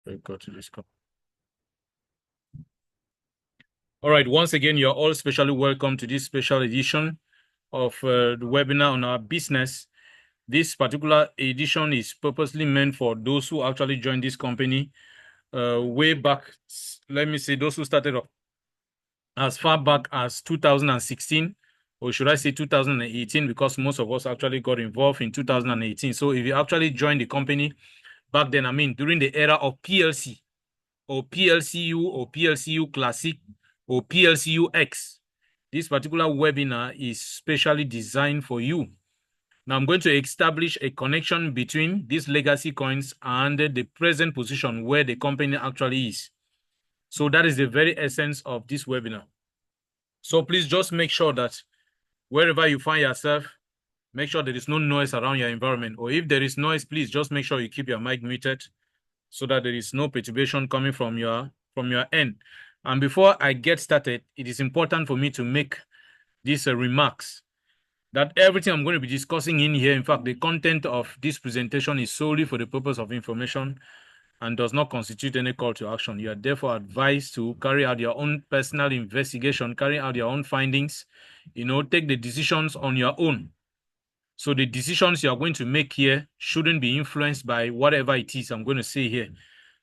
Go to this. All right. Once again, you're all specially welcome to this special edition of the webinar on our business. This particular edition is purposely meant for those who actually joined this company way back. Let me say those who started up as far back as 2016, or should I say 2018, because most of us actually got involved in 2018. So if you actually joined the company back then, I mean, during the era of PLC or PLCU or PLCU Classic or PLCU X, this particular webinar is specially designed for you. Now I'm going to establish a connection between these legacy coins and the present position where the company actually is. So that is the very essence of this webinar. So please just make sure that wherever you find yourself, make sure there is no noise around your environment. Or if there is noise, please just make sure you keep your mic muted so that there is no perturbation coming from your end. And before I get started, it is important for me to make these remarks that everything I'm going to be discussing in here, in fact, the content of this presentation is solely for the purpose of information and does not constitute any call to action. You are therefore advised to carry out your own personal investigation, carry out your own findings, take the decisions on your own. So the decisions you are going to make here shouldn't be influenced by whatever it is I'm going to say here.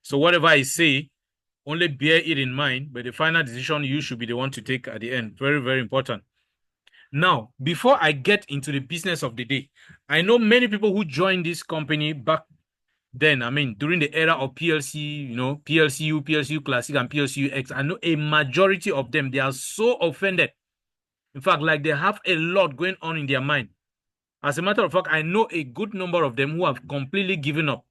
So whatever I say, only bear it in mind, but the final decision you should be the one to take at the end. Very, very important. Now, before I get into the business of the day, I know many people who joined this company back then, I mean, during the era of PLC, PLCU, PLCU Classic, and PLCU X, I know a majority of them, they are so offended. In fact, like they have a lot going on in their mind. As a matter of fact, I know a good number of them who have completely given up.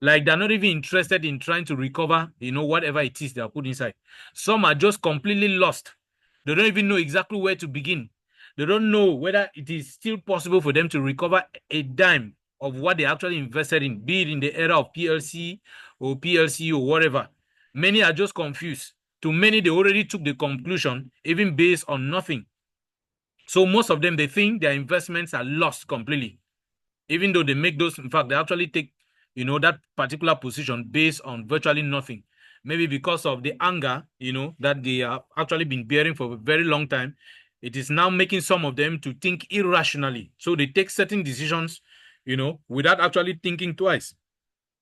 Like they're not even interested in trying to recover, whatever it is they are put inside. Some are just completely lost. They don't even know exactly where to begin. They don't know whether it is still possible for them to recover a dime of what they actually invested in, be it in the era of PLC or PLC or whatever. Many are just confused. To many, they already took the conclusion, even based on nothing. So most of them, they think their investments are lost completely. Even though they make those, in fact, they actually take, that particular position based on virtually nothing. Maybe because of the anger, that they have actually been bearing for a very long time. It is now making some of them to think irrationally. So they take certain decisions, without actually thinking twice.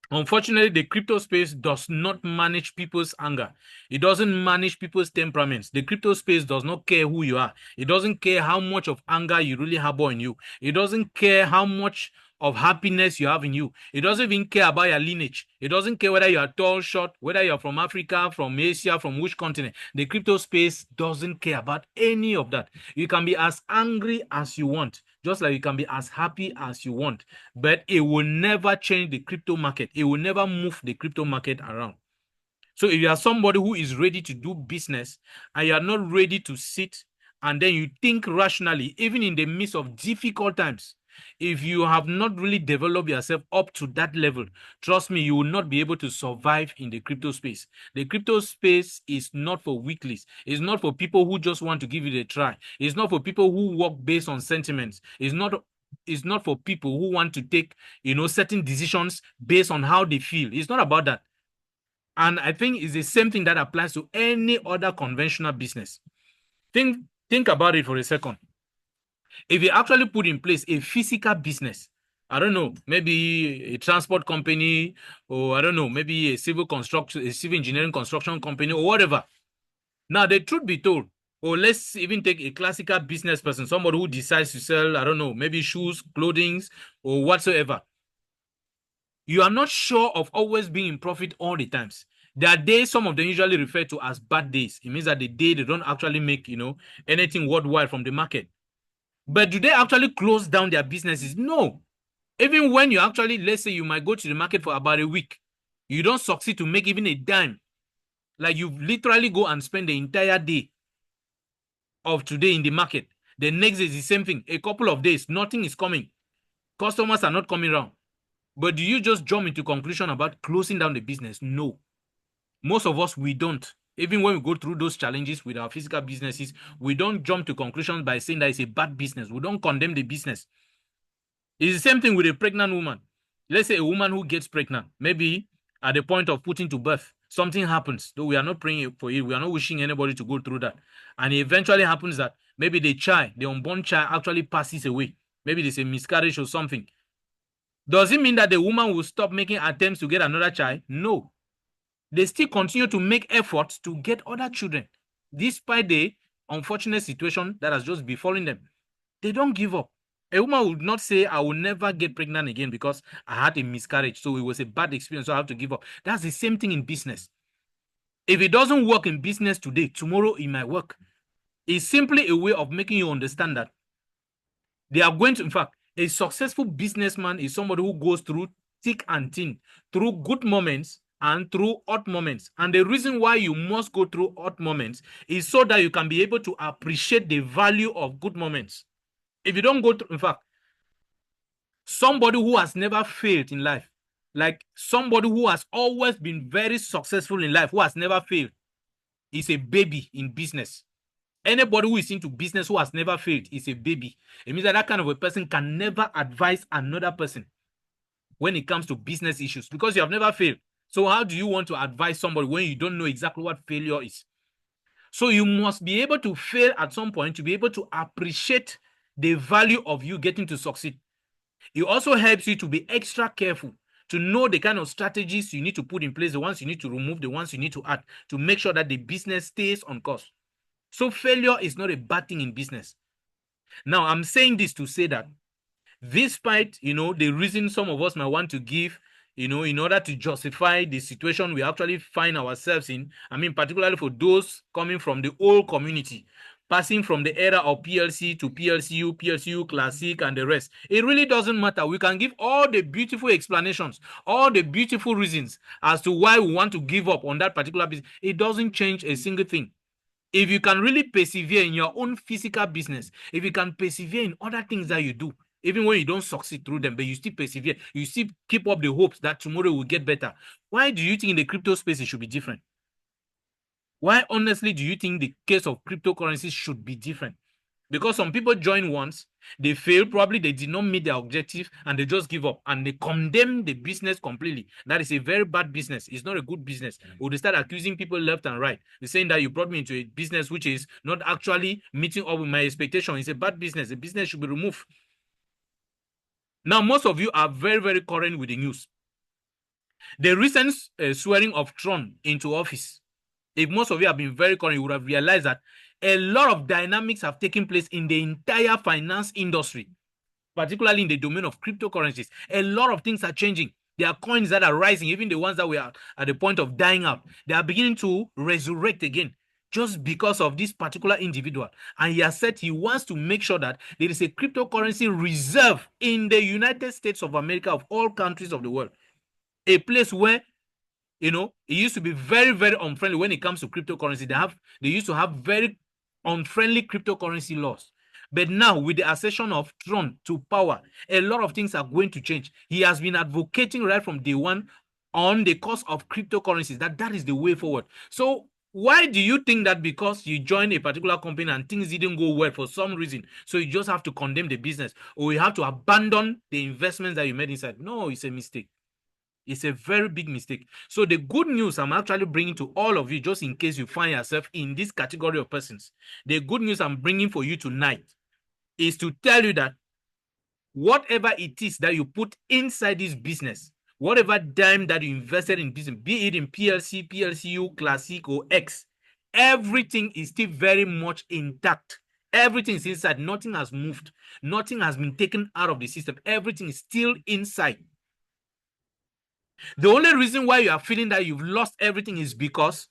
Unfortunately, the crypto space does not manage people's anger. It doesn't manage people's temperaments. The crypto space does not care who you are. It doesn't care how much of anger you really harbor in you. It doesn't care how much of happiness you have in you. It doesn't even care about your lineage. It doesn't care whether you are tall, short, whether you're from Africa, from Asia, from which continent. The crypto space doesn't care about any of that. You can be as angry as you want, just like you can be as happy as you want, but it will never change the crypto market. It will never move the crypto market around. So if you are somebody who is ready to do business and you are not ready to sit and then you think rationally, even in the midst of difficult times, if you have not really developed yourself up to that level, trust me, you will not be able to survive in the crypto space. The crypto space is not for weaklies. It's not for people who just want to give it a try. It's not for people who work based on sentiments. It's not for people who want to take, certain decisions based on how they feel. It's not about that. And I think it's the same thing that applies to any other conventional business. Think about it for a second. If you actually put in place a physical business, I don't know, maybe a transport company, or I don't know, maybe a civil engineering construction company, or whatever. Now, the truth be told, or let's even take a classical business person, somebody who decides to sell, I don't know, maybe shoes, clothing, or whatsoever. You are not sure of always being in profit all the times. There are days some of them usually refer to as bad days. It means that the day they don't actually make, anything worthwhile from the market. But do they actually close down their businesses? No. Even when you actually, let's say you might go to the market for about a week, you don't succeed to make even a dime. Like you literally go and spend the entire day of today in the market. The next day is the same thing. A couple of days, nothing is coming. Customers are not coming around. But do you just jump into conclusion about closing down the business? No. Most of us, we don't. Even when we go through those challenges with our physical businesses, we don't jump to conclusions by saying that it's a bad business. We don't condemn the business. It's the same thing with a pregnant woman. Let's say a woman who gets pregnant. Maybe at the point of putting to birth, something happens, though we are not praying for it, we are not wishing anybody to go through that. And it eventually happens that maybe the unborn child actually passes away. Maybe there's a miscarriage or something. Does it mean that the woman will stop making attempts to get another child? No. They still continue to make efforts to get other children, despite the unfortunate situation that has just befallen them. They don't give up. A woman would not say, I will never get pregnant again because I had a miscarriage, so it was a bad experience, so I have to give up. That's the same thing in business. If it doesn't work in business today, tomorrow it might work. It's simply a way of making you understand that they are going to, in fact, a successful businessman is somebody who goes through thick and thin, through good moments and through odd moments. And the reason why you must go through odd moments is so that you can be able to appreciate the value of good moments. If you don't go through, in fact, somebody who has never failed in life, like somebody who has always been very successful in life, who has never failed, is a baby in business. Anybody who is into business who has never failed is a baby. It means that that kind of a person can never advise another person when it comes to business issues because you have never failed. So how do you want to advise somebody when you don't know exactly what failure is? So you must be able to fail at some point to be able to appreciate the value of you getting to succeed. It also helps you to be extra careful, to know the kind of strategies you need to put in place, the ones you need to remove, the ones you need to add, to make sure that the business stays on course. So failure is not a bad thing in business. Now, I'm saying this to say that despite, the reason some of us might want to give, in order to justify the situation we actually find ourselves in, I mean, particularly for those coming from the old community, passing from the era of PLC to PLCU Classic, and the rest. It really doesn't matter. We can give all the beautiful explanations, all the beautiful reasons as to why we want to give up on that particular business. It doesn't change a single thing. If you can really persevere in your own physical business, if you can persevere in other things that you do, even when you don't succeed through them, but you still persevere, you still keep up the hopes that tomorrow will get better. Why do you think in the crypto space it should be different? Why, honestly, do you think the case of cryptocurrencies should be different? Because some people join once, they fail, probably they did not meet their objective, and they just give up and they condemn the business completely. That is a very bad business. It's not a good business. Or they start accusing people left and right. They're saying that you brought me into a business which is not actually meeting up with my expectation. It's a bad business. The business should be removed. Now, most of you are very, very current with the news. The recent swearing of Trump into office, if most of you have been very current, you would have realized that a lot of dynamics have taken place in the entire finance industry, particularly in the domain of cryptocurrencies. A lot of things are changing. There are coins that are rising, even the ones that were at the point of dying out. They are beginning to resurrect again just because of this particular individual. And he has said he wants to make sure that there is a cryptocurrency reserve in the United States of America, of all countries of the world. A place where it used to be very, very unfriendly when it comes to cryptocurrency. They used to have very unfriendly cryptocurrency laws. But now, with the accession of Trump to power, a lot of things are going to change. He has been advocating right from day one on the cost of cryptocurrencies, that is the way forward. So why do you think that because you joined a particular company and things didn't go well for some reason, so you just have to condemn the business, or you have to abandon the investments that you made inside? No, it's a mistake. It's a very big mistake. So the good news I'm actually bringing to all of you, just in case you find yourself in this category of persons, the good news I'm bringing for you tonight is to tell you that whatever it is that you put inside this business, whatever dime that you invested in business, be it in PLC, PLCU, Classic, or X, everything is still very much intact. Everything is inside. Nothing has moved. Nothing has been taken out of the system. Everything is still inside. The only reason why you are feeling that you've lost everything is because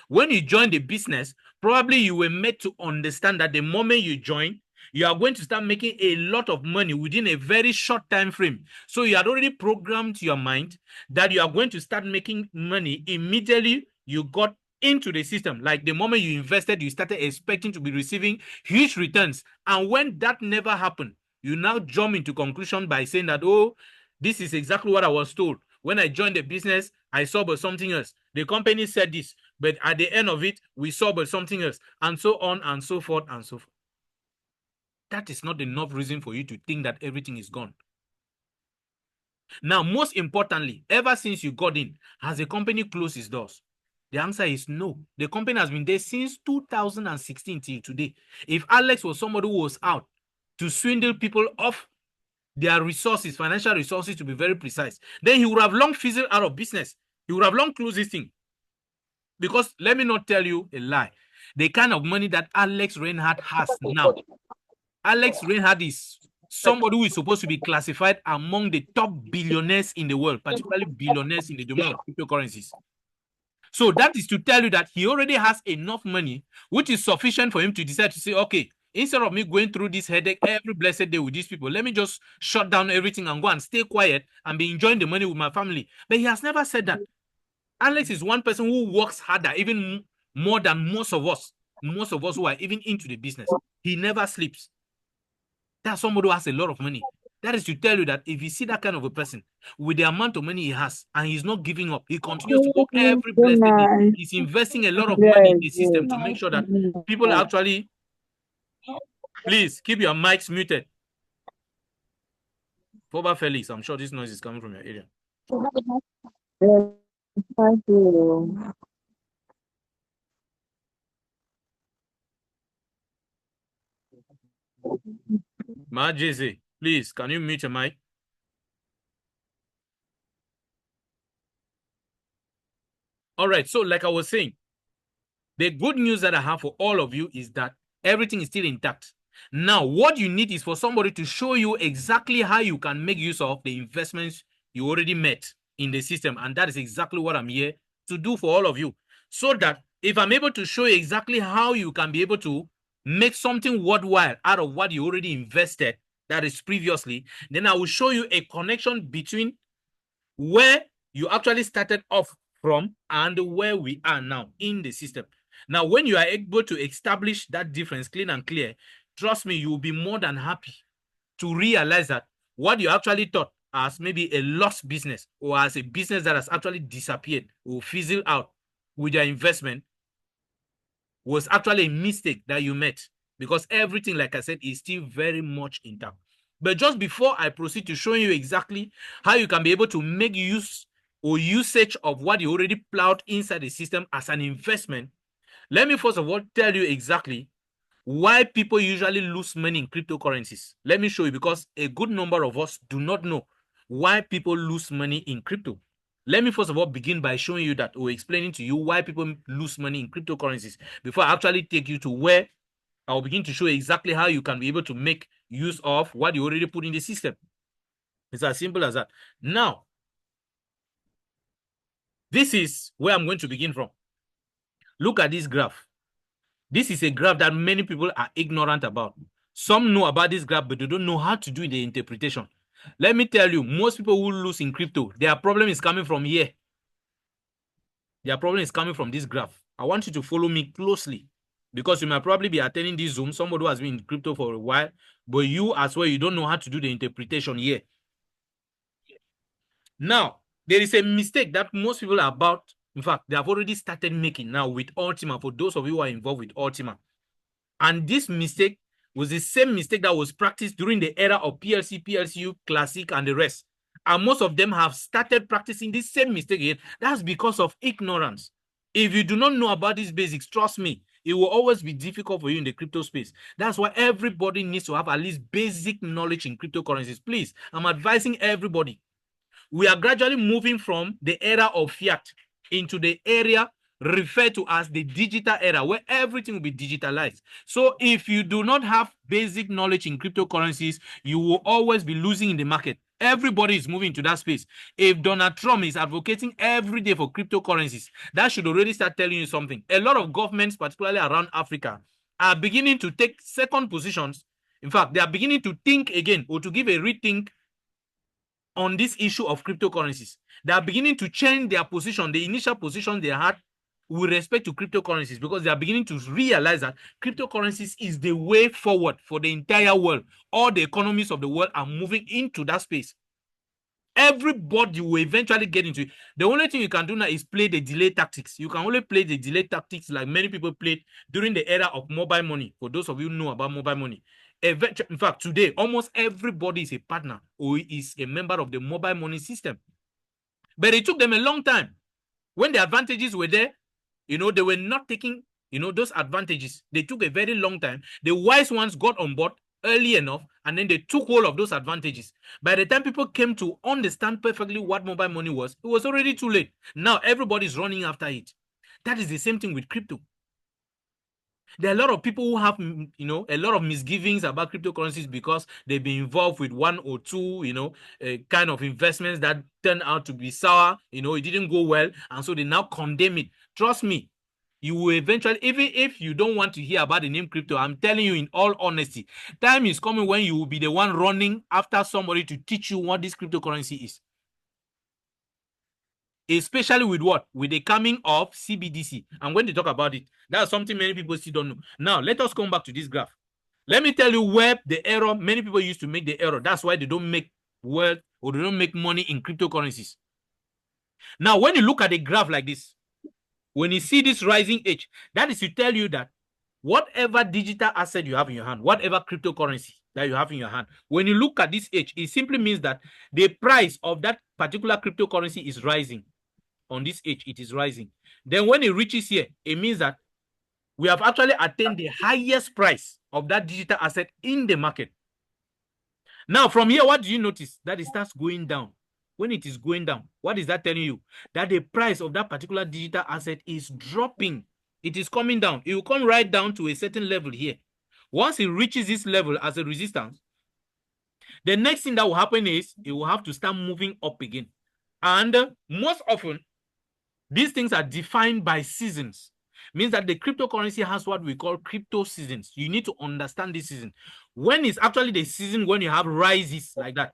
when you join the business, probably you were made to understand that the moment you join, you are going to start making a lot of money within a very short time frame. So you had already programmed your mind that you are going to start making money immediately you got into the system. Like the moment you invested, you started expecting to be receiving huge returns. And when that never happened, you now jump into conclusion by saying that, oh, this is exactly what I was told. When I joined the business, I saw but something else. The company said this, but at the end of it, we saw but something else, and so on and so forth and so forth. That is not enough reason for you to think that everything is gone. Now, most importantly, ever since you got in, has the company closed its doors? The answer is no. The company has been there since 2016 till today. If Alex was somebody who was out to swindle people off their resources, financial resources to be very precise, then he would have long fizzled out of business. He would have long closed this thing. Because let me not tell you a lie. The kind of money that Alex Reinhardt has now, Alex Reinhardt is somebody who is supposed to be classified among the top billionaires in the world, particularly billionaires in the domain of cryptocurrencies. So that is to tell you that he already has enough money, which is sufficient for him to decide to say, okay, instead of me going through this headache every blessed day with these people, let me just shut down everything and go and stay quiet and be enjoying the money with my family. But he has never said that. Alex is one person who works harder, even more than most of us who are even into the business. He never sleeps. That's somebody who has a lot of money. That is to tell you that if you see that kind of a person with the amount of money he has and he's not giving up, he continues to work every blessed day. He's investing a lot of money in the system to make sure that people actually, please keep your mics muted. Boba Felix, I'm sure this noise is coming from your area. Thank you. Ma JZ, please, can you mute your mic? All right, so like I was saying, the good news that I have for all of you is that everything is still intact. Now, what you need is for somebody to show you exactly how you can make use of the investments you already made in the system. And that is exactly what I'm here to do for all of you. So that if I'm able to show you exactly how you can be able to make something worthwhile out of what you already invested, that is previously, then I will show you a connection between where you actually started off from and where we are now in the system. Now, when you are able to establish that difference clean and clear, trust me, you will be more than happy to realize that what you actually thought as maybe a lost business or as a business that has actually disappeared or fizzled out with your investment was actually a mistake that you made, because everything, like I said, is still very much intact. But just before I proceed to showing you exactly how you can be able to make use or usage of what you already plowed inside the system as an investment, let me first of all tell you exactly why people usually lose money in cryptocurrencies. Let me show you, because a good number of us do not know why people lose money in crypto. Let me first of all begin by showing you that, or explaining to you why people lose money in cryptocurrencies, before I actually take you to where I'll begin to show you exactly how you can be able to make use of what you already put in the system. It's as simple as that. Now, this is where I'm going to begin from. Look at this graph. This is a graph that many people are ignorant about. Some know about this graph, but they don't know how to do the interpretation. Let me tell you, most people who lose in crypto, their problem is coming from here. Their problem is coming from this graph. I want you to follow me closely, because you might probably be attending this Zoom, somebody who has been in crypto for a while, but you as well, you don't know how to do the interpretation here. Now, there is a mistake that most people are about. In fact, they have already started making now with Ultima, for those of you who are involved with Ultima. And this mistake was the same mistake that was practiced during the era of PLC, PLCU, Classic, and the rest. And most of them have started practicing this same mistake again. That's because of ignorance. If you do not know about these basics, trust me, it will always be difficult for you in the crypto space. That's why everybody needs to have at least basic knowledge in cryptocurrencies. Please, I'm advising everybody. We are gradually moving from the era of fiat into the area referred to as the digital era, where everything will be digitalized. So if you do not have basic knowledge in cryptocurrencies, you will always be losing in the market. Everybody is moving to that space. If Donald Trump is advocating every day for cryptocurrencies, that should already start telling you something. A lot of governments, particularly around Africa, are beginning to take second positions. In fact, they are beginning to think again, or to give a rethink on this issue of cryptocurrencies. They are beginning to change their position, the initial position they had with respect to cryptocurrencies, because they are beginning to realize that cryptocurrencies is the way forward for the entire world. All the economies of the world are moving into that space. Everybody will eventually get into it. The only thing you can do now is play the delay tactics. You can only play the delay tactics like many people played during the era of mobile money. For those of you who know about mobile money, In fact, today, almost everybody is a partner or is a member of the mobile money system. But it took them a long time. When the advantages were there, they were not taking, those advantages. They took a very long time. The wise ones got on board early enough, and then they took hold of those advantages. By the time people came to understand perfectly what mobile money was, it was already too late. Now everybody's running after it. That is the same thing with crypto. There are a lot of people who have, a lot of misgivings about cryptocurrencies because they've been involved with one or two, kind of investments that turned out to be sour. It didn't go well, and so they now condemn it. Trust me, you will eventually, even if you don't want to hear about the name crypto, I'm telling you in all honesty, time is coming when you will be the one running after somebody to teach you what this cryptocurrency is. Especially with what? With the coming of CBDC. I'm going to talk about it. That's something many people still don't know. Now, let us come back to this graph. Let me tell you where the error, many people used to make the error. That's why they don't make wealth or they don't make money in cryptocurrencies. Now, when you look at a graph like this, when you see this rising edge, that is to tell you that whatever digital asset you have in your hand, whatever cryptocurrency that you have in your hand, when you look at this edge, it simply means that the price of that particular cryptocurrency is rising. On this edge, it is rising. Then when it reaches here, it means that we have actually attained the highest price of that digital asset in the market. Now, from here, what do you notice? That it starts going down. When it is going down, what is that telling you? That the price of that particular digital asset is dropping. It is coming down. It will come right down to a certain level here. Once it reaches this level as a resistance, the next thing that will happen is it will have to start moving up again. And most often, these things are defined by seasons. Means that the cryptocurrency has what we call crypto seasons. You need to understand this season. When is actually the season when you have rises like that?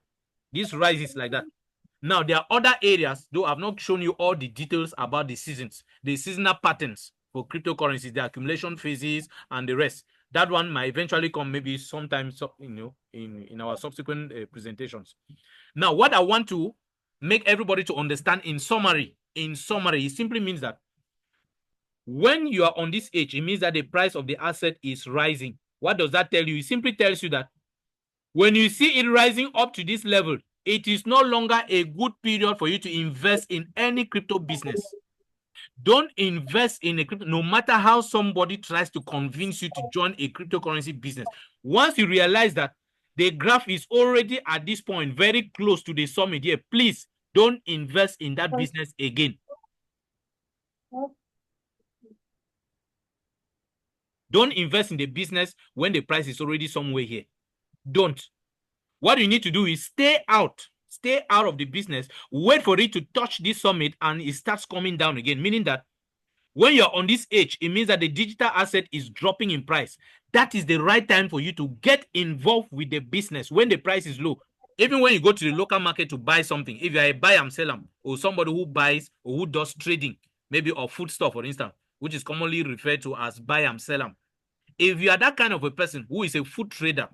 These rises like that. Now, there are other areas, though I've not shown you all the details about the seasons, the seasonal patterns for cryptocurrencies, the accumulation phases, and the rest. That one might eventually come maybe sometime, in our subsequent presentations. Now, what I want to make everybody to understand in summary, it simply means that when you are on this edge, it means that the price of the asset is rising. What does that tell you? It simply tells you that when you see it rising up to this level, it is no longer a good period for you to invest in any crypto business. Don't invest in a crypto, no matter how somebody tries to convince you to join a cryptocurrency business. Once you realize that the graph is already at this point very close to the summit here, please don't invest in that business again. Don't invest in the business when the price is already somewhere here. Don't. What you need to do is stay out of the business, wait for it to touch this summit and it starts coming down again, meaning that when you're on this edge, it means that the digital asset is dropping in price. That is the right time for you to get involved with the business when the price is low. Even when you go to the local market to buy something, if you're a buy and seller or somebody who buys or who does trading, maybe of food stuff, for instance, which is commonly referred to as buy and seller. If you are that kind of a person who is a food trader,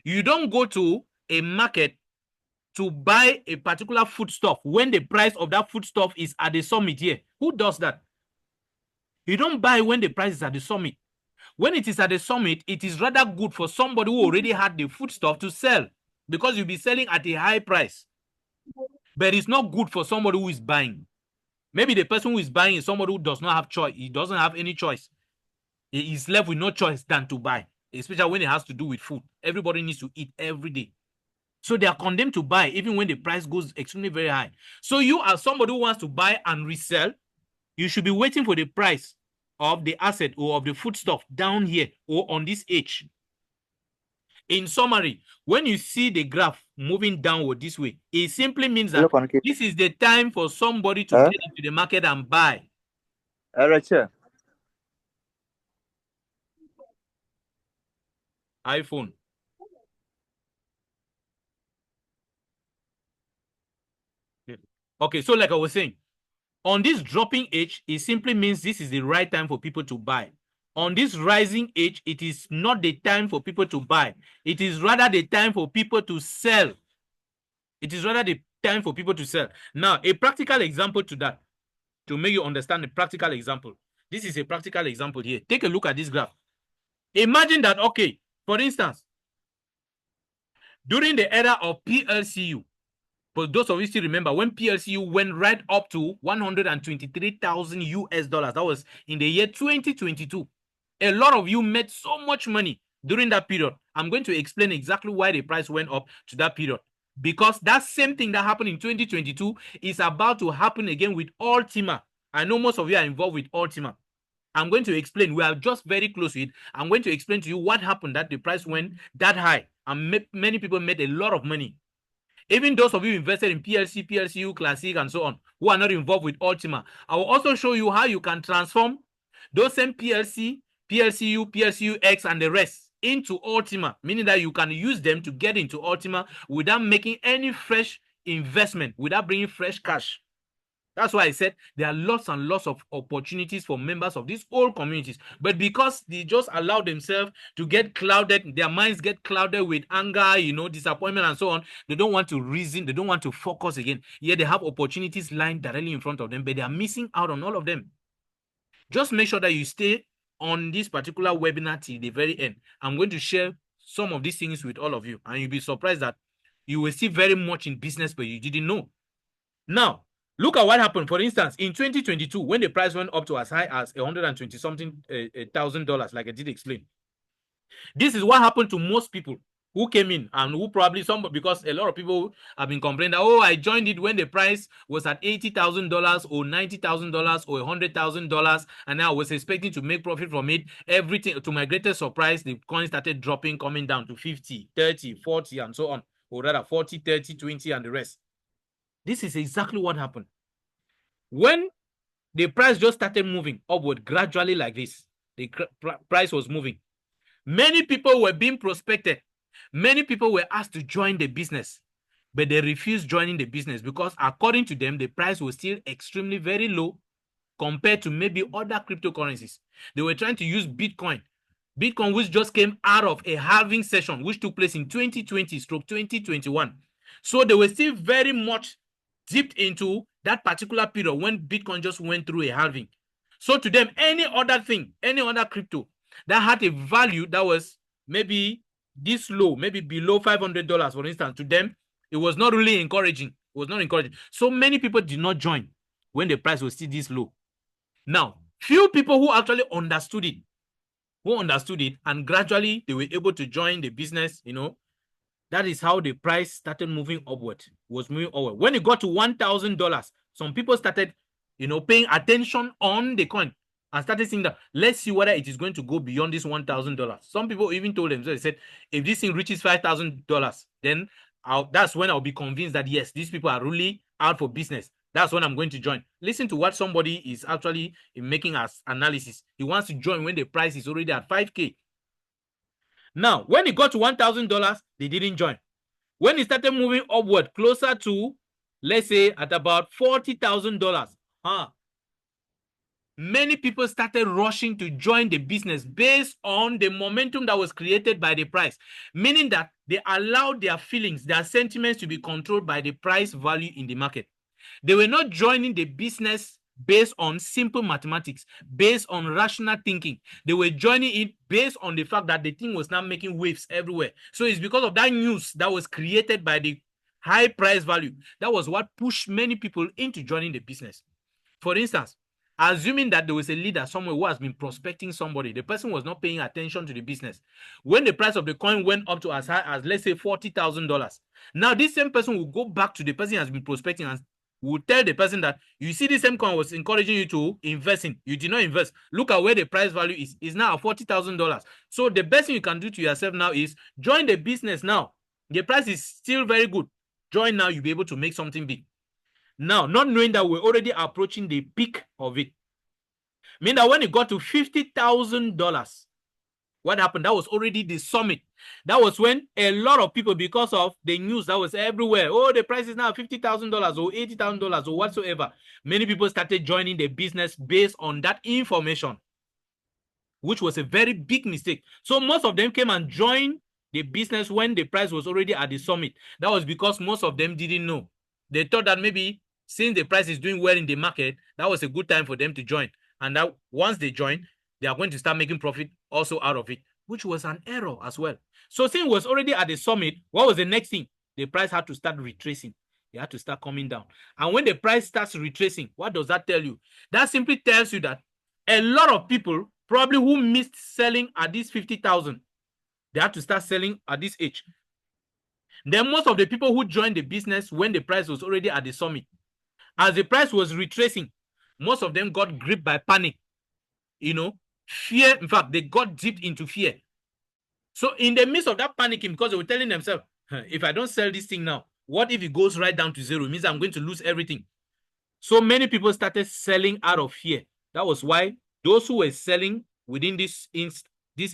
you don't go to a market to buy a particular foodstuff when the price of that foodstuff is at the summit here. Who does that? You don't buy when the price is at the summit. When it is at the summit, it is rather good for somebody who already had the foodstuff to sell because you'll be selling at a high price. But it's not good for somebody who is buying. Maybe the person who is buying is somebody who does not have choice. He doesn't have any choice. He is left with no choice than to buy, especially when it has to do with food. Everybody needs to eat every day. So they are condemned to buy even when the price goes extremely very high. So you as somebody who wants to buy and resell, you should be waiting for the price of the asset or of the foodstuff down here or on this edge. In summary, when you see the graph moving downward this way, it simply means that this is the time for somebody to get into the market and buy. iPhone. Okay, so like I was saying, on this dropping edge, it simply means this is the right time for people to buy. On this rising edge, it is not the time for people to buy. It is rather the time for people to sell. It is rather the time for people to sell. Now, a practical example to that, to make you understand the practical example. This is a practical example here. Take a look at this graph. Imagine that, okay, For instance, during the era of PLCU, for those of you still remember when PLCU went right up to 123,000 US dollars, that was in the year 2022. A lot of you made so much money during that period. I'm going to explain exactly why the price went up to that period. Because that same thing that happened in 2022 is about to happen again with Ultima. I know most of you are involved with Ultima. I'm going to explain. We are just very close to it. I'm going to explain to you what happened that the price went that high. And many people made a lot of money. Even those of you invested in PLC, PLCU, Classic, and so on, who are not involved with Ultima, I will also show you how you can transform those same PLC, PLCU, PLCUX, and the rest into Ultima, meaning that you can use them to get into Ultima without making any fresh investment, without bringing fresh cash. That's why I said there are lots and lots of opportunities for members of these old communities. But because they just allow themselves to get clouded, their minds get clouded with anger, disappointment, and so on, they don't want to reason, they don't want to focus again. Yeah, they have opportunities lying directly in front of them, but they are missing out on all of them. Just make sure that you stay on this particular webinar till the very end. I'm going to share some of these things with all of you, and you'll be surprised that you will see very much in business, but you didn't know. Now, look at what happened. For instance, in 2022, when the price went up to as high as $120-something thousand, like I did explain, this is what happened to most people who came in and who probably because a lot of people have been complaining that, oh, I joined it when the price was at $80,000 or $90,000 or $100,000, and I was expecting to make profit from it. Everything, to my greatest surprise, the coin started dropping, coming down to 50, 30, 40, and so on, or rather 40, 30, 20, and the rest. This is exactly what happened. When the price just started moving upward gradually like this, the price was moving. Many people were being prospected. Many people were asked to join the business, but they refused joining the business because according to them, the price was still extremely very low compared to maybe other cryptocurrencies. They were trying to use Bitcoin. Bitcoin, which just came out of a halving session, which took place in 2020/2021. So they were still very much dipped into that particular period when Bitcoin just went through a halving. So to them, any other thing, any other crypto that had a value that was maybe this low, maybe below $500, for instance, to them, it was not really encouraging. It was not encouraging. So many people did not join when the price was still this low. Now, few people who actually understood it, and gradually they were able to join the business, that is how the price started moving upward, was moving upward. When it got to $1,000, some people started, paying attention on the coin and started saying that, let's see whether it is going to go beyond this $1,000. Some people even told them, so they said, if this thing reaches $5,000, then that's when I'll be convinced that, yes, these people are really out for business. That's when I'm going to join. Listen to what somebody is actually making as analysis. He wants to join when the price is already at 5K. Now, when it got to $1,000, they didn't join. When it started moving upward, closer to, let's say, at about $40,000, many people started rushing to join the business based on the momentum that was created by the price, meaning that they allowed their feelings, their sentiments to be controlled by the price value in the market. They were not joining the business based on simple mathematics, based on rational thinking. They were joining it based on the fact that the thing was now making waves everywhere. So it's because of that news that was created by the high price value. That was what pushed many people into joining the business. For instance, assuming that there was a leader somewhere who has been prospecting somebody, the person was not paying attention to the business. When the price of the coin went up to as high as, let's say, $40,000, now this same person will go back to the person who has been prospecting and will tell the person that, you see, this same coin was encouraging you to invest in. You did not invest. Look at where the price value is now at $40,000. So the best thing you can do to yourself now is join the business now. The price is still very good. Join now, you'll be able to make something big. Now, not knowing that we're already approaching the peak of it. Meaning that when it got to $50,000, what happened? That was already the summit. That was when a lot of people, because of the news that was everywhere, oh, the price is now $50,000 or $80,000 or whatsoever, many people started joining the business based on that information, which was a very big mistake. So most of them came and joined the business when the price was already at the summit. That was because most of them didn't know. They thought that maybe since the price is doing well in the market, that was a good time for them to join. And that once they join, they are going to start making profit also out of it. which was an error as well. So since it was already at the summit, what was the next thing? The price had to start retracing. It had to start coming down. And when the price starts retracing, what does that tell you? That simply tells you that a lot of people probably who missed selling at this 50,000, they had to start selling at this age. Then most of the people who joined the business when the price was already at the summit, as the price was retracing, most of them got gripped by panic. Fear. In fact, they got dipped into fear. So in the midst of that panicking, because they were telling themselves, if I don't sell this thing now, what if it goes right down to zero? It means I'm going to lose everything. So many people started selling out of fear. That was why those who were selling within this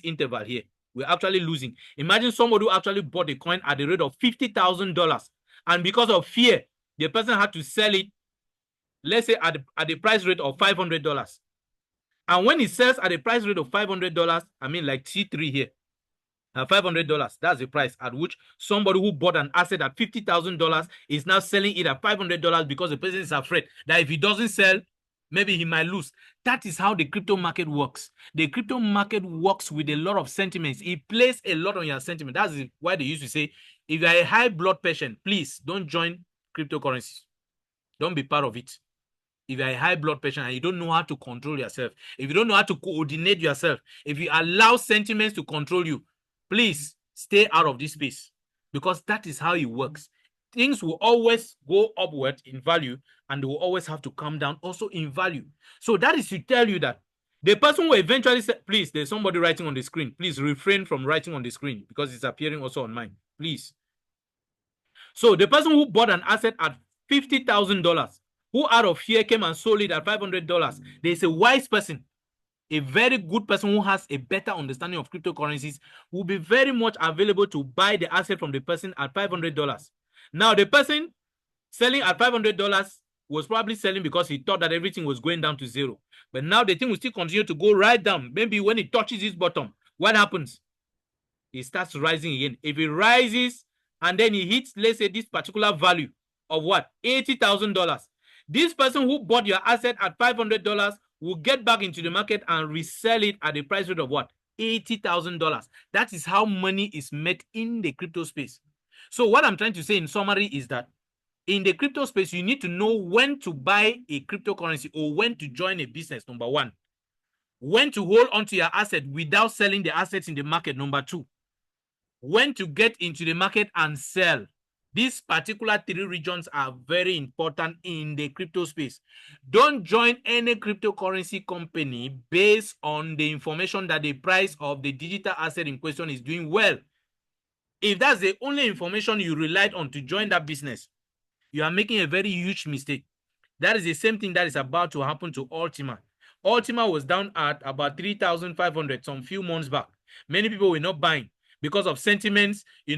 interval here were actually losing. Imagine somebody who actually bought a coin at the rate of $50,000, and because of fear, the person had to sell it, let's say at the price rate of $500. And when he sells at the price rate of $500, I mean like T3 here, $500, that's the price at which somebody who bought an asset at $50,000 is now selling it at $500 because the person is afraid that if he doesn't sell, maybe he might lose. That is how the crypto market works. The crypto market works with a lot of sentiments. It plays a lot on your sentiment. That's why they used to say, if you're a high blood patient, please don't join cryptocurrencies. Don't be part of it. If you're a high blood patient and you don't know how to control yourself, if you don't know how to coordinate yourself, if you allow sentiments to control you, please stay out of this space, because that is how it works. Things will always go upward in value and they will always have to come down also in value. So that is to tell you that the person who eventually said, please, there's somebody writing on the screen. Please refrain from writing on the screen because it's appearing also on mine. Please. So the person who bought an asset at $50,000, who out of fear came and sold it at $500, there's a wise person, a very good person who has a better understanding of cryptocurrencies, will be very much available to buy the asset from the person at $500. Now, the person selling at $500 was probably selling because he thought that everything was going down to zero. But now the thing will still continue to go right down. Maybe when it touches its bottom, what happens? It starts rising again. If it rises and then it hits, let's say, this particular value of what? $80,000. This person who bought your asset at $500 will get back into the market and resell it at the price rate of what? $80,000. That is how money is made in the crypto space. So what I'm trying to say in summary is that in the crypto space, you need to know when to buy a cryptocurrency or when to join a business, number one. When to hold onto your asset without selling the assets in the market, number two. When to get into the market and sell. These particular three regions are very important in the crypto space. Don't join any cryptocurrency company based on the information that the price of the digital asset in question is doing well. If that's the only information you relied on to join that business, you are making a very huge mistake. That is the same thing that is about to happen to Ultima. Ultima was down at about 3,500 some few months back. Many people were not buying because of sentiments, they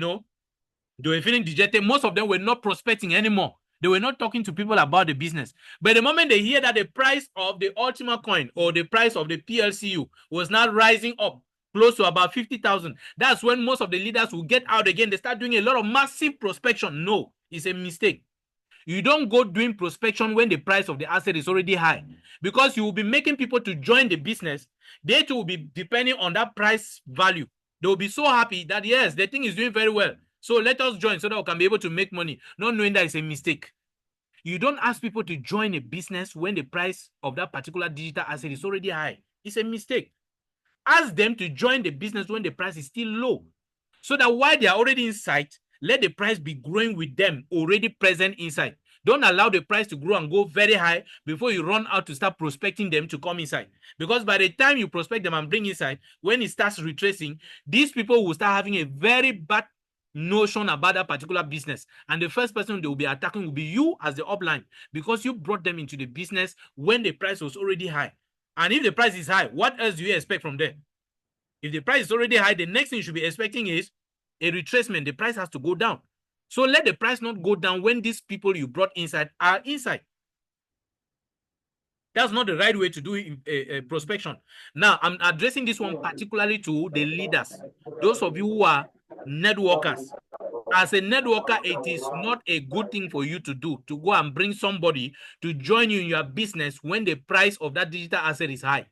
were feeling dejected. Most of them were not prospecting anymore. They were not talking to people about the business. But the moment they hear that the price of the Ultima coin or the price of the PLCU was now rising up close to about 50,000, that's when most of the leaders will get out again. They start doing a lot of massive prospection. No, it's a mistake. You don't go doing prospection when the price of the asset is already high, because you will be making people to join the business. They too will be depending on that price value. They will be so happy that, yes, the thing is doing very well. So let us join so that we can be able to make money, not knowing that it's a mistake. You don't ask people to join a business when the price of that particular digital asset is already high. It's a mistake. Ask them to join the business when the price is still low, so that while they are already inside, let the price be growing with them already present inside. Don't allow the price to grow and go very high before you run out to start prospecting them to come inside. Because by the time you prospect them and bring inside, when it starts retracing, these people will start having a very bad notion about that particular business. And the first person they will be attacking will be you as the upline, because you brought them into the business when the price was already high. And if the price is high, what else do you expect from there? If the price is already high, the next thing you should be expecting is a retracement. The price has to go down. So let the price not go down when these people you brought inside are inside. That's not the right way to do prospection. Now, I'm addressing this one particularly to the leaders, those of you who are networkers. As a networker, it is not a good thing for you to do, to go and bring somebody to join you in your business when the price of that digital asset is high.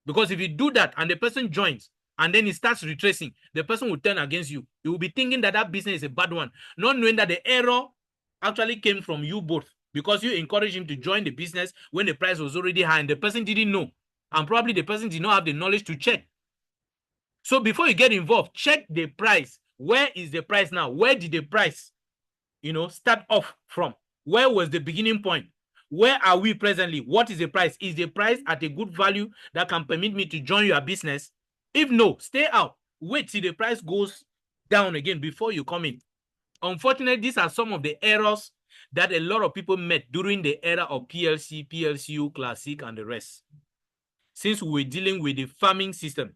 Because if you do that and the person joins, and then it starts retracing, the person will turn against you. You will be thinking that that business is a bad one, not knowing that the error actually came from you both, because you encouraged him to join the business when the price was already high and the person didn't know. And probably the person did not have the knowledge to check. So before you get involved, check the price. Where is the price now? Where did the price, start off from? Where was the beginning point? Where are we presently? What is the price? Is the price at a good value that can permit me to join your business? If no, stay out. Wait till the price goes down again before you come in. Unfortunately, these are some of the errors that a lot of people met during the era of PLC, PLCU, Classic, and the rest. Since we're dealing with the farming system.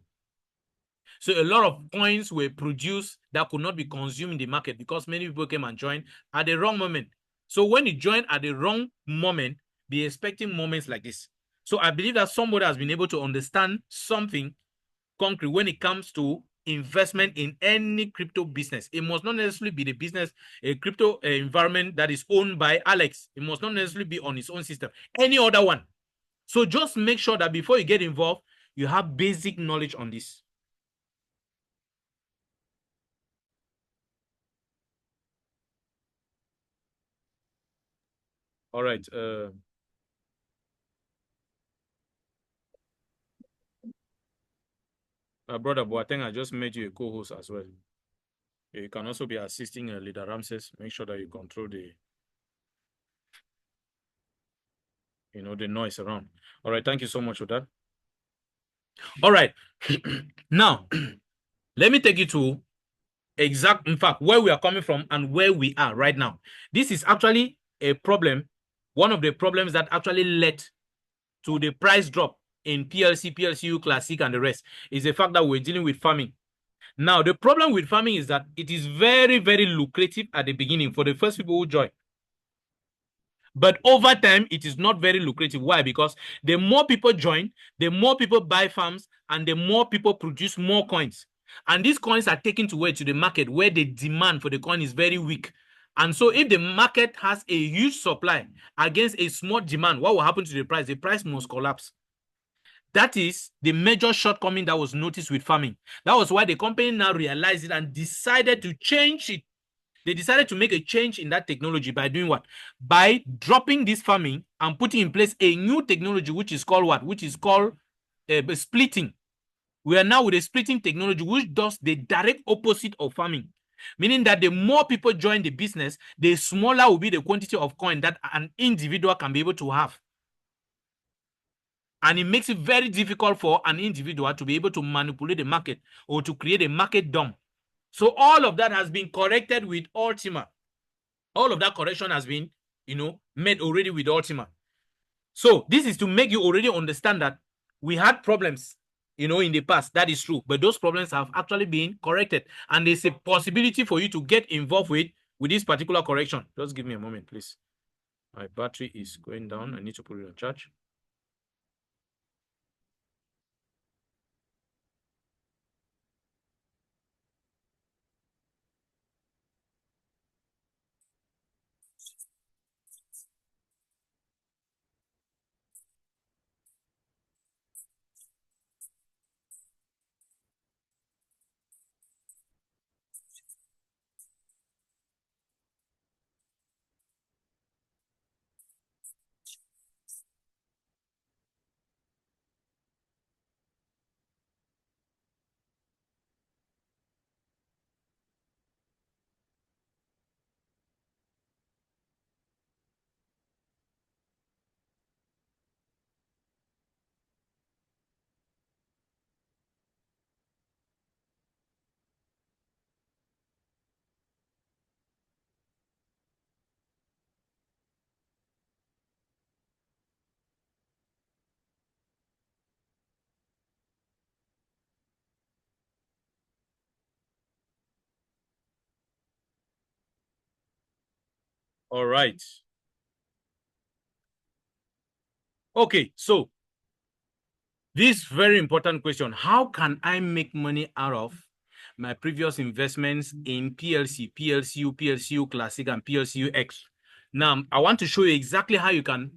So a lot of coins were produced that could not be consumed in the market because many people came and joined at the wrong moment. So when you join at the wrong moment, be expecting moments like this. So I believe that somebody has been able to understand something concrete when it comes to investment in any crypto business. It must not necessarily be the business, a crypto environment that is owned by Alex. It must not necessarily be on his own system. Any other one. So just make sure that before you get involved, you have basic knowledge on this. All right. Brother Boateng, I just made you a co-host as well. You can also be assisting Leader Ramses. Make sure that you control the, the noise around. All right. Thank you so much for that. All right. Now, let me take you to in fact, where we are coming from and where we are right now. This is actually a problem. One of the problems that actually led to the price drop in PLC, PLCU, Classic, and the rest is the fact that we're dealing with farming. Now, the problem with farming is that it is very, very lucrative at the beginning for the first people who join. But over time, it is not very lucrative. Why? Because the more people join, the more people buy farms, and the more people produce more coins. And these coins are taken to the market where the demand for the coin is very weak. And so if the market has a huge supply against a small demand, what will happen to the price? The price must collapse. That is the major shortcoming that was noticed with farming. That was why the company now realized it and decided to change it. They decided to make a change in that technology by doing what? By dropping this farming and putting in place a new technology, which is called what? Which is called splitting. We are now with a splitting technology, which does the direct opposite of farming. Meaning that the more people join the business, the smaller will be the quantity of coin that an individual can be able to have. And it makes it very difficult for an individual to be able to manipulate the market or to create a market dump. So all of that has been corrected with Ultima. All of that correction has been, made already with Ultima. So this is to make you already understand that we had problems, in the past. That is true. But those problems have actually been corrected. And there's a possibility for you to get involved with this particular correction. Just give me a moment, please. My battery is going down. I need to put it on charge. All right. Okay, so this very important question: how can I make money out of my previous investments in PLC, PLCU, PLCU Classic, and PLCU X? Now, I want to show you exactly how you can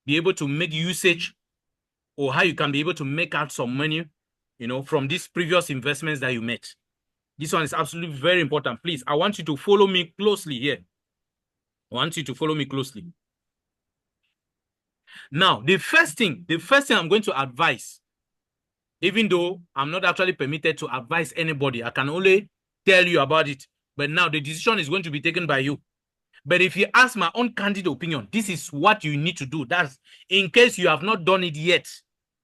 be able to make usage, or how you can be able to make out some money from these previous investments that you made. This one is absolutely very important. Please, I want you to follow me closely here. I want you to follow me closely. Now, the first thing I'm going to advise, even though I'm not actually permitted to advise anybody, I can only tell you about it. But now the decision is going to be taken by you. But if you ask my own candid opinion, this is what you need to do. That's in case you have not done it yet.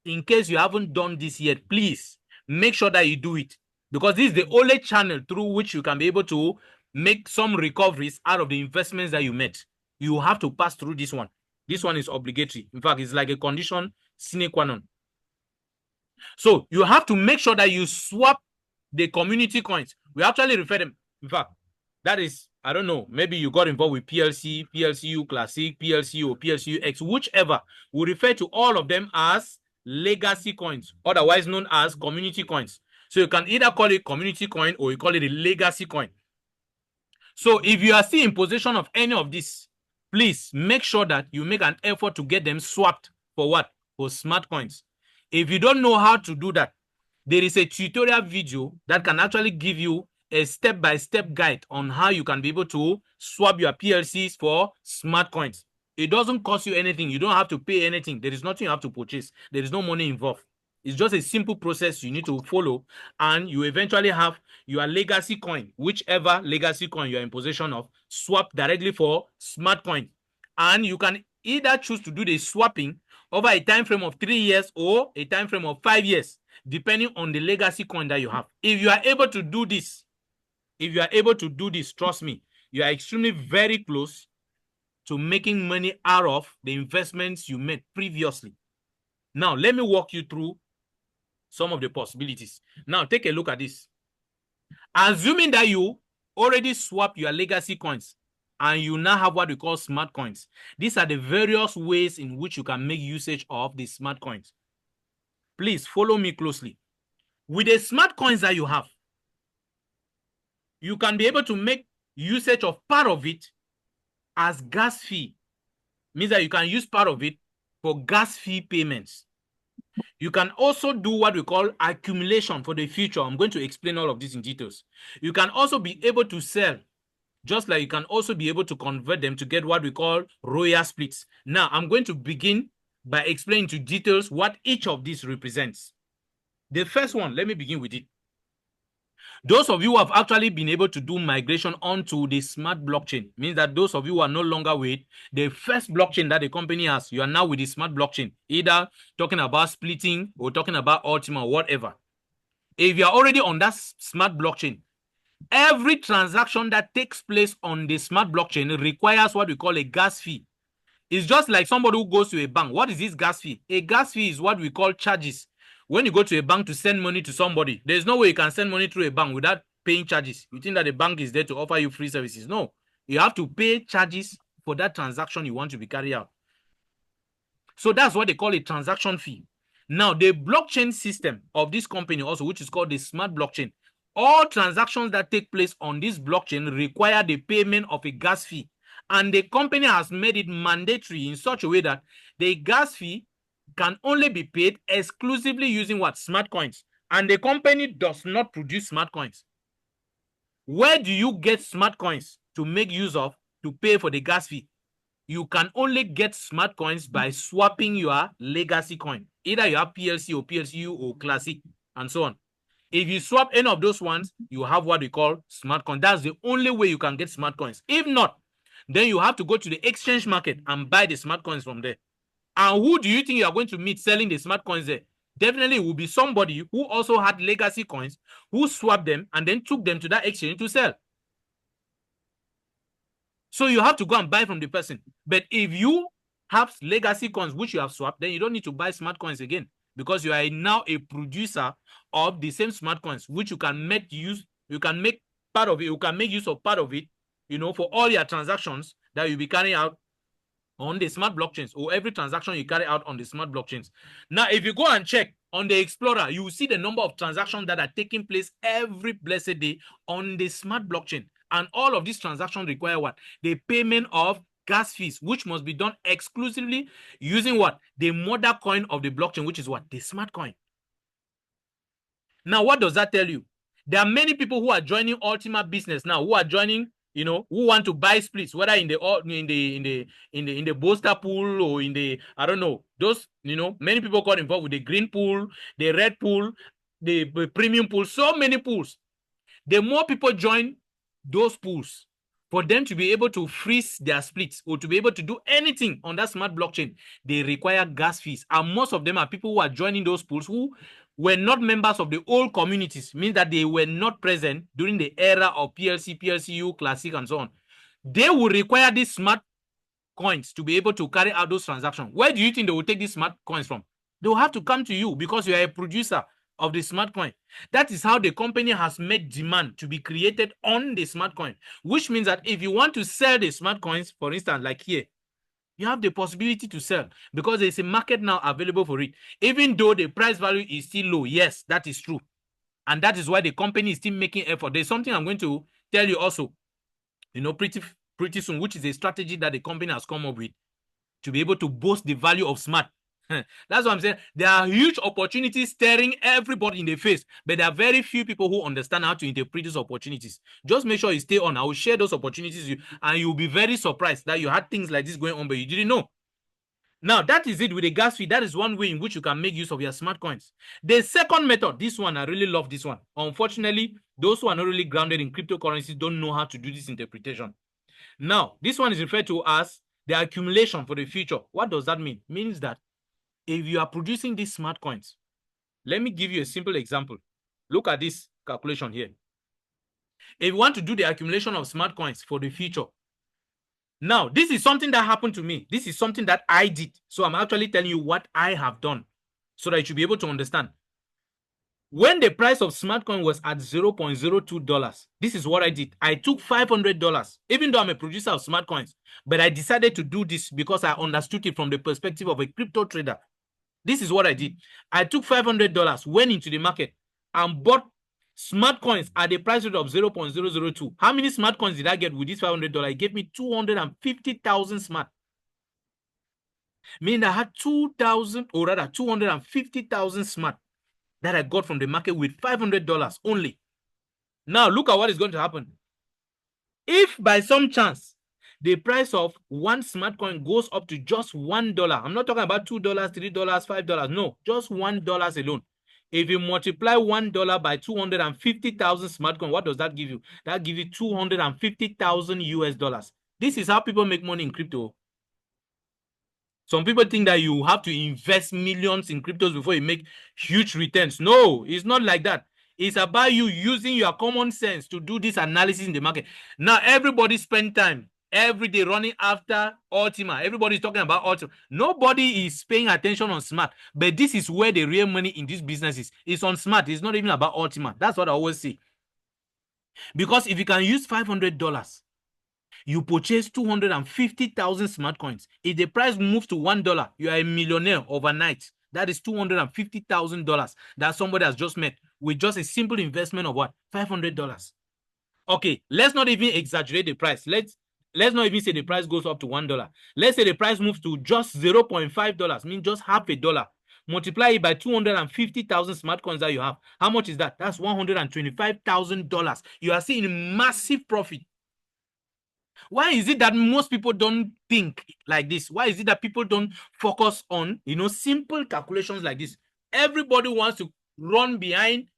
In case you haven't done this yet, please make sure that you do it. Because this is the only channel through which you can be able to make some recoveries out of the investments that you made. You have to pass through this one. This one is obligatory. In fact, it's like a condition sine qua non. So you have to make sure that you swap the community coins. We actually refer them. In fact, that is, I don't know, maybe you got involved with PLC, PLCU Classic, PLC or PLCUX, whichever. We refer to all of them as legacy coins, otherwise known as community coins. So you can either call it community coin or you call it a legacy coin. So if you are still in possession of any of this, please make sure that you make an effort to get them swapped for what? For smart coins. If you don't know how to do that, there is a tutorial video that can actually give you a step-by-step guide on how you can be able to swap your PLCs for smart coins. It doesn't cost you anything. You don't have to pay anything. There is nothing you have to purchase. There is no money involved. It's just a simple process you need to follow, and you eventually have your legacy coin, whichever legacy coin you're in possession of, swap directly for smart coin. And you can either choose to do the swapping over a time frame of 3 years or a time frame of 5 years, depending on the legacy coin that you have. If you are able to do this, trust me, you are extremely very close to making money out of the investments you made previously. Now, let me walk you through some of the possibilities. Now, take a look at this. Assuming that you already swapped your legacy coins and you now have what we call smart coins. These are the various ways in which you can make usage of the smart coins. Please follow me closely. With the smart coins that you have, you can be able to make usage of part of it as gas fee. Means that you can use part of it for gas fee payments. You can also do what we call accumulation for the future. I'm going to explain all of this in details. You can also be able to sell, just like you can also be able to convert them to get what we call royal splits. Now, I'm going to begin by explaining to details what each of these represents. The first one, let me begin with it. Those of you who have actually been able to do migration onto the smart blockchain, means that those of you who are no longer with the first blockchain that the company has, you are now with the smart blockchain, either talking about splitting or talking about Ultima or whatever. If you are already on that smart blockchain, every transaction that takes place on the smart blockchain requires what we call a gas fee. It's just like somebody who goes to a bank. What is this gas fee? A gas fee is what we call charges. When you go to a bank to send money to somebody, there's no way you can send money through a bank without paying charges. You think that the bank is there to offer you free services? No. You have to pay charges for that transaction you want to be carried out. So that's what they call a transaction fee. Now, the blockchain system of this company also, which is called the smart blockchain, all transactions that take place on this blockchain require the payment of a gas fee. And the company has made it mandatory in such a way that the gas fee can only be paid exclusively using what? Smart coins. And the company does not produce smart coins. Where do you get smart coins to make use of to pay for the gas fee? You can only get smart coins by swapping your legacy coin. Either you have PLC or PLCU or Classic and so on. If you swap any of those ones, you have what we call smart coin. That's the only way you can get smart coins. If not, then you have to go to the exchange market and buy the smart coins from there. And who do you think you are going to meet selling the smart coins there? Definitely it will be somebody who also had legacy coins, who swapped them and then took them to that exchange to sell. So you have to go and buy from the person. But if you have legacy coins which you have swapped, then you don't need to buy smart coins again, because you are now a producer of the same smart coins, which you can make use, you can make part of it, you can make use of part of it, for all your transactions that you'll be carrying out on the smart blockchains, or every transaction you carry out on the smart blockchains. Now, if you go and check on the Explorer, you will see the number of transactions that are taking place every blessed day on the smart blockchain. And all of these transactions require what? The payment of gas fees, which must be done exclusively using what? The mother coin of the blockchain, which is what? The smart coin. Now, what does that tell you? There are many people who are joining Ultima Business now, who are joining, who want to buy splits, whether in the booster pool or in the, I don't know, those, many people got involved with the green pool, the red pool, the premium pool, so many pools. The more people join those pools, for them to be able to freeze their splits or to be able to do anything on that smart blockchain, they require gas fees. And most of them are people who are joining those pools who were not members of the old communities, means that they were not present during the era of PLC, PLCU, Classic, and so on. They will require these smart coins to be able to carry out those transactions. Where do you think they will take these smart coins from? They will have to come to you because you are a producer of the smart coin. That is how the company has made demand to be created on the smart coin, which means that if you want to sell the smart coins, for instance, like here, you have the possibility to sell because there's a market now available for it. Even though the price value is still low, yes, that is true. And that is why the company is still making effort. There's something I'm going to tell you also, pretty soon, which is a strategy that the company has come up with to be able to boost the value of smart. That's what I'm saying. There are huge opportunities staring everybody in the face, but there are very few people who understand how to interpret these opportunities. Just make sure you stay on. I will share those opportunities with you, and you'll be very surprised that you had things like this going on, but you didn't know. Now, that is it with the gas fee. That is one way in which you can make use of your smart coins. The second method, this one, I really love this one. Unfortunately, those who are not really grounded in cryptocurrencies don't know how to do this interpretation. Now, this one is referred to as the accumulation for the future. What does that mean? It means that if you are producing these smart coins, let me give you a simple example. Look at this calculation here. If you want to do the accumulation of smart coins for the future, now this is something that happened to me. This is something that I did. So I'm actually telling you what I have done so that you should be able to understand. When the price of smart coin was at $0.02, this is what I did. I took $500, even though I'm a producer of smart coins, but I decided to do this because I understood it from the perspective of a crypto trader. This is what I did. I took $500, went into the market, and bought smart coins at the price rate of 0.002. How many smart coins did I get with this $500? It gave me 250,000 smart. Meaning I had 2,000, or rather 250,000 smart that I got from the market with $500 only. Now, look at what is going to happen. If by some chance the price of one smart coin goes up to just $1, I'm not talking about $2, $3, $5, no, just $1 alone. If you multiply $1 by 250,000 smart coin, what does that give you? That gives you 250,000 US dollars. This is how people make money in crypto. Some people think that you have to invest millions in cryptos before you make huge returns. No, it's not like that. It's about you using your common sense to do this analysis in the market. Now, everybody spend time every day running after Ultima. Everybody's talking about Ultima. Nobody is paying attention on smart. But this is where the real money in this business is. It's on smart. It's not even about Ultima. That's what I always say. Because if you can use $500, you purchase 250,000 smart coins. If the price moves to $1, you are a millionaire overnight. That is $250,000 that somebody has just made with just a simple investment of what? $500. Okay, let's not even exaggerate the price. Let's not even say the price goes up to $1. Let's say the price moves to just $0.5, means just half a dollar. Multiply it by 250,000 smart coins that you have. How much is that? That's $125,000. You are seeing massive profit. Why is it that most people don't think like this? Why is it that people don't focus on, simple calculations like this? Everybody wants to run behind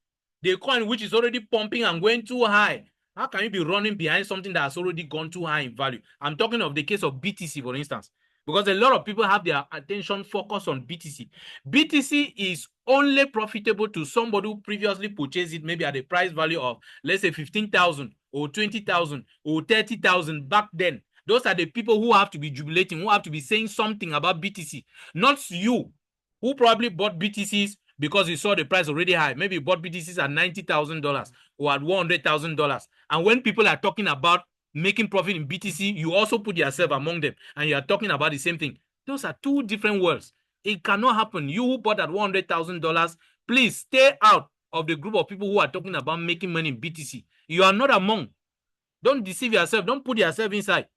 the coin which is already pumping and going too high. How can you be running behind something that has already gone too high in value? I'm talking of the case of BTC, for instance, because a lot of people have their attention focused on BTC. BTC is only profitable to somebody who previously purchased it maybe at a price value of, let's say, 15,000 or 20,000 or 30,000 back then. Those are the people who have to be jubilating, who have to be saying something about BTC. Not you, who probably bought BTCs because you saw the price already high. Maybe you bought BTCs at $90,000 or at $100,000. And when people are talking about making profit in BTC, you also put yourself among them and you are talking about the same thing. Those are two different worlds. It cannot happen. You who bought at $100,000, please stay out of the group of people who are talking about making money in BTC. You are not among. Don't deceive yourself. Don't put yourself inside.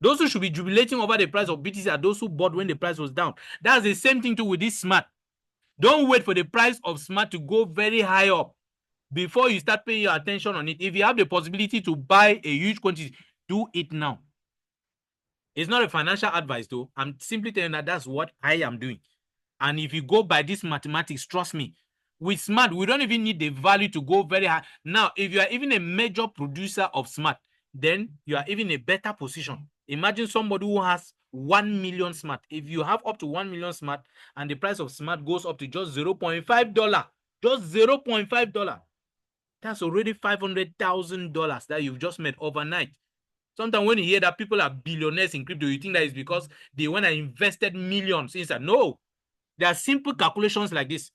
Those who should be jubilating over the price of BTC are those who bought when the price was down. That's the same thing too with this smart. Don't wait for the price of smart to go very high up before you start paying your attention on it. If you have the possibility to buy a huge quantity, do it now. It's not a financial advice though. I'm simply telling that that's what I am doing. And if you go by this mathematics, trust me, with smart, we don't even need the value to go very high. Now, if you are even a major producer of smart, then you are even in a better position. Imagine somebody who has 1 million smart. If you have up to 1 million smart and the price of smart goes up to just $0.5, just $0.5, that's already $500,000 that you've just made overnight. Sometimes when you hear that people are billionaires in crypto, you think that is because they went and invested millions inside. No, there are simple calculations like this.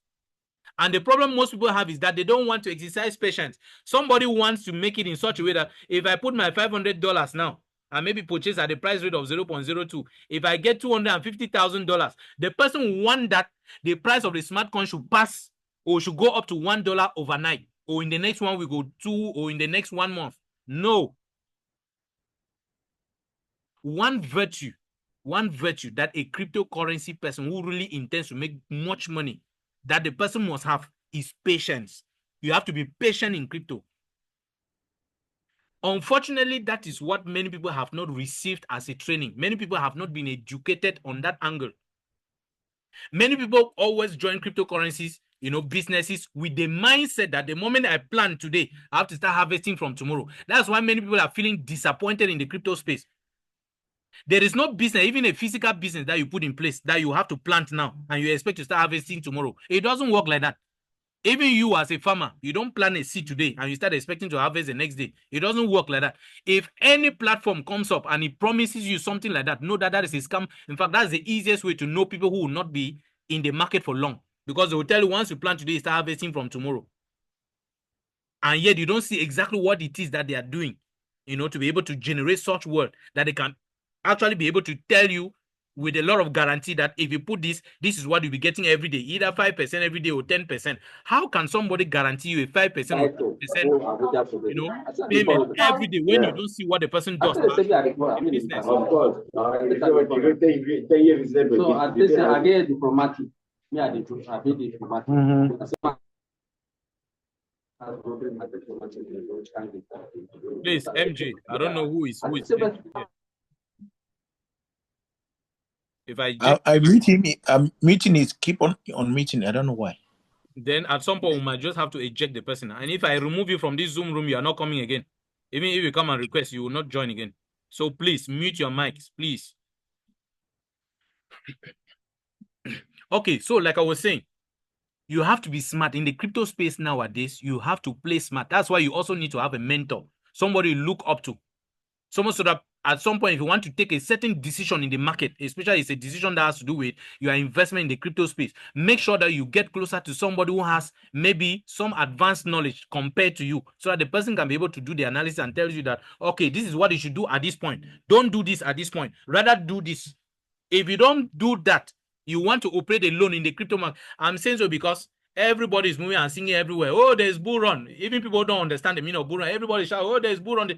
And the problem most people have is that they don't want to exercise patience. Somebody wants to make it in such a way that if I put my $500 now and maybe purchase at the price rate of 0.02, if I get $250,000, the person wants that the price of the smart coin should pass or should go up to $1 overnight, or in the next 1 week, or 2, or in the next 1 month. No. One virtue that a cryptocurrency person who really intends to make much money, that the person must have, is patience. You have to be patient in crypto. Unfortunately, that is what many people have not received as a training. Many people have not been educated on that angle. Many people always join cryptocurrencies, businesses, with the mindset that the moment I plan today, I have to start harvesting from tomorrow. That's why many people are feeling disappointed in the crypto space. There is no business, even a physical business that you put in place that you have to plant now and you expect to start harvesting tomorrow. It doesn't work like that. Even you as a farmer, you don't plant a seed today and you start expecting to harvest the next day. It doesn't work like that. If any platform comes up and it promises you something like that, know that that is a scam. In fact, that's the easiest way to know people who will not be in the market for long, because they will tell you once you plant today, you start harvesting from tomorrow. And yet you don't see exactly what it is that they are doing, to be able to generate such wealth that they can actually be able to tell you with a lot of guarantee that if you put this is what you'll be getting every day, either 5% every day or 10%. How can somebody guarantee you a 5% or 10%, payment every day when you don't see what the person does in business? Of course. So at this, I get diplomatic. Yeah, I be diplomatic. Please, MJ, I don't know who is if I meeting, meeting is keep on meeting. I don't know why. Then at some point we might just have to eject the person. And if I remove you from this Zoom room, you are not coming again. Even if you come and request, you will not join again. So please mute your mics, please. Okay, so like I was saying, you have to be smart in the crypto space nowadays. You have to play smart. That's why you also need to have a mentor, somebody you look up to, someone so that at some point, if you want to take a certain decision in the market, especially it's a decision that has to do with your investment in the crypto space, make sure that you get closer to somebody who has maybe some advanced knowledge compared to you, so that the person can be able to do the analysis and tell you that, okay, this is what you should do at this point. Don't do this at this point. Rather do this. If you don't do that, you want to operate alone in the crypto market. I'm saying so because everybody is moving and singing everywhere. Oh, there's bull run. Even people don't understand the meaning of bull run. Everybody shout, oh, there's bull run.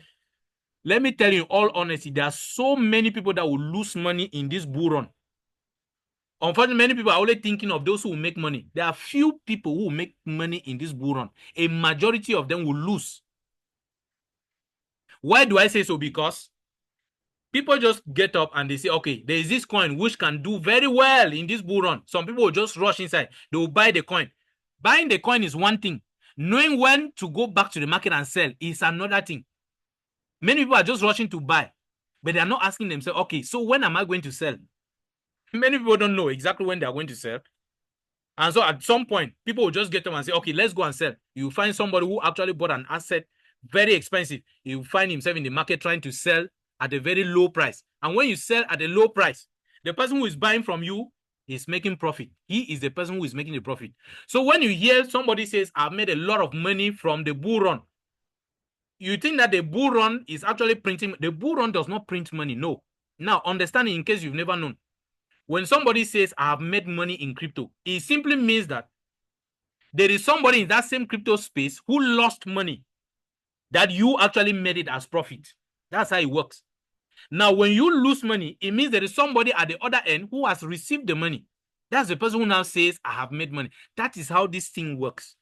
Let me tell you in all honesty, there are so many people that will lose money in this bull run. Unfortunately, many people are only thinking of those who will make money. There are few people who will make money in this bull run. A majority of them will lose. Why do I say so? Because people just get up and they say, okay, there is this coin which can do very well in this bull run. Some people will just rush inside. They will buy the coin. Buying the coin is one thing. Knowing when to go back to the market and sell is another thing. Many people are just rushing to buy, but they are not asking themselves, okay, so when am I going to sell? Many people don't know exactly when they are going to sell. And so at some point, people will just get them and say, okay, let's go and sell. You find somebody who actually bought an asset very expensive. He will find himself in the market trying to sell at a very low price. And when you sell at a low price, the person who is buying from you is making profit. He is the person who is making the profit. So when you hear somebody says, I've made a lot of money from the bull run, you think that the bull run is actually printing. The bull run does not print money. No. Now, understand in case you've never known. When somebody says, I have made money in crypto, it simply means that there is somebody in that same crypto space who lost money that you actually made it as profit. That's how it works. Now, when you lose money, it means there is somebody at the other end who has received the money. That's the person who now says, I have made money. That is how this thing works.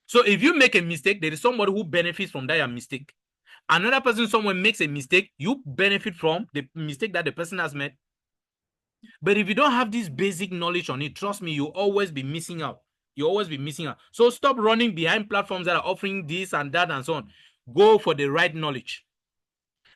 So if you make a mistake, there is somebody who benefits from that mistake. Another person, someone makes a mistake, you benefit from the mistake that the person has made. But if you don't have this basic knowledge on it, trust me, you'll always be missing out. You'll always be missing out. So stop running behind platforms that are offering this and that and so on. Go for the right knowledge.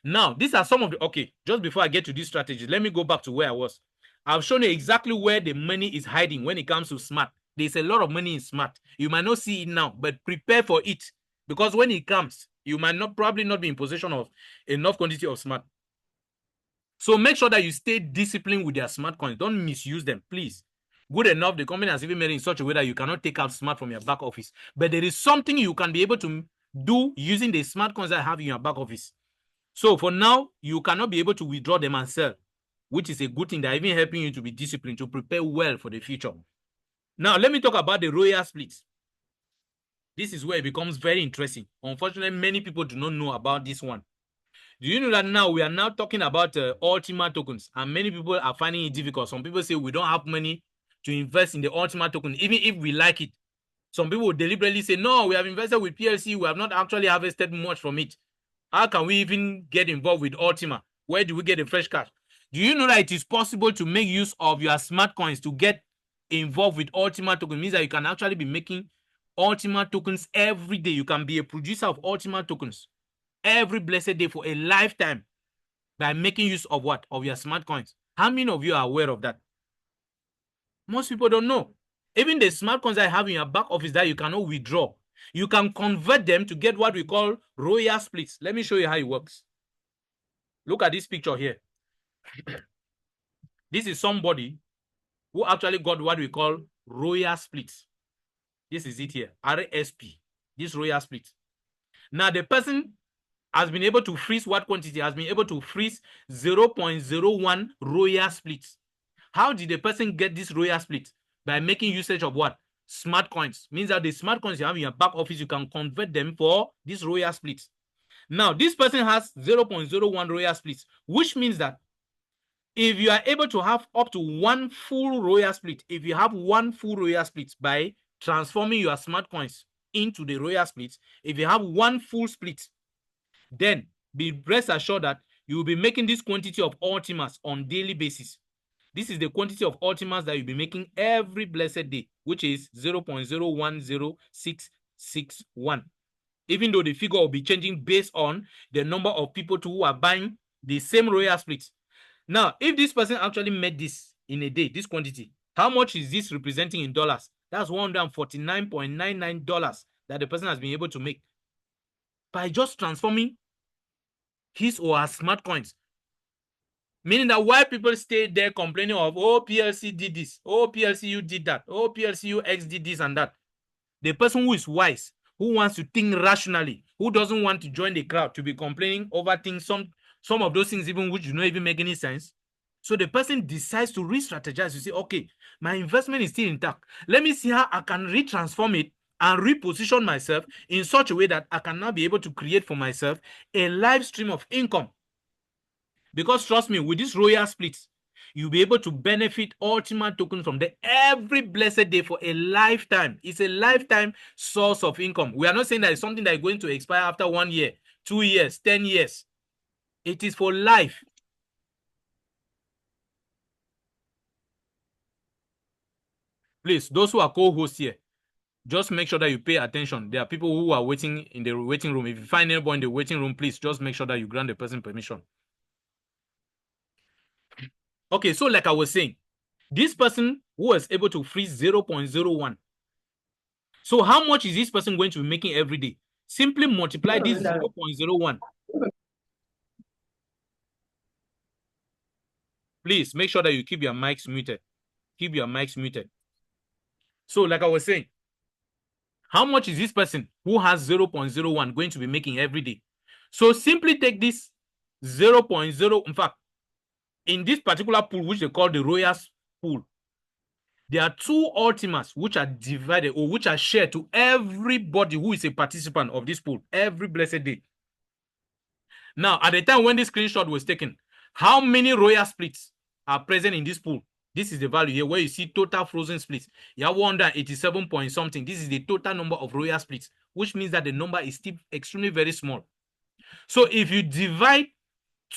Now, these are some of the, okay, just before I get to these strategies, let me go back to where I was. I've shown you exactly where the money is hiding when it comes to smart. There's a lot of money in smart. You might not see it now, but prepare for it. Because when it comes, you might not probably not be in possession of enough quantity of smart. So make sure that you stay disciplined with their smart coins. Don't misuse them, please. Good enough, the company has even made it in such a way that you cannot take out smart from your back office. But there is something you can be able to do using the smart coins that I have in your back office. So for now, you cannot be able to withdraw them and sell, which is a good thing. They're even helping you to be disciplined, to prepare well for the future. Now, let me talk about the royal splits. This is where it becomes very interesting. Unfortunately, many people do not know about this one. Do you know that now we are now talking about Ultima tokens, and many people are finding it difficult. Some people say we don't have money to invest in the Ultima token, even if we like it. Some people will deliberately say, no, we have invested with PLC. We have not actually harvested much from it. How can we even get involved with Ultima? Where do we get the fresh cash? Do you know that it is possible to make use of your smart coins to get involved with Ultima token? It means that you can actually be making Ultima tokens every day. You can be a producer of Ultima tokens every blessed day for a lifetime by making use of what? Of your smart coins. How many of you are aware of that? Most people don't know. Even the smart coins I have in your back office that you cannot withdraw, you can convert them to get what we call royal splits. Let me show you how it works. Look at this picture here. This is somebody who actually got what we call royal splits. This is it here, RSP, this royal split. Now the person has been able to freeze what quantity? Has been able to freeze 0.01 royal splits. How did the person get this royal split? By making usage of what? Smart coins. Means that the smart coins you have in your back office, you can convert them for this royal split. Now, this person has 0.01 royal splits, which means that if you are able to have up to one full royal split, if you have one full royal split by transforming your smart coins into the royal splits, if you have one full split, then be rest assured that you will be making this quantity of Ultimas on daily basis. This is the quantity of Ultimas that you'll be making every blessed day, which is 0.010661. Even though the figure will be changing based on the number of people who are buying the same royal splits. Now, if this person actually made this in a day, this quantity, how much is this representing in dollars? That's $149.99 that the person has been able to make by just transforming his or her smart coins. Meaning that while people stay there complaining of, oh, PLC did this, oh, PLCU did that, oh, PLCUX did this and that, the person who is wise, who wants to think rationally, who doesn't want to join the crowd to be complaining over things, some of those things even which do not even make any sense. So the person decides to re-strategize to say, okay, my investment is still intact. Let me see how I can retransform it and reposition myself in such a way that I can now be able to create for myself a live stream of income. Because trust me, with this royal splits, you'll be able to benefit Ultima token from there every blessed day for a lifetime. It's a lifetime source of income. We are not saying that it's something that is going to expire after 1 year, 2 years, 10 years. It is for life. Please, those who are co-hosts here, just make sure that you pay attention. There are people who are waiting in the waiting room. If you find anybody in the waiting room, please just make sure that you grant the person permission. Okay, so like I was saying, this person who was able to freeze 0.01. So how much is this person going to be making every day? Simply multiply this 0.01. Please make sure that you keep your mics muted. Keep your mics muted. So like I was saying, how much is this person who has 0.01 going to be making every day? So simply take this 0.0. In fact, in this particular pool, which they call the Royals pool, there are 2 Ultimas which are divided or which are shared to everybody who is a participant of this pool every blessed day. Now, at the time when this screenshot was taken, how many royal splits are present in this pool? This is the value here where you see total frozen splits. You have 187 point something. This is the total number of royal splits, which means that the number is still extremely very small. So if you divide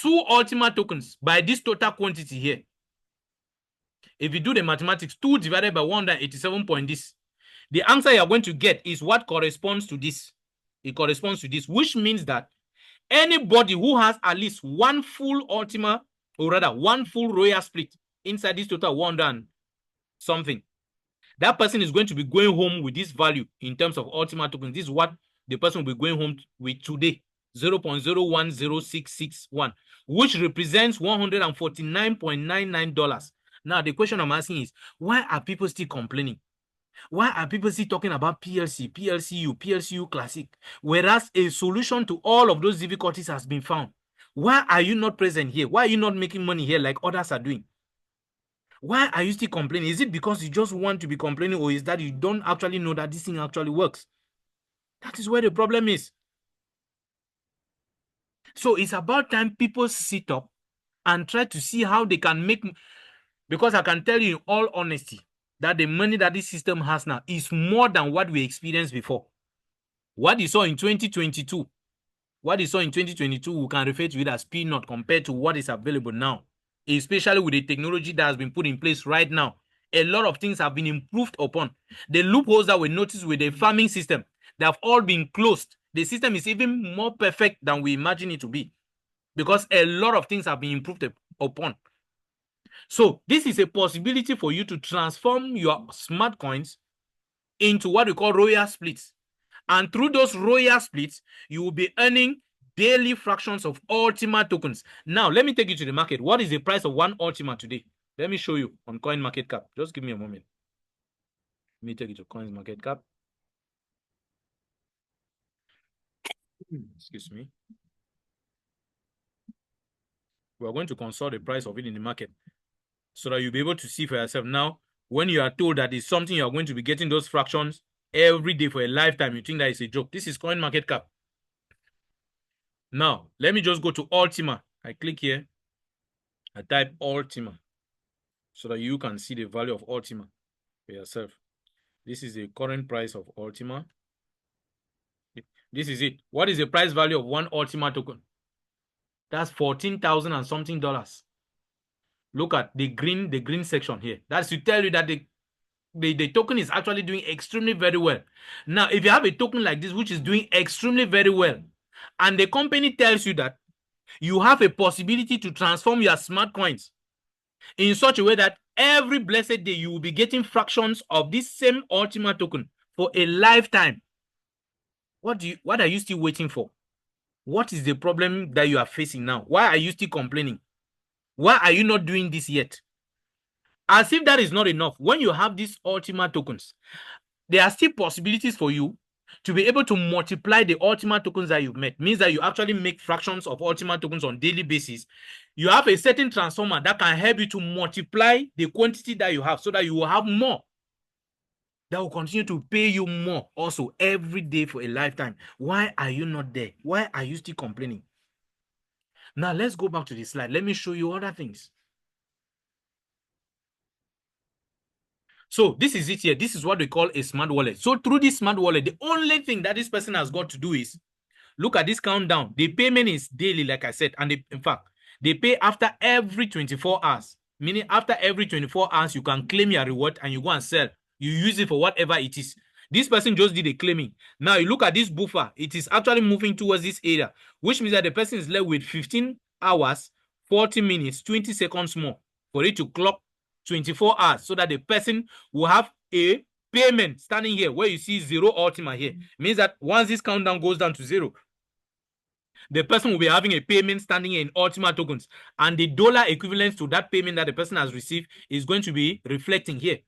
2 Ultima tokens by this total quantity here, if you do the mathematics, 2 divided by 187 point this, the answer you're going to get is what corresponds to this. It corresponds to this, which means that anybody who has at least one full Ultima, or rather one full royal split inside this total 100 and something, that person is going to be going home with this value in terms of Ultima tokens. This is what the person will be going home with today, 0.010661, which represents $149.99. Now, the question I'm asking is, why are people still complaining? Why are people still talking about PLC, PLCU, PLCU Classic, whereas a solution to all of those difficulties has been found? Why are you not present here? Why are you not making money here like others are doing? Why are you still complaining? Is it because you just want to be complaining, or is that you don't actually know that this thing actually works? That is where the problem is. So it's about time people sit up and try to see how they can make, because I can tell you in all honesty that the money that this system has now is more than what we experienced before. What you saw in 2022, we can refer to it as peanut compared to what is available now, especially with the technology that has been put in place right now. A lot of things have been improved upon. The loopholes that we noticed with the farming system, they have all been closed. The system is even more perfect than we imagine it to be, because a lot of things have been improved upon. So this is a possibility for you to transform your smart coins into what we call royal splits. And through those royal splits, you will be earning daily fractions of Ultima tokens. Now, let me take you to the market. What is the price of one Ultima today? Let me show you on CoinMarketCap. Just give me a moment. Let me take you to CoinMarketCap. Excuse me. We are going to consult the price of it in the market so that you'll be able to see for yourself. Now, when you are told that it's something you are going to be getting those fractions every day for a lifetime, you think that is a joke. This is CoinMarketCap. Now, let me just go to Ultima. I click here. I type Ultima so that you can see the value of Ultima for yourself. This is the current price of Ultima. This is it. What is the price value of one Ultima token? That's 14,000 and something dollars. Look at the green section here. That's to tell you that the token is actually doing extremely very well. Now, if you have a token like this, which is doing extremely very well, and the company tells you that you have a possibility to transform your smart coins in such a way that every blessed day you will be getting fractions of this same Ultima token for a lifetime, what are you still waiting for? What is the problem that you are facing now? Why are you still complaining? Why are you not doing this yet? As if that is not enough, when you have these Ultima tokens, there are still possibilities for you to be able to multiply the Ultima tokens that you've made. Means that you actually make fractions of Ultima tokens on daily basis. You have a certain transformer that can help you to multiply the quantity that you have so that you will have more. That will continue to pay you more also every day for a lifetime. Why are you not there? Why are you still complaining? Now, let's go back to the slide. Let me show you other things. So this is it here. This is what we call a smart wallet. So through this smart wallet, the only thing that this person has got to do is look at this countdown. The payment is daily, like I said. And in fact, they pay after every 24 hours. Meaning after every 24 hours, you can claim your reward and you go and sell. You use it for whatever it is. This person just did a claiming. Now you look at this buffer. It is actually moving towards this area, which means that the person is left with 15 hours, 40 minutes, 20 seconds more for it to clock 24 hours so that the person will have a payment standing here where you see 0 Ultima here. Means that once this countdown goes down to 0, the person will be having a payment standing here in Ultima tokens. And the dollar equivalent to that payment that the person has received is going to be reflecting here.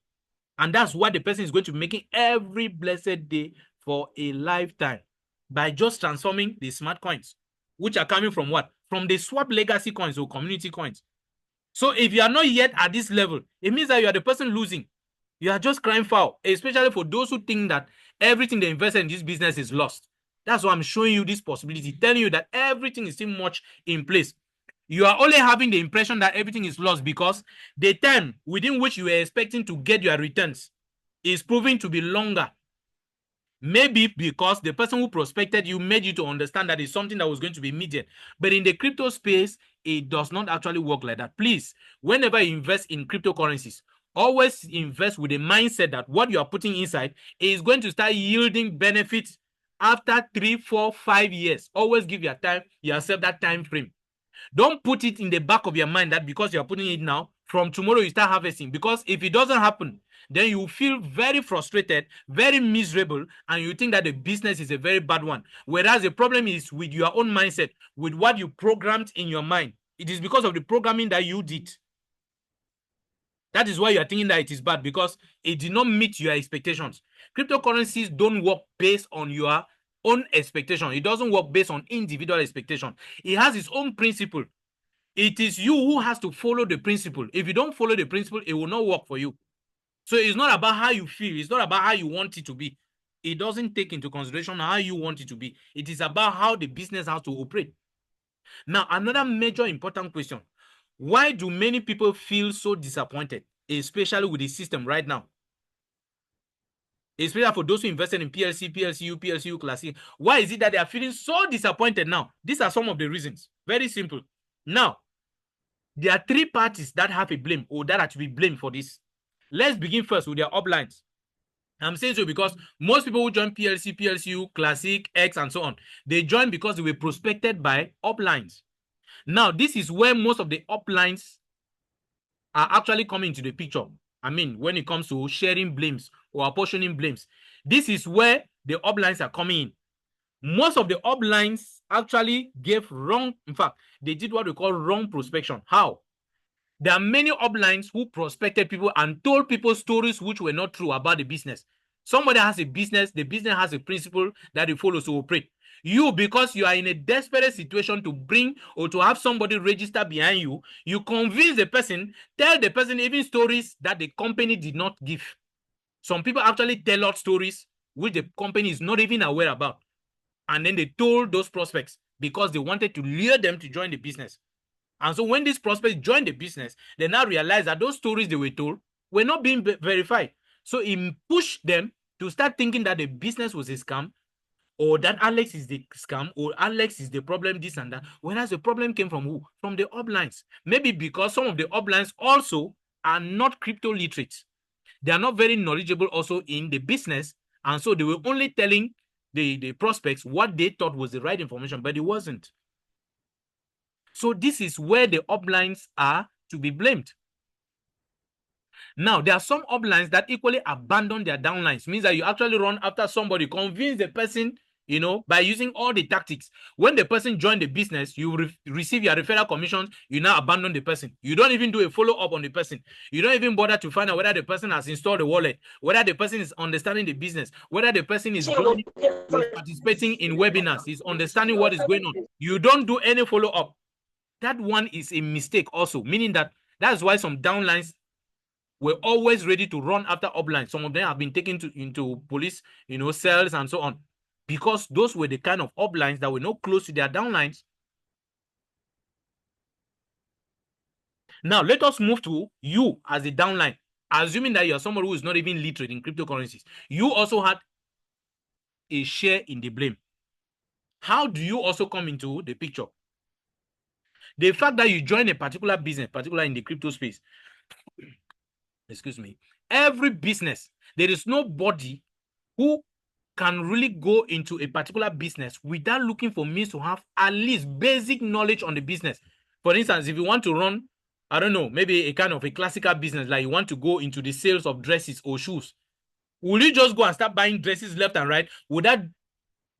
And that's what the person is going to be making every blessed day for a lifetime by just transforming the smart coins, which are coming from what? From the swap legacy coins or community coins. So if you are not yet at this level, it means that you are the person losing. You are just crying foul, especially for those who think that everything they invested in this business is lost. That's why I'm showing you this possibility, telling you that everything is still much in place. You are only having the impression that everything is lost because the time within which you were expecting to get your returns is proving to be longer. Maybe because the person who prospected you made you to understand that it's something that was going to be immediate. But in the crypto space, it does not actually work like that. Please, whenever you invest in cryptocurrencies, always invest with the mindset that what you are putting inside is going to start yielding benefits after 3, 4, 5 years. Always give yourself that time frame. Don't put it in the back of your mind that because you're putting it now, from tomorrow you start harvesting. Because if it doesn't happen, then you feel very frustrated, very miserable, and you think that the business is a very bad one. Whereas the problem is with your own mindset, with what you programmed in your mind. It is because of the programming that you did. That is why you are thinking that it is bad, because it did not meet your expectations. Cryptocurrencies don't work based on your own expectation. It doesn't work based on individual expectation. It has its own principle. It is you who has to follow the principle. If you don't follow the principle, it will not work for you. So it's not about how you feel. It's not about how you want it to be. It doesn't take into consideration how you want it to be. It is about how the business has to operate. Now, another major important question. Why do many people feel so disappointed, especially with the system right now? Especially for those who invested in PLC, PLCU, Classic. Why is it that they are feeling so disappointed now? These are some of the reasons. Very simple. Now, there are 3 parties that have a blame or that are to be blamed for this. Let's begin first with their uplines. I'm saying so because most people who join PLC, PLCU, Classic, X, and so on, they join because they were prospected by uplines. Now, this is where most of the uplines are actually coming into the picture. I mean, when it comes to sharing blames or apportioning blames, this is where the uplines are coming in. Most of the uplines actually gave wrong, in fact, they did what we call wrong prospection. How? There are many uplines who prospected people and told people stories which were not true about the business. Somebody has a business, the business has a principle that it follows to operate. You, because you are in a desperate situation to bring or to have somebody register behind you, you convince the person, tell the person even stories that the company did not give. Some people actually tell out stories which the company is not even aware about. And then they told those prospects because they wanted to lure them to join the business. And so when these prospects joined the business, they now realized that those stories they were told were not being verified. So it pushed them to start thinking that the business was a scam, or that Alex is the scam, or Alex is the problem, this and that. Whereas the problem came from who? From the uplines. Maybe because some of the uplines also are not crypto literate. They are not very knowledgeable also in the business. And so they were only telling the prospects what they thought was the right information, but it wasn't. So this is where the uplines are to be blamed. Now, there are some uplines that equally abandon their downlines. Means that you actually run after somebody, convince the person, by using all the tactics. When the person joined the business, you receive your referral commissions, you now abandon the person. You don't even do a follow-up on the person. You don't even bother to find out whether the person has installed the wallet, whether the person is understanding the business, whether the person is participating in webinars, is understanding what is going on. You don't do any follow-up. That one is a mistake also, meaning that's why some downlines were always ready to run after uplines. Some of them have been taken into police, cells and so on, because those were the kind of uplines that were not close to their downlines. Now, let us move to you as a downline. Assuming that you're somebody who is not even literate in cryptocurrencies, you also had a share in the blame. How do you also come into the picture? The fact that you join a particular business, particularly in the crypto space, excuse me, every business, there is nobody who can really go into a particular business without looking for means to have at least basic knowledge on the business. For instance, if you want to run, I don't know, maybe a kind of a classical business, like you want to go into the sales of dresses or shoes, will you just go and start buying dresses left and right without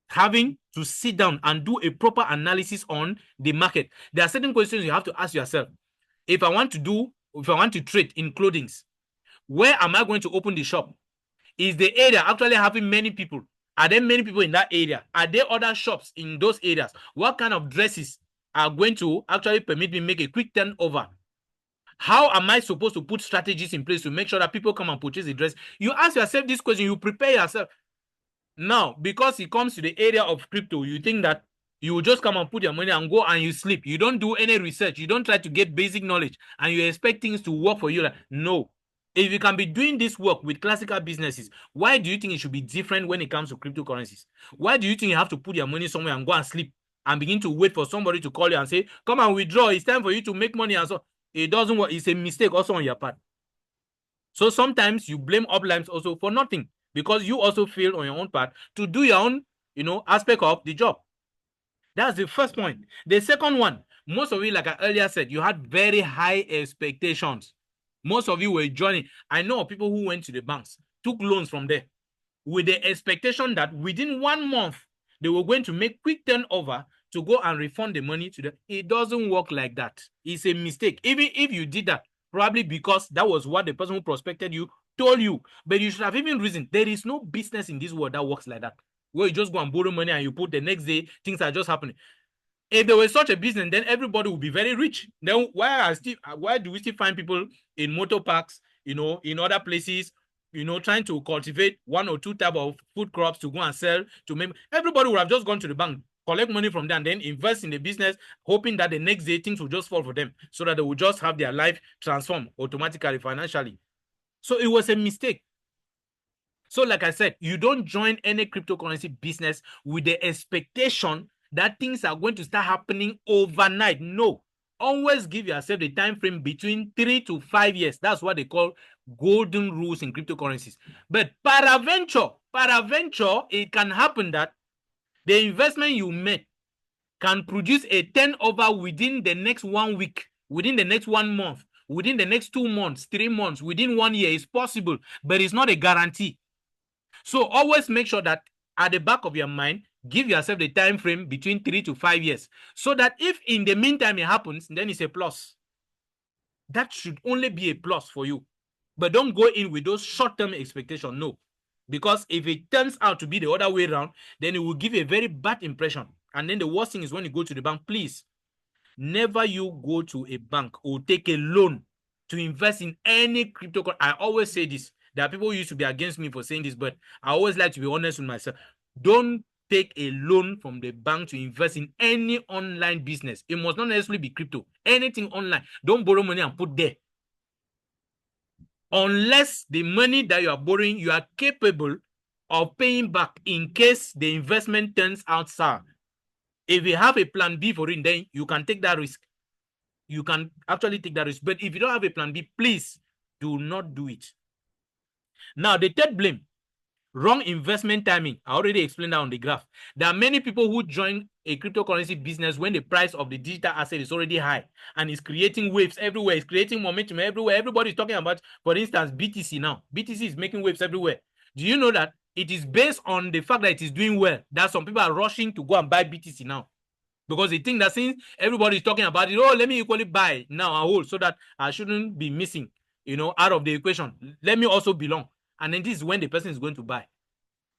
having to sit down and do a proper analysis on the market? There are certain questions you have to ask yourself. If I want to trade in clothing, where am I going to open the shop? Is the area actually having many people? Are there many people in that area? Are there other shops in those areas? What kind of dresses are going to actually permit me make a quick turnover? How am I supposed to put strategies in place to make sure that people come and purchase the dress? You ask yourself this question, you prepare yourself. Now, because it comes to the area of crypto, you think that You will just come and put your money and go and you sleep. You don't do any research. You don't try to get basic knowledge and you expect things to work for you. Like, no. If you can be doing this work with classical businesses, why do you think it should be different when it comes to cryptocurrencies? Why do you think you have to put your money somewhere and go and sleep and begin to wait for somebody to call you and say, come and withdraw. It's time for you to make money. And so it doesn't work. It's a mistake also on your part. So sometimes you blame uplines also for nothing because you also fail on your own part to do your own, aspect of the job. That's the first point. The second one, most of you, like I earlier said, you had very high expectations. Most of you were joining. I know people who went to the banks, took loans from there with the expectation that within 1 month, they were going to make quick turnover to go and refund the money to them. It doesn't work like that. It's a mistake. Even if you did that, probably because that was what the person who prospected you told you. But you should have even reasoned. There is no business in this world that works like that, where you just go and borrow money and you put the next day, things are just happening. If there was such a business, then everybody would be very rich. Then why do we still find people in motor parks, in other places, trying to cultivate 1 or 2 type of food crops to go and sell to make? Everybody would have just gone to the bank, collect money from them, and then invest in the business, hoping that the next day things will just fall for them so that they will just have their life transformed automatically financially. So it was a mistake. So like I said, you don't join any cryptocurrency business with the expectation that things are going to start happening overnight. No. Always give yourself the time frame between 3 to 5 years. That's what they call golden rules in cryptocurrencies. But peradventure, it can happen that the investment you made can produce a turnover within the next 1 week, within the next 1 month, within the next 2 months, 3 months, within 1 year. It's possible, but it's not a guarantee. So always make sure that at the back of your mind, give yourself the time frame between 3 to 5 years, so that if in the meantime it happens, then it's a plus. That should only be a plus for you. But don't go in with those short-term expectations, no. Because if it turns out to be the other way around, then it will give a very bad impression. And then the worst thing is when you go to the bank, please, never you go to a bank or take a loan to invest in any cryptocurrency. I always say this. There are people who used to be against me for saying this, but I always like to be honest with myself. Don't take a loan from the bank to invest in any online business. It must not necessarily be crypto. Anything online. Don't borrow money and put there. Unless the money that you are borrowing, you are capable of paying back in case the investment turns out sour. If you have a plan B for it, then you can take that risk. You can actually take that risk. But if you don't have a plan B, please do not do it. Now, the third blame, wrong investment timing. I already explained that on the graph. There are many people who join a cryptocurrency business when the price of the digital asset is already high and it's creating waves everywhere. It's creating momentum everywhere. Everybody's talking about, for instance, BTC now. BTC is making waves everywhere. Do you know that it is based on the fact that it is doing well, that some people are rushing to go and buy BTC now? Because they think that since everybody is talking about it, let me equally buy now and hold so that I shouldn't be missing, out of the equation. Let me also belong. And then this is when the person is going to buy.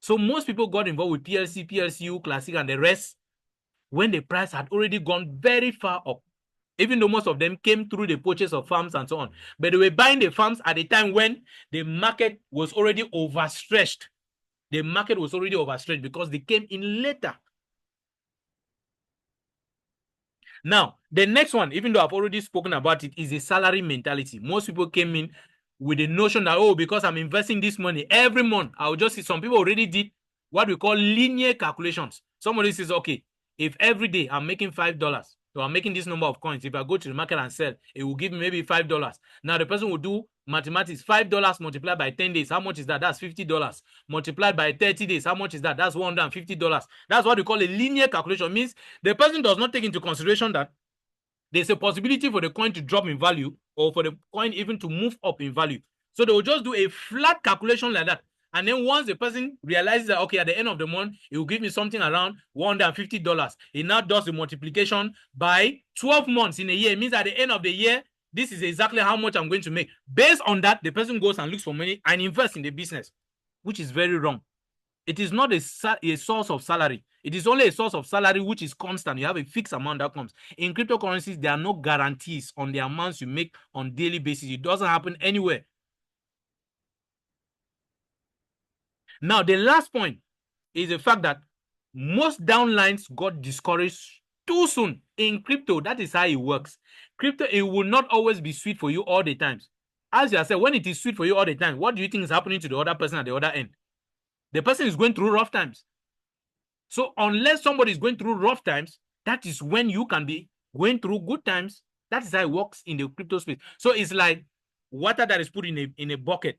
So most people got involved with PLC, PLCU, Classic, and the rest when the price had already gone very far up. Even though most of them came through the purchase of farms and so on. But they were buying the farms at a time when the market was already overstretched. The market was already overstretched because they came in later. Now, the next one, even though I've already spoken about it, is a salary mentality. Most people came in with the notion that, because I'm investing this money every month, I'll just see. Some people already did what we call linear calculations. Somebody says, okay, if every day I'm making $5, so I'm making this number of coins, if I go to the market and sell, it will give me maybe $5. Now the person will do mathematics. $5 multiplied by 10 days, how much is that? That's $50. Multiplied by 30 days, how much is that? That's $150. That's what we call a linear calculation. It means the person does not take into consideration that there's a possibility for the coin to drop in value or for the coin even to move up in value. So they will just do a flat calculation like that. And then once the person realizes that, okay, at the end of the month, it will give me something around $150. He now does the multiplication by 12 months in a year. It means at the end of the year, this is exactly how much I'm going to make. Based on that, the person goes and looks for money and invests in the business, which is very wrong. It is not a source of salary. It is only a source of salary which is constant. You have a fixed amount that comes. In cryptocurrencies, there are no guarantees on the amounts you make on daily basis. It doesn't happen anywhere. Now, the last point is the fact that most downlines got discouraged too soon. In crypto, that is how it works. Crypto, it will not always be sweet for you all the times. As you said, when it is sweet for you all the time, what do you think is happening to the other person at the other end? The person is going through rough times. So unless somebody is going through rough times, that is when you can be going through good times. That is how it works in the crypto space. So it's like water that is put in a bucket.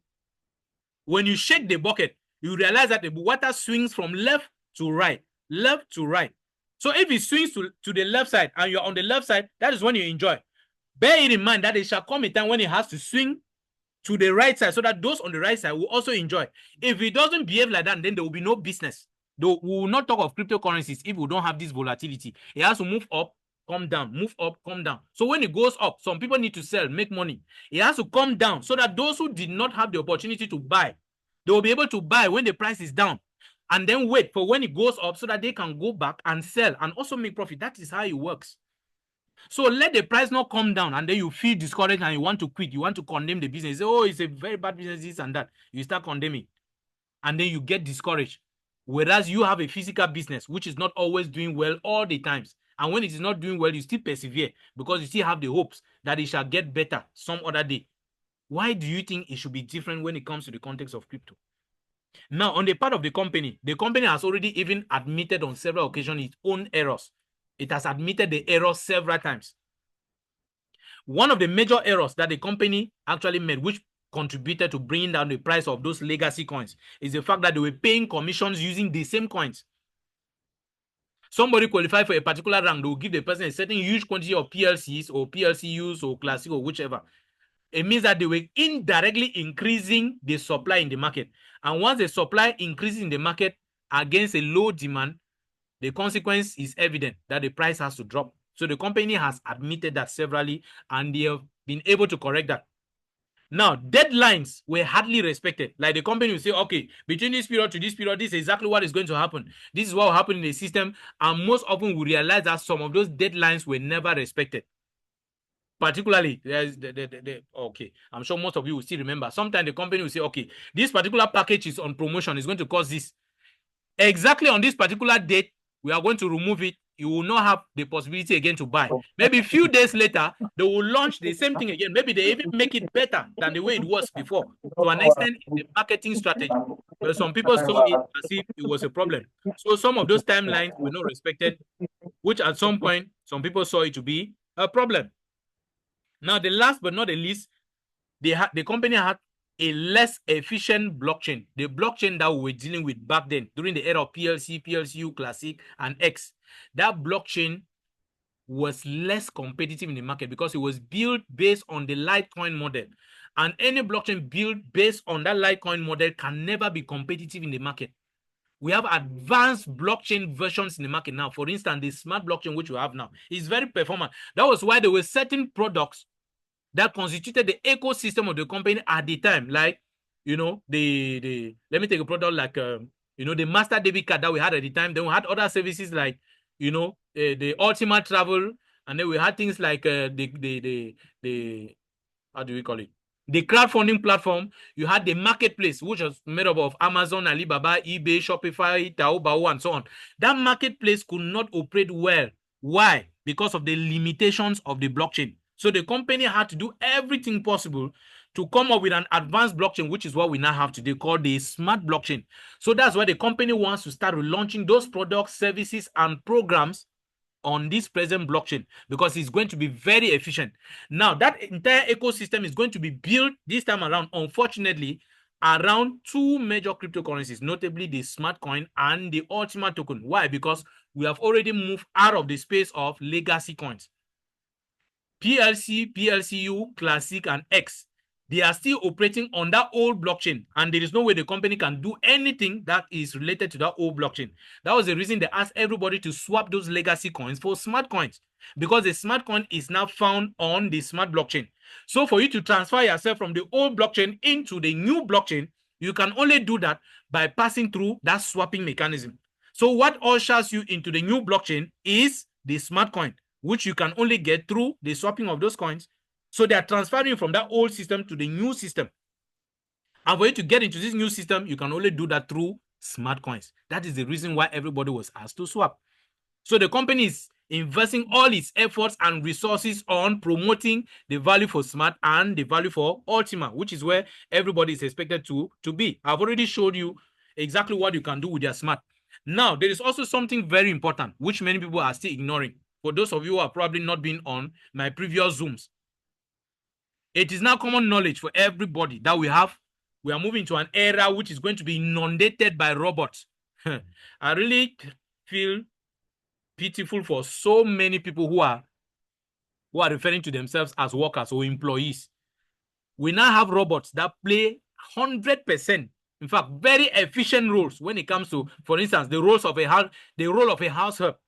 When you shake the bucket, you realize that the water swings from left to right. So if it swings to the left side and you're on the left side, that is when you enjoy. Bear it in mind that there shall come a time when it has to swing to the right side so that those on the right side will also enjoy. If it doesn't behave like that, then there will be no business. Though we will not talk of cryptocurrencies if we don't have this volatility. It has to move up, come down, move up, come down. So when it goes up, some people need to sell, make money. It has to come down so that those who did not have the opportunity to buy, they will be able to buy when the price is down and then wait for when it goes up so that they can go back and sell and also make profit. That is how it works. So let the price not come down and then you feel discouraged and you want to quit. You want to condemn the business. You say, oh, it's a very bad business, this and that. You start condemning and then you get discouraged. Whereas you have a physical business which is not always doing well all the times. And when it is not doing well, you still persevere because you still have the hopes that it shall get better some other day. Why do you think it should be different when it comes to the context of crypto? Now, on the part of the company has already even admitted on several occasions its own errors. It has admitted the errors several times. One of the major errors that the company actually made, which contributed to bringing down the price of those legacy coins, is the fact that they were paying commissions using the same coins. Somebody qualified for a particular rank, they will give the person a certain huge quantity of PLCs or PLCUs or Classic or whichever. It means that they were indirectly increasing the supply in the market. And once the supply increases in the market against a low demand, the consequence is evident that the price has to drop. So the company has admitted that severally, and they have been able to correct that. Now, deadlines were hardly respected. Like the company will say, okay, between this period to this period, this is exactly what is going to happen. This is what will happen in the system. And most often we realize that some of those deadlines were never respected. Particularly, okay, I'm sure most of you will still remember. Sometimes the company will say, okay, this particular package is on promotion, it's going to cost this. Exactly on this particular date, we are going to remove it. You will not have the possibility again to buy. Maybe a few days later, they will launch the same thing again. Maybe they even make it better than the way it was before. To an extent, in the marketing strategy. But some people saw it as if it was a problem. So some of those timelines were not respected, which at some point, some people saw it to be a problem. Now, the last but not the least, the company had a less efficient blockchain. The blockchain that we were dealing with back then, during the era of PLC, PLCU, Classic, and X, that blockchain was less competitive in the market because it was built based on the Litecoin model. And any blockchain built based on that Litecoin model can never be competitive in the market. We have advanced blockchain versions in the market now. For instance, the smart blockchain, which we have now, is very performant. That was why there were certain products that constituted the ecosystem of the company at the time. Like, let me take a product like, the master debit card that we had at the time. Then we had other services like, the Ultimate Travel. And then we had things like how do we call it? The crowdfunding platform. You had the marketplace, which was made up of Amazon, Alibaba, eBay, Shopify, Taobao, and so on. That marketplace could not operate well. Why? Because of the limitations of the blockchain. So the company had to do everything possible to come up with an advanced blockchain, which is what we now have today, called the smart blockchain. So that's why the company wants to start launching those products, services, and programs on this present blockchain because it's going to be very efficient. Now, that entire ecosystem is going to be built this time around, unfortunately, around two major cryptocurrencies, notably the smart coin and the Ultimate token. Why? Because we have already moved out of the space of legacy coins. PLC, PLCU, Classic, and X, they are still operating on that old blockchain, and there is no way the company can do anything that is related to that old blockchain. That was the reason they asked everybody to swap those legacy coins for smart coins, because the smart coin is now found on the smart blockchain. So for you to transfer yourself from the old blockchain into the new blockchain, you can only do that by passing through that swapping mechanism. So what ushers you into the new blockchain is the smart coin, which you can only get through the swapping of those coins. So they are transferring from that old system to the new system. And for you to get into this new system, you can only do that through smart coins. That is the reason why everybody was asked to swap. So the company is investing all its efforts and resources on promoting the value for smart and the value for Ultima, which is where everybody is expected to be. I've already showed you exactly what you can do with your smart. Now, there is also something very important, which many people are still ignoring. For those of you who have probably not been on my previous Zooms, it is now common knowledge for everybody that we are moving to an era which is going to be inundated by robots. I really feel pitiful for so many people who are referring to themselves as workers or employees. We now have robots that play 100%, in fact, very efficient roles when it comes to, for instance, the role of a house help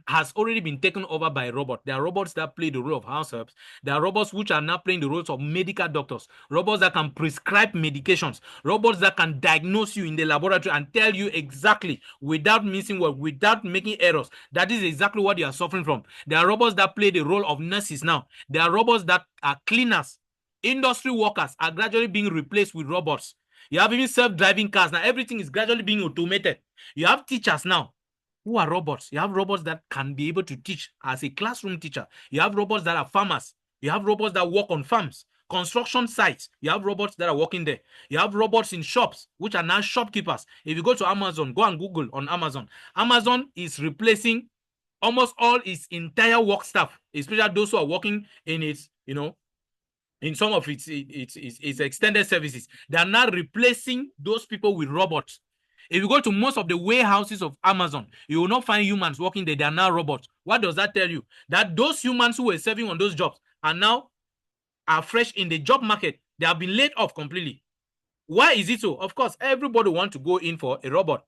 has already been taken over by a robot. There are robots that play the role of house helps. There are robots which are now playing the roles of medical doctors, robots that can prescribe medications, robots that can diagnose you in the laboratory and tell you exactly, without missing work, without making errors, that is exactly what you are suffering from. There are robots that play the role of nurses now. There are robots that are cleaners. Industry workers are gradually being replaced with robots. You have even self-driving cars now. Everything is gradually being automated. You have teachers now who are robots. You have robots that can be able to teach as a classroom teacher. You have robots that are farmers. You have robots that work on farms, construction sites. You have robots that are working there. You have robots in shops, which are now shopkeepers. If you go to Amazon, go and Google on Amazon. Amazon is replacing almost all its entire work staff, especially those who are working in its, in some of its extended services. They are now replacing those people with robots. If you go to most of the warehouses of Amazon, you will not find humans working there. They are now robots. What does that tell you? That those humans who were serving on those jobs are fresh in the job market. They have been laid off completely. Why is it so? Of course, everybody wants to go in for a robot.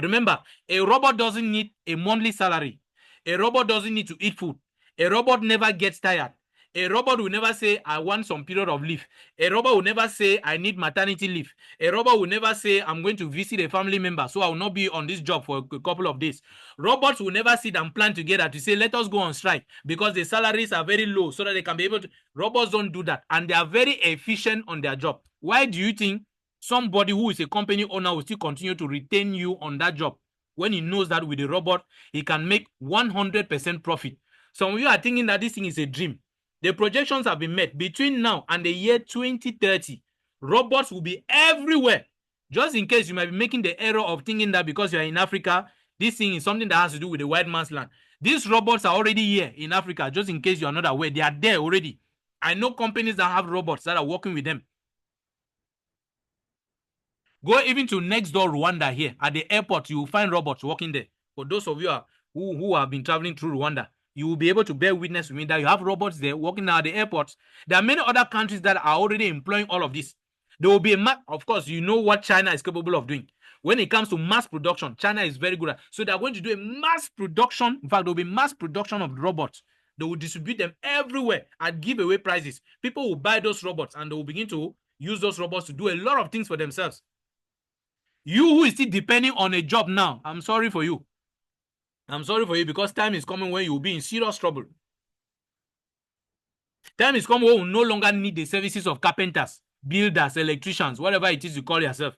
Remember, a robot doesn't need a monthly salary. A robot doesn't need to eat food. A robot never gets tired. A robot will never say, I want some period of leave. A robot will never say, I need maternity leave. A robot will never say, I'm going to visit a family member, so I will not be on this job for a couple of days. Robots will never sit and plan together to say, let us go on strike because the salaries are very low so that they can be able to. Robots don't do that, and they are very efficient on their job. Why do you think somebody who is a company owner will still continue to retain you on that job when he knows that with a robot, he can make 100% profit? Some of you are thinking that this thing is a dream. The projections have been met. Between now and the year 2030, robots will be everywhere. Just in case you might be making the error of thinking that because you are in Africa, this thing is something that has to do with the white man's land. These robots are already here in Africa, just in case you are not aware. They are there already. I know companies that have robots that are working with them. Go even to next door Rwanda here. At the airport, you will find robots working there. For those of you who have been traveling through Rwanda, you will be able to bear witness with me that you have robots there working at the airports. There are many other countries that are already employing all of this. There will be of course, you know what China is capable of doing. When it comes to mass production, China is very good at. So they are going to do a mass production. In fact, there will be mass production of robots. They will distribute them everywhere at giveaway prices. People will buy those robots and they will begin to use those robots to do a lot of things for themselves. You who is still depending on a job now, I'm sorry for you. I'm sorry for you because time is coming when you will be in serious trouble. Time is coming when we will no longer need the services of carpenters, builders, electricians, whatever it is you call yourself.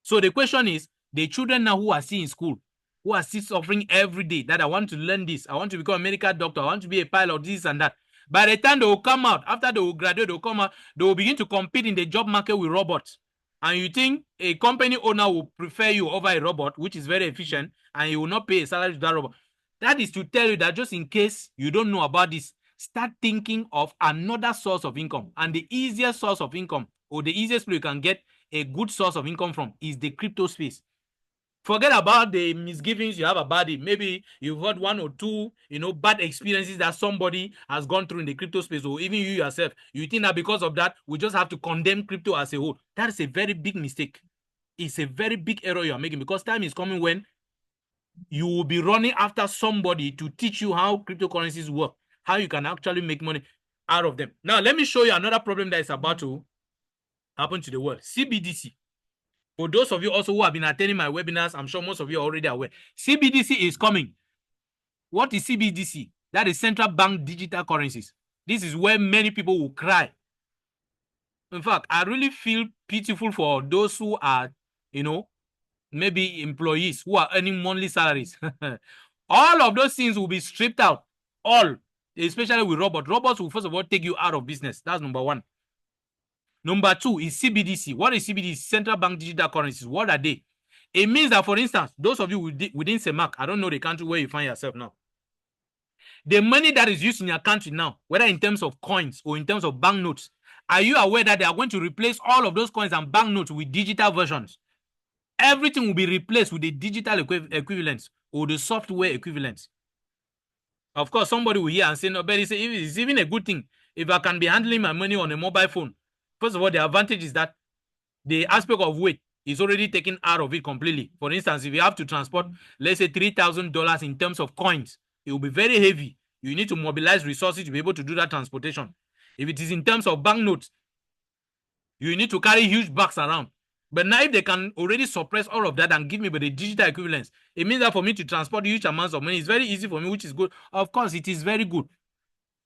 So the question is, the children now who are still in school, who are still suffering every day, that I want to learn this, I want to become a medical doctor, I want to be a pilot, this and that. By the time they will come out, after they will graduate, they will come out, they will begin to compete in the job market with robots. And you think a company owner will prefer you over a robot, which is very efficient, and you will not pay a salary to that robot. That is to tell you that just in case you don't know about this, start thinking of another source of income. And the easiest source of income, or the easiest way you can get a good source of income from, is the crypto space. Forget about the misgivings you have about it. Maybe you've heard one or two, bad experiences that somebody has gone through in the crypto space, or even you yourself. You think that because of that, we just have to condemn crypto as a whole. That is a very big mistake. It's a very big error you are making, because time is coming when you will be running after somebody to teach you how cryptocurrencies work, how you can actually make money out of them. Now, let me show you another problem that is about to happen to the world. CBDC. For those of you also who have been attending my webinars, I'm sure most of you are already aware. CBDC is coming. What is CBDC? That is central bank digital currencies. This is where many people will cry. In fact, I really feel pitiful for those who are, maybe employees who are earning monthly salaries. All of those things will be stripped out. All, especially with robots. Robots will first of all take you out of business. That's number one. Number two is CBDC. What is CBDC? Central Bank Digital Currencies. What are they? It means that, for instance, those of you within CEMAC, I don't know the country where you find yourself now. The money that is used in your country now, whether in terms of coins or in terms of banknotes, are you aware that they are going to replace all of those coins and banknotes with digital versions? Everything will be replaced with the digital equivalents or the software equivalents. Of course, somebody will hear and say, no, but it's even a good thing if I can be handling my money on a mobile phone. First of all, the advantage is that the aspect of weight is already taken out of it completely. For instance, if you have to transport, let's say $3,000 in terms of coins, it will be very heavy. You need to mobilize resources to be able to do that transportation. If it is in terms of banknotes, you need to carry huge bags around. But now if they can already suppress all of that and give me the digital equivalents, it means that for me to transport huge amounts of money, it's very easy for me, which is good. Of course, it is very good.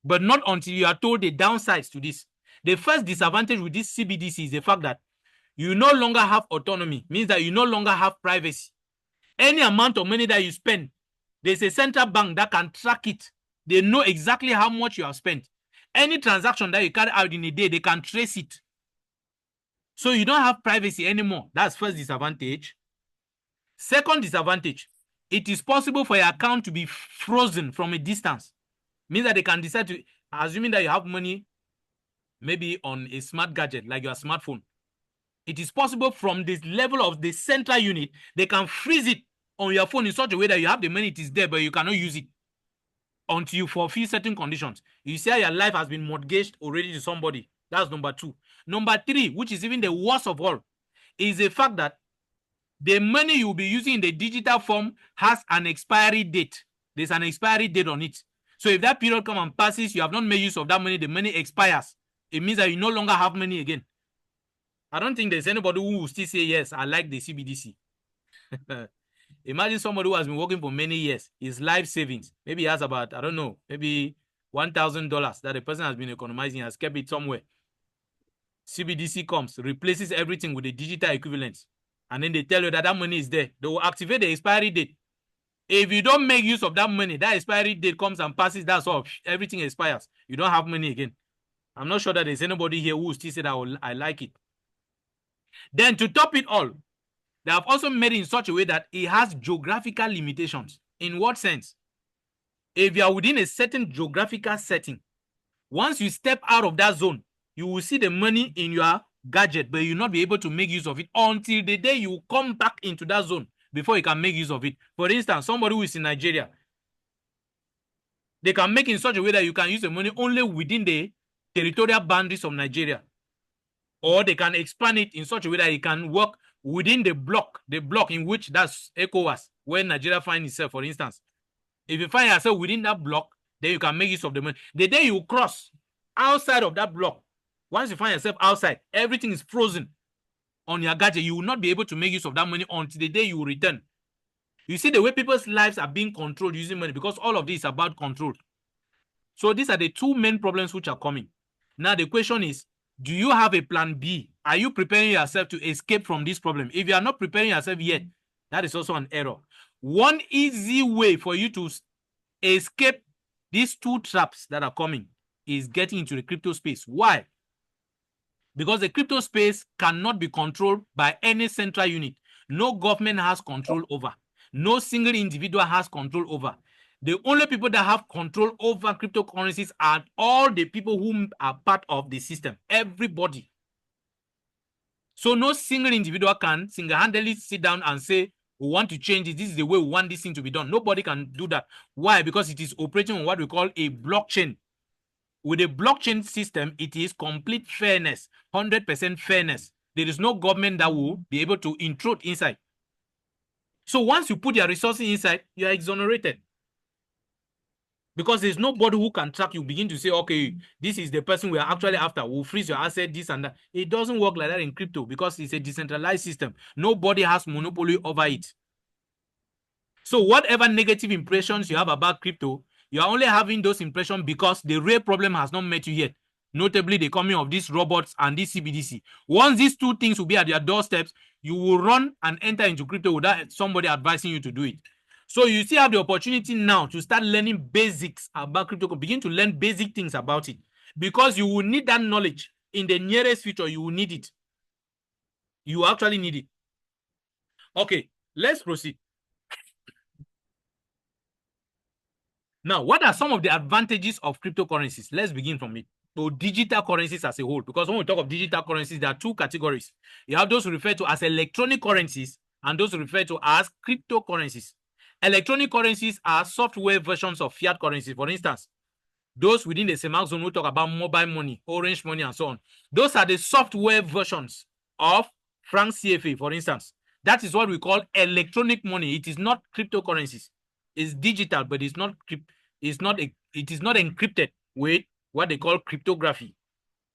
But not until you are told the downsides to this. The first disadvantage with this CBDC is the fact that you no longer have autonomy, means that you no longer have privacy. Any amount of money that you spend, there's a central bank that can track it. They know exactly how much you have spent. Any transaction that you carry out in a day, they can trace it. So you don't have privacy anymore. That's first disadvantage. Second disadvantage, it is possible for your account to be frozen from a distance. Means that they can decide to, assuming that you have money maybe on a smart gadget like your smartphone, it is possible from this level of the central unit, they can freeze it on your phone in such a way that you have the money, it is there, but you cannot use it until you fulfill certain conditions. You say your life has been mortgaged already to somebody. That's number two. Number three, which is even the worst of all, is the fact that the money you'll be using in the digital form has an expiry date. There's an expiry date on it. So if that period comes and passes, you have not made use of that money, the money expires. It means that you no longer have money again. I don't think there's anybody who will still say, yes, I like the CBDC. Imagine somebody who has been working for many years, his life savings, maybe he has about, I don't know, maybe $1,000 that the person has been economizing, has kept it somewhere. CBDC comes, replaces everything with a digital equivalent. And then they tell you that that money is there. They will activate the expiry date. If you don't make use of that money, that expiry date comes and passes, that's all. Everything expires. You don't have money again. I'm not sure that there's anybody here who will still say that I like it. Then to top it all, they have also made it in such a way that it has geographical limitations. In what sense? If you are within a certain geographical setting, once you step out of that zone, you will see the money in your gadget, but you will not be able to make use of it until the day you come back into that zone before you can make use of it. For instance, somebody who is in Nigeria, they can make it in such a way that you can use the money only within the territorial boundaries of Nigeria. Or they can expand it in such a way that it can work within the block in which that's ECOWAS, where Nigeria finds itself, for instance. If you find yourself within that block, then you can make use of the money. The day you cross outside of that block, once you find yourself outside, everything is frozen on your gadget. You will not be able to make use of that money until the day you return. You see the way people's lives are being controlled using money, because all of this is about control. So these are the two main problems which are coming. Now the question is, do you have a plan B? Are you preparing yourself to escape from this problem? If you are not preparing yourself yet, that is also an error. One easy way for you to escape these two traps that are coming is getting into the crypto space. Why? Because the crypto space cannot be controlled by any central unit. No government has control over. No single individual has control over. The only people that have control over cryptocurrencies are all the people who are part of the system. Everybody. So no single individual can single-handedly sit down and say, we want to change it. This is the way we want this thing to be done. Nobody can do that. Why? Because it is operating on what we call a blockchain. With a blockchain system, it is complete fairness, 100% fairness. There is no government that will be able to intrude inside. So once you put your resources inside, you are exonerated. Because there's nobody who can track you, begin to say, okay, this is the person we are actually after. We'll freeze your asset, this and that. It doesn't work like that in crypto because it's a decentralized system. Nobody has monopoly over it. So whatever negative impressions you have about crypto, you are only having those impressions because the real problem has not met you yet. notably the coming of these robots and this CBDC. Once these two things will be at your doorsteps, you will run and enter into crypto without somebody advising you to do it. So you still have the opportunity now to start learning basics about crypto. Begin to learn basic things about it, because you will need that knowledge in the nearest future. You will need it. You actually need it. Okay, let's proceed. Now, what are some of the advantages of cryptocurrencies? Let's begin from it. So digital currencies as a whole, because when we talk of digital currencies, there are two categories. You have those referred to as electronic currencies and those referred to as cryptocurrencies. Electronic currencies are software versions of fiat currencies. For instance, those within the CEMAC zone, we talk about mobile money, orange money, and so on. Those are the software versions of franc CFA, for instance. That is what we call electronic money. It is not cryptocurrencies. It's digital, but it is not encrypted with what they call cryptography.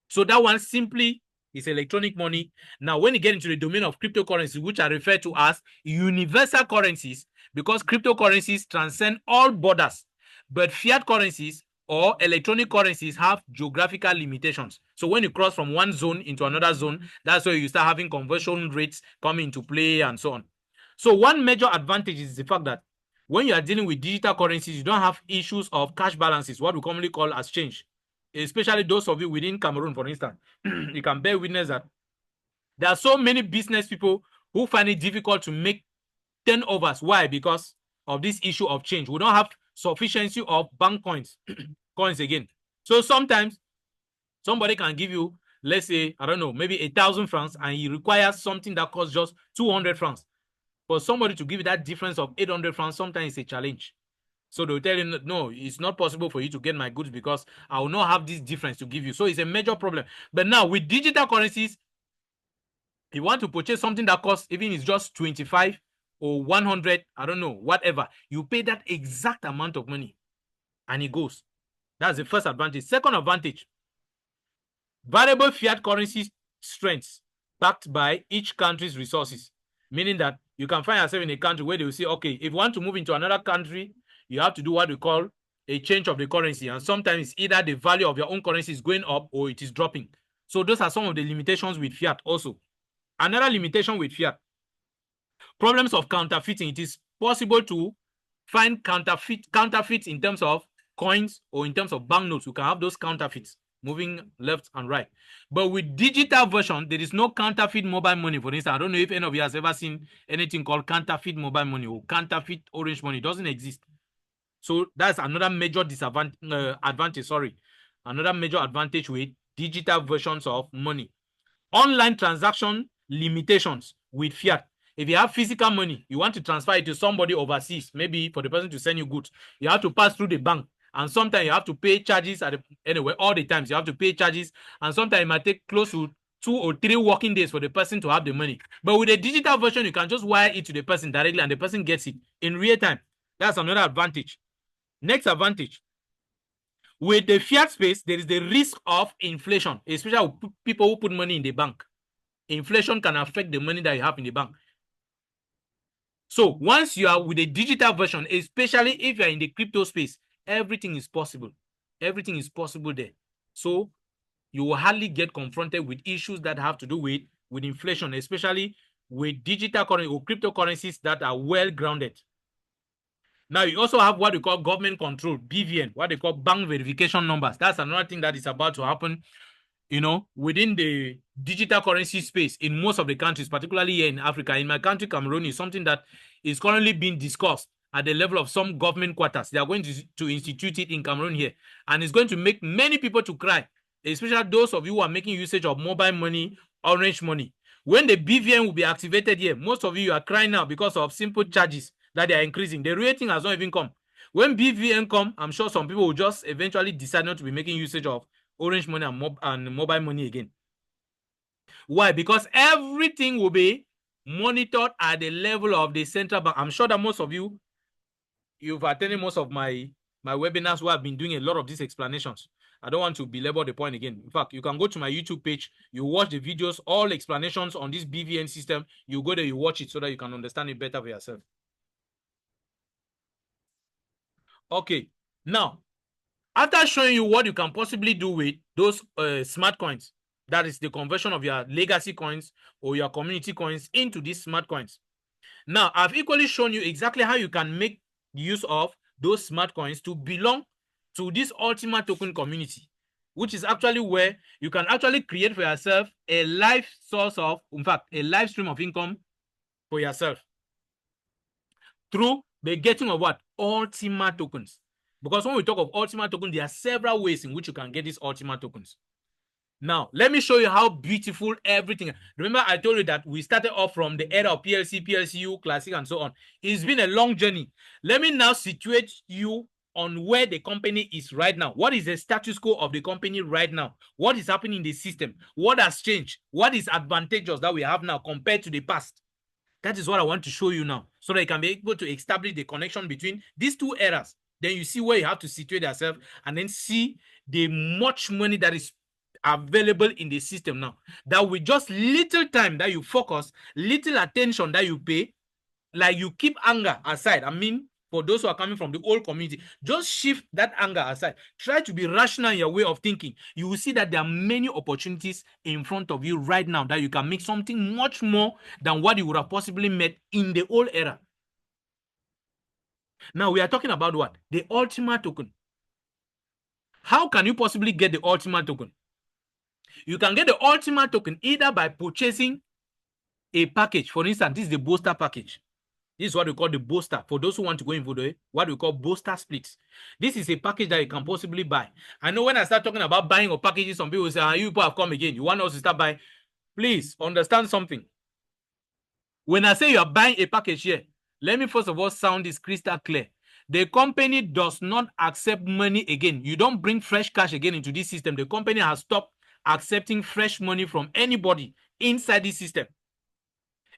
So that one simply is electronic money. Now, when you get into the domain of cryptocurrencies, which are referred to as universal currencies, because cryptocurrencies transcend all borders, but fiat currencies or electronic currencies have geographical limitations. So when you cross from one zone into another zone, that's where you start having conversion rates come into play and so on. So one major advantage is the fact that when you are dealing with digital currencies, you don't have issues of cash balances, what we commonly call as change. Especially those of you within Cameroon, for instance, you can bear witness that there are so many business people who find it difficult to make turnovers. Why? Because of this issue of change. We don't have sufficiency of bank coins again. So sometimes somebody can give you, let's say, I don't know, maybe 1,000 francs, and he requires something that costs just 200 francs. For somebody to give you that difference of 800 francs, sometimes it's a challenge. So they'll tell you, no, it's not possible for you to get my goods because I will not have this difference to give you. So it's a major problem. But now with digital currencies, if you want to purchase something that costs, even it's just 25 or 100, I don't know, whatever, you pay that exact amount of money and it goes. That's the first advantage. Second advantage, variable fiat currency strengths backed by each country's resources, meaning that you can find yourself in a country where they will say, okay, if you want to move into another country, you have to do what we call a change of the currency. And sometimes either the value of your own currency is going up or it is dropping. So those are some of the limitations with fiat also. Another limitation with fiat, problems of counterfeiting. It is possible to find counterfeits in terms of coins or in terms of banknotes. You can have those counterfeits moving left and right. But with digital version, there is no counterfeit mobile money. For instance, I don't know if any of you has ever seen anything called counterfeit mobile money or counterfeit orange money. It doesn't exist. So that's another major advantage. Another major advantage with digital versions of money. Online transaction limitations with fiat. If you have physical money, you want to transfer it to somebody overseas, maybe for the person to send you goods, you have to pass through the bank. And sometimes you have to pay charges anyway, all the times you have to pay charges. And sometimes it might take close to 2 or 3 working days for the person to have the money. But with a digital version, you can just wire it to the person directly and the person gets it in real time. That's another advantage. Next advantage. With the fiat space, there is the risk of inflation, especially with people who put money in the bank. Inflation can affect the money that you have in the bank. So once you are with a digital version, especially if you are in the crypto space, everything is possible. Everything is possible there. So you will hardly get confronted with issues that have to do with inflation, especially with digital currency or cryptocurrencies that are well grounded. Now, you also have what we call government control, BVN, what they call bank verification numbers. That's another thing that is about to happen, within the digital currency space in most of the countries, particularly here in Africa. In my country, Cameroon, is something that is currently being discussed at the level of some government quarters. They are going to institute it in Cameroon here. And it's going to make many people to cry, especially those of you who are making usage of mobile money, orange money. When the BVN will be activated here, most of you are crying now because of simple charges that they are increasing. The real thing has not even come. When BVN come, I'm sure some people will just eventually decide not to be making usage of orange money and mobile money again. Why? Because everything will be monitored at the level of the central bank. I'm sure that most of you, you've attended most of my webinars where I've been doing a lot of these explanations. I don't want to belabor the point again. In fact, you can go to my YouTube page, you watch the videos, all explanations on this BVN system. You go there, you watch it so that you can understand it better for yourself. Okay, now, After showing you what you can possibly do with those smart coins, that is the conversion of your legacy coins or your community coins into these smart coins. Now, I've equally shown you exactly how you can make use of those smart coins to belong to this Ultima token community, which is actually where you can actually create for yourself a live source of, in fact, a live stream of income for yourself through the getting of what? Ultima tokens. Because when we talk of Ultima tokens, there are several ways in which you can get these Ultima tokens. Now, let me show you how beautiful everything. Remember, I told you that we started off from the era of PLC, PLCU, Classic, and so on. It's been a long journey. Let me now situate you on where the company is right now. What is the status quo of the company right now? What is happening in the system? What has changed? What is advantageous that we have now compared to the past? That is what I want to show you now, so that you can be able to establish the connection between these two eras. Then you see where you have to situate yourself and then see the much money that is available in the system now. That with just little time that you focus, little attention that you pay, like you keep anger aside. I mean, for those who are coming from the old community, just shift that anger aside. Try to be rational in your way of thinking. You will see that there are many opportunities in front of you right now that you can make something much more than what you would have possibly made in the old era. Now, we are talking about what? The Ultima token. How can you possibly get the Ultima token? You can get the Ultima token either by purchasing a package. For instance, this is the Boaster package. This is what we call the Boaster. For those who want to go in for what we call Boaster splits. This is a package that you can possibly buy. I know when I start talking about buying of packages, some people say, you people have come again. You want us to start buying? Please understand something. When I say you are buying a package here, let me first of all sound this crystal clear. The company does not accept money again. You don't bring fresh cash again into this system. The company has stopped accepting fresh money from anybody inside this system.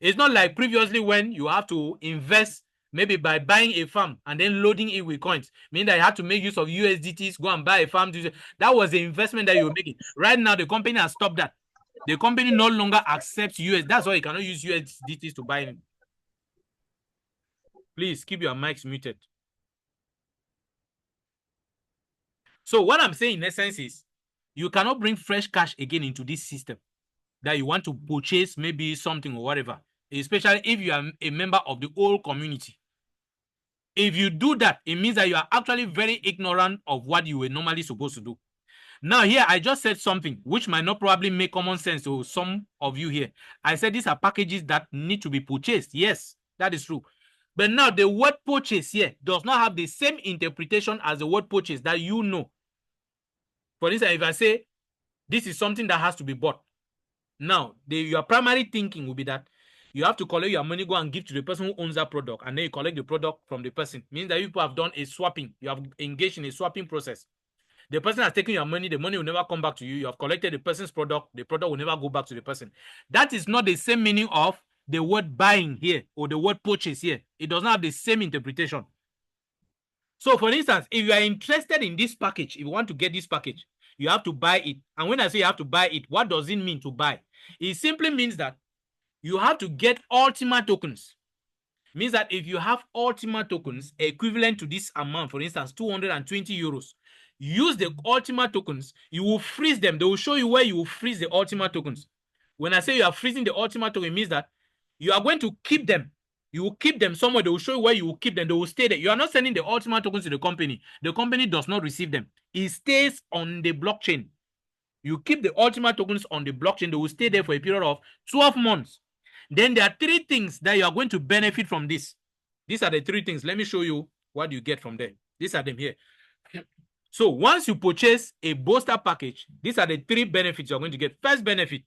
It's not like previously when you have to invest maybe by buying a farm and then loading it with coins, meaning that you have to make use of USDTs, go and buy a farm. That was the investment that you were making. Right now, the company has stopped that. The company no longer accepts US. That's why you cannot use USDTs to buy it. Please keep your mics muted. So what I'm saying in essence is you cannot bring fresh cash again into this system that you want to purchase maybe something or whatever, especially if you are a member of the old community. If you do that, it means that you are actually very ignorant of what you were normally supposed to do. Now here, I just said something which might not probably make common sense to some of you here. I said these are packages that need to be purchased. Yes, that is true. But now the word purchase here does not have the same interpretation as the word purchase that you know. For instance, if I say this is something that has to be bought, now your primary thinking will be that you have to collect your money, go and give to the person who owns that product, and then you collect the product from the person. Means that you people have done a swapping. You have engaged in a swapping process. The person has taken your money, the money will never come back to you. You have collected the person's product, the product will never go back to the person. That is not the same meaning of the word buying here or the word purchase here. It does not have the same interpretation. So, for instance, if you are interested in this package, if you want to get this package, you have to buy it. And when I say you have to buy it, what does it mean to buy? It simply means that you have to get Ultima tokens. It means that if you have Ultima tokens equivalent to this amount, for instance, 220 euros, use the Ultima tokens, you will freeze them. They will show you where you will freeze the Ultima tokens. When I say you are freezing the Ultima token, it means that you are going to keep them. You will keep them somewhere. They will show you where you will keep them. They will stay there. You are not sending the Ultima tokens to the company. The company does not receive them. It stays on the blockchain. You keep the Ultima tokens on the blockchain. They will stay there for a period of 12 months. Then there are 3 things that you are going to benefit from this. These are the 3 things. Let me show you what you get from there. These are them here. So once you purchase a Boaster package, these are the 3 benefits you're going to get. First benefit,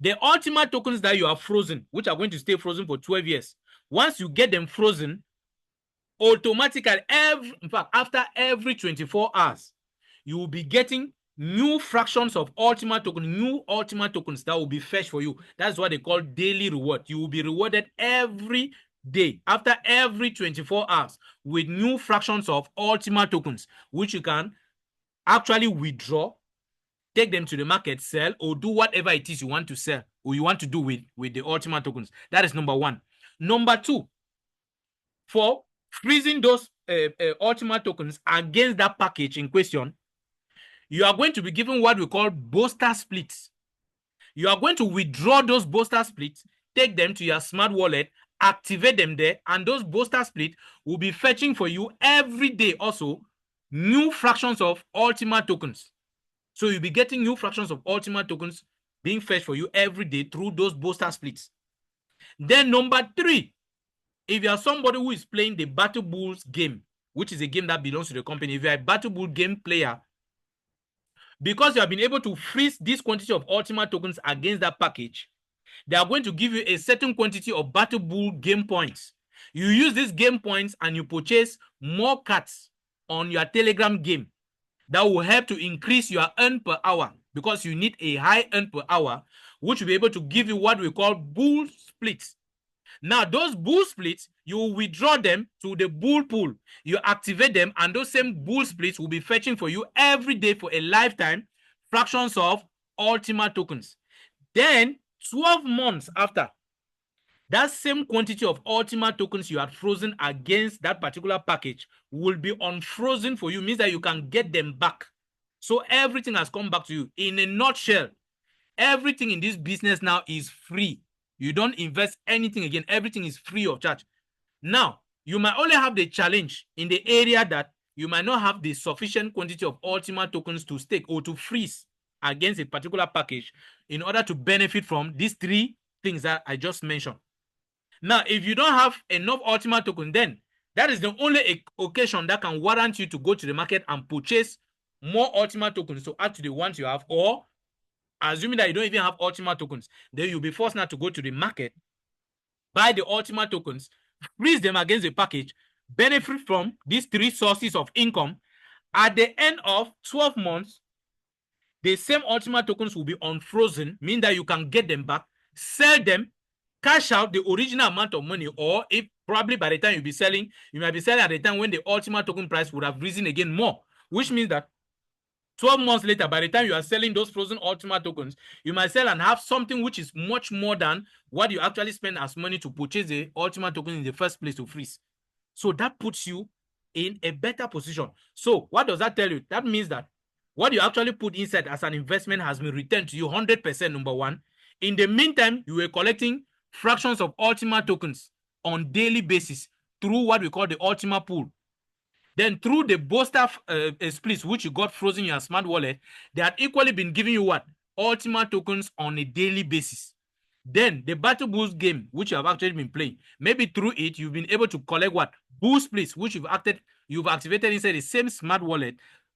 the Ultima tokens that you are frozen, which are going to stay frozen for 12 years. Once you get them frozen, automatically, in fact, after every 24 hours, you will be getting new fractions of Ultima token, new Ultima tokens that will be fetched for you. That's what they call daily reward. You will be rewarded every day, after every 24 hours, with new fractions of Ultima tokens, which you can actually withdraw, take them to the market, sell, or do whatever it is you want to sell or you want to do with the Ultima tokens. That is number 1. Number 2, for freezing those Ultima tokens against that package in question, you are going to be given what we call booster splits. You are going to withdraw those booster splits, take them to your smart wallet, activate them there, and those booster splits will be fetching for you every day also new fractions of Ultima tokens. So you'll be getting new fractions of Ultima tokens being fetched for you every day through those booster splits. Then number 3, if you are somebody who is playing the Battle Bulls game, which is a game that belongs to the company, if you are a Battle Bull game player, because you have been able to freeze this quantity of Ultima tokens against that package, they are going to give you a certain quantity of Battle Bull game points. You use these game points and you purchase more cards on your Telegram game that will help to increase your earn per hour, because you need a high earn per hour, which will be able to give you what we call bull splits. Now, those bull splits, you will withdraw them to the bull pool. You activate them, and those same bull splits will be fetching for you every day for a lifetime fractions of Ultima tokens. Then, 12 months after, that same quantity of Ultima tokens you had frozen against that particular package will be unfrozen for you, means that you can get them back. So everything has come back to you. In a nutshell, everything in this business now is free. You don't invest anything again. Everything is free of charge. Now, you might only have the challenge in the area that you might not have the sufficient quantity of Ultima tokens to stake or to freeze against a particular package in order to benefit from these 3 things that I just mentioned. Now, if you don't have enough Ultima token, then that is the only occasion that can warrant you to go to the market and purchase more Ultima tokens to add to the ones you have, or assuming that you don't even have Ultima tokens, then you'll be forced now to go to the market, buy the Ultima tokens, freeze them against the package, benefit from these 3 sources of income. At the end of 12 months, the same Ultima tokens will be unfrozen, meaning that you can get them back, sell them, cash out the original amount of money, or if probably by the time you'll be selling, you might be selling at the time when the Ultima token price would have risen again more, which means that 12 months later, by the time you are selling those frozen Ultima tokens, you might sell and have something which is much more than what you actually spend as money to purchase the Ultima token in the first place to freeze. So that puts you in a better position. So what does that tell you? That means that what you actually put inside as an investment has been returned to you 100%, number 1. In the meantime, you were collecting fractions of Ultima tokens on daily basis through what we call the Ultima pool. Then through the booster splits, which you got frozen in your smart wallet, they had equally been giving you what? Ultima tokens on a daily basis. Then the Battle Bulls game, which you have actually been playing, maybe through it, you've been able to collect what? Bull splits, which you've activated inside the same smart wallet,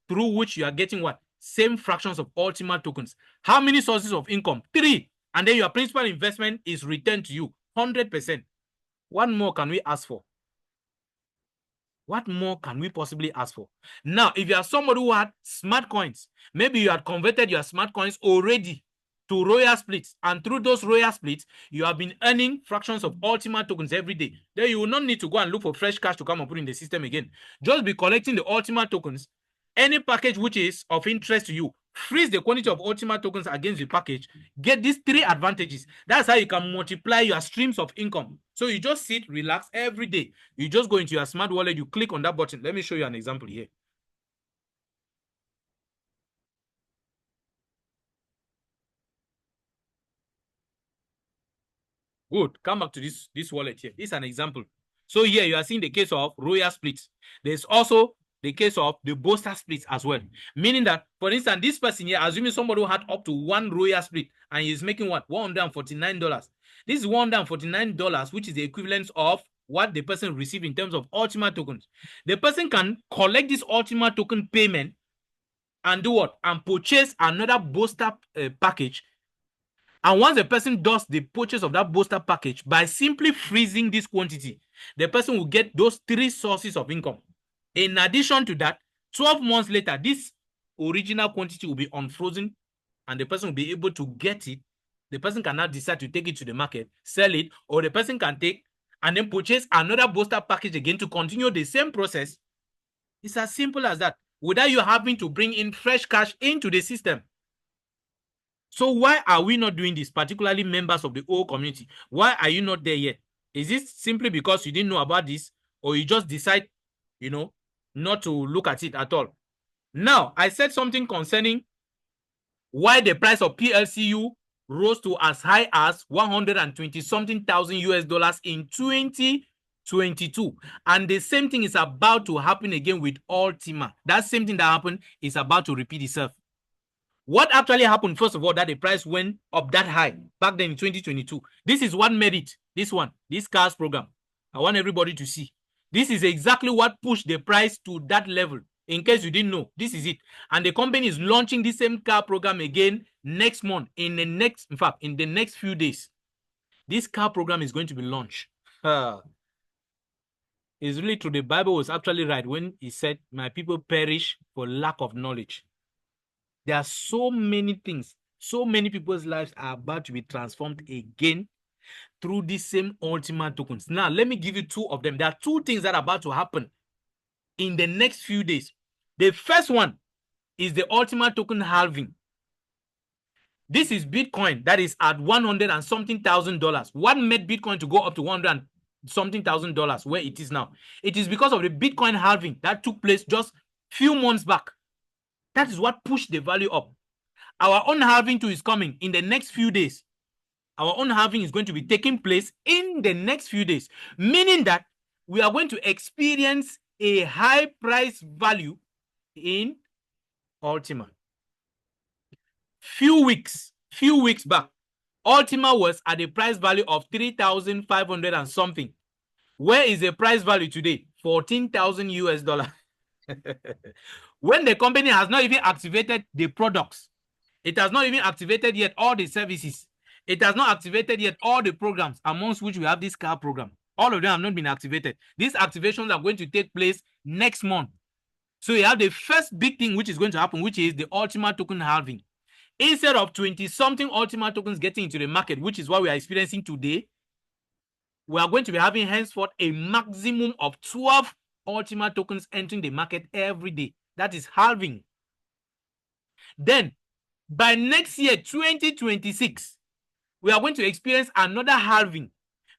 through which you are getting what? Same fractions of Ultima tokens. How many sources of income? 3. And then your principal investment is returned to you 100%. What more can we ask for? What more can we possibly ask for? Now, if you are somebody who had smart coins, maybe you had converted your smart coins already to Royal Splits, and through those Royal Splits, you have been earning fractions of Ultima tokens every day. Then you will not need to go and look for fresh cash to come and put in the system again. Just be collecting the Ultima tokens. Any package which is of interest to you, freeze the quantity of Ultima tokens against the package, get these 3 advantages. That's how you can multiply your streams of income. So you just sit, relax every day. You just go into your smart wallet, you click on that button. Let me show you an example here. Good. Come back to this wallet here. This is an example. So here you are seeing the case of Royal Splits. There's also the case of the booster splits as well. Meaning that, for instance, this person here, assuming somebody who had up to 1 Royal Split and he's making what? $149. This is $149, which is the equivalent of what the person received in terms of Ultima tokens. The person can collect this Ultima token payment and do what? And purchase another booster package. And once the person does the purchase of that booster package, by simply freezing this quantity, the person will get those 3 sources of income. In addition to that, 12 months later, this original quantity will be unfrozen and the person will be able to get it. The person can now decide to take it to the market, sell it, or the person can take and then purchase another booster package again to continue the same process. It's as simple as that, without you having to bring in fresh cash into the system. So why are we not doing this, particularly members of the whole community? Why are you not there yet? Is this simply because you didn't know about this, or you just decide you know, not to look at it at all. Now, I said something concerning why the price of PLCU rose to as high as 120 something thousand US dollars in 2022. And the same thing is about to happen again with Ultima. That same thing that happened is about to repeat itself. What actually happened, first of all, that the price went up that high back then in 2022? This is what made it. This CARS program. I want everybody to see. This is exactly what pushed the price to that level. In case you didn't know, this is it. And the company is launching the same car program again next month. In the next few days, this car program is going to be launched. It's really true. The Bible was actually right when he said, "My people perish for lack of knowledge." There are so many things, so many people's lives are about to be transformed again through these same Ultima tokens. Now, let me give you two of them. There are two things that are about to happen in the next few days. The first one is the Ultima token halving. This is Bitcoin that is at $100 and something thousand. What made Bitcoin to go up to $100 and something thousand where it is now? It is because of the Bitcoin halving that took place just few months back. That is what pushed the value up. Our own halving too is coming in the next few days. Our own halving is going to be taking place in the next few days, meaning that we are going to experience a high price value in Ultima. Few weeks back, Ultima was at a price value of 3,500 and something. Where is the price value today? 14,000 US dollars. When the company has not even activated the products, it has not even activated yet all the services. It has not activated yet all the programs, amongst which we have this car program. All of them have not been activated. These activations are going to take place next month. So you have the first big thing which is going to happen, which is the Ultima token halving. Instead of 20-something Ultima tokens getting into the market, which is what we are experiencing today, we are going to be having henceforth a maximum of 12 Ultima tokens entering the market every day. That is halving. Then, by next year, 2026, we are going to experience another halving.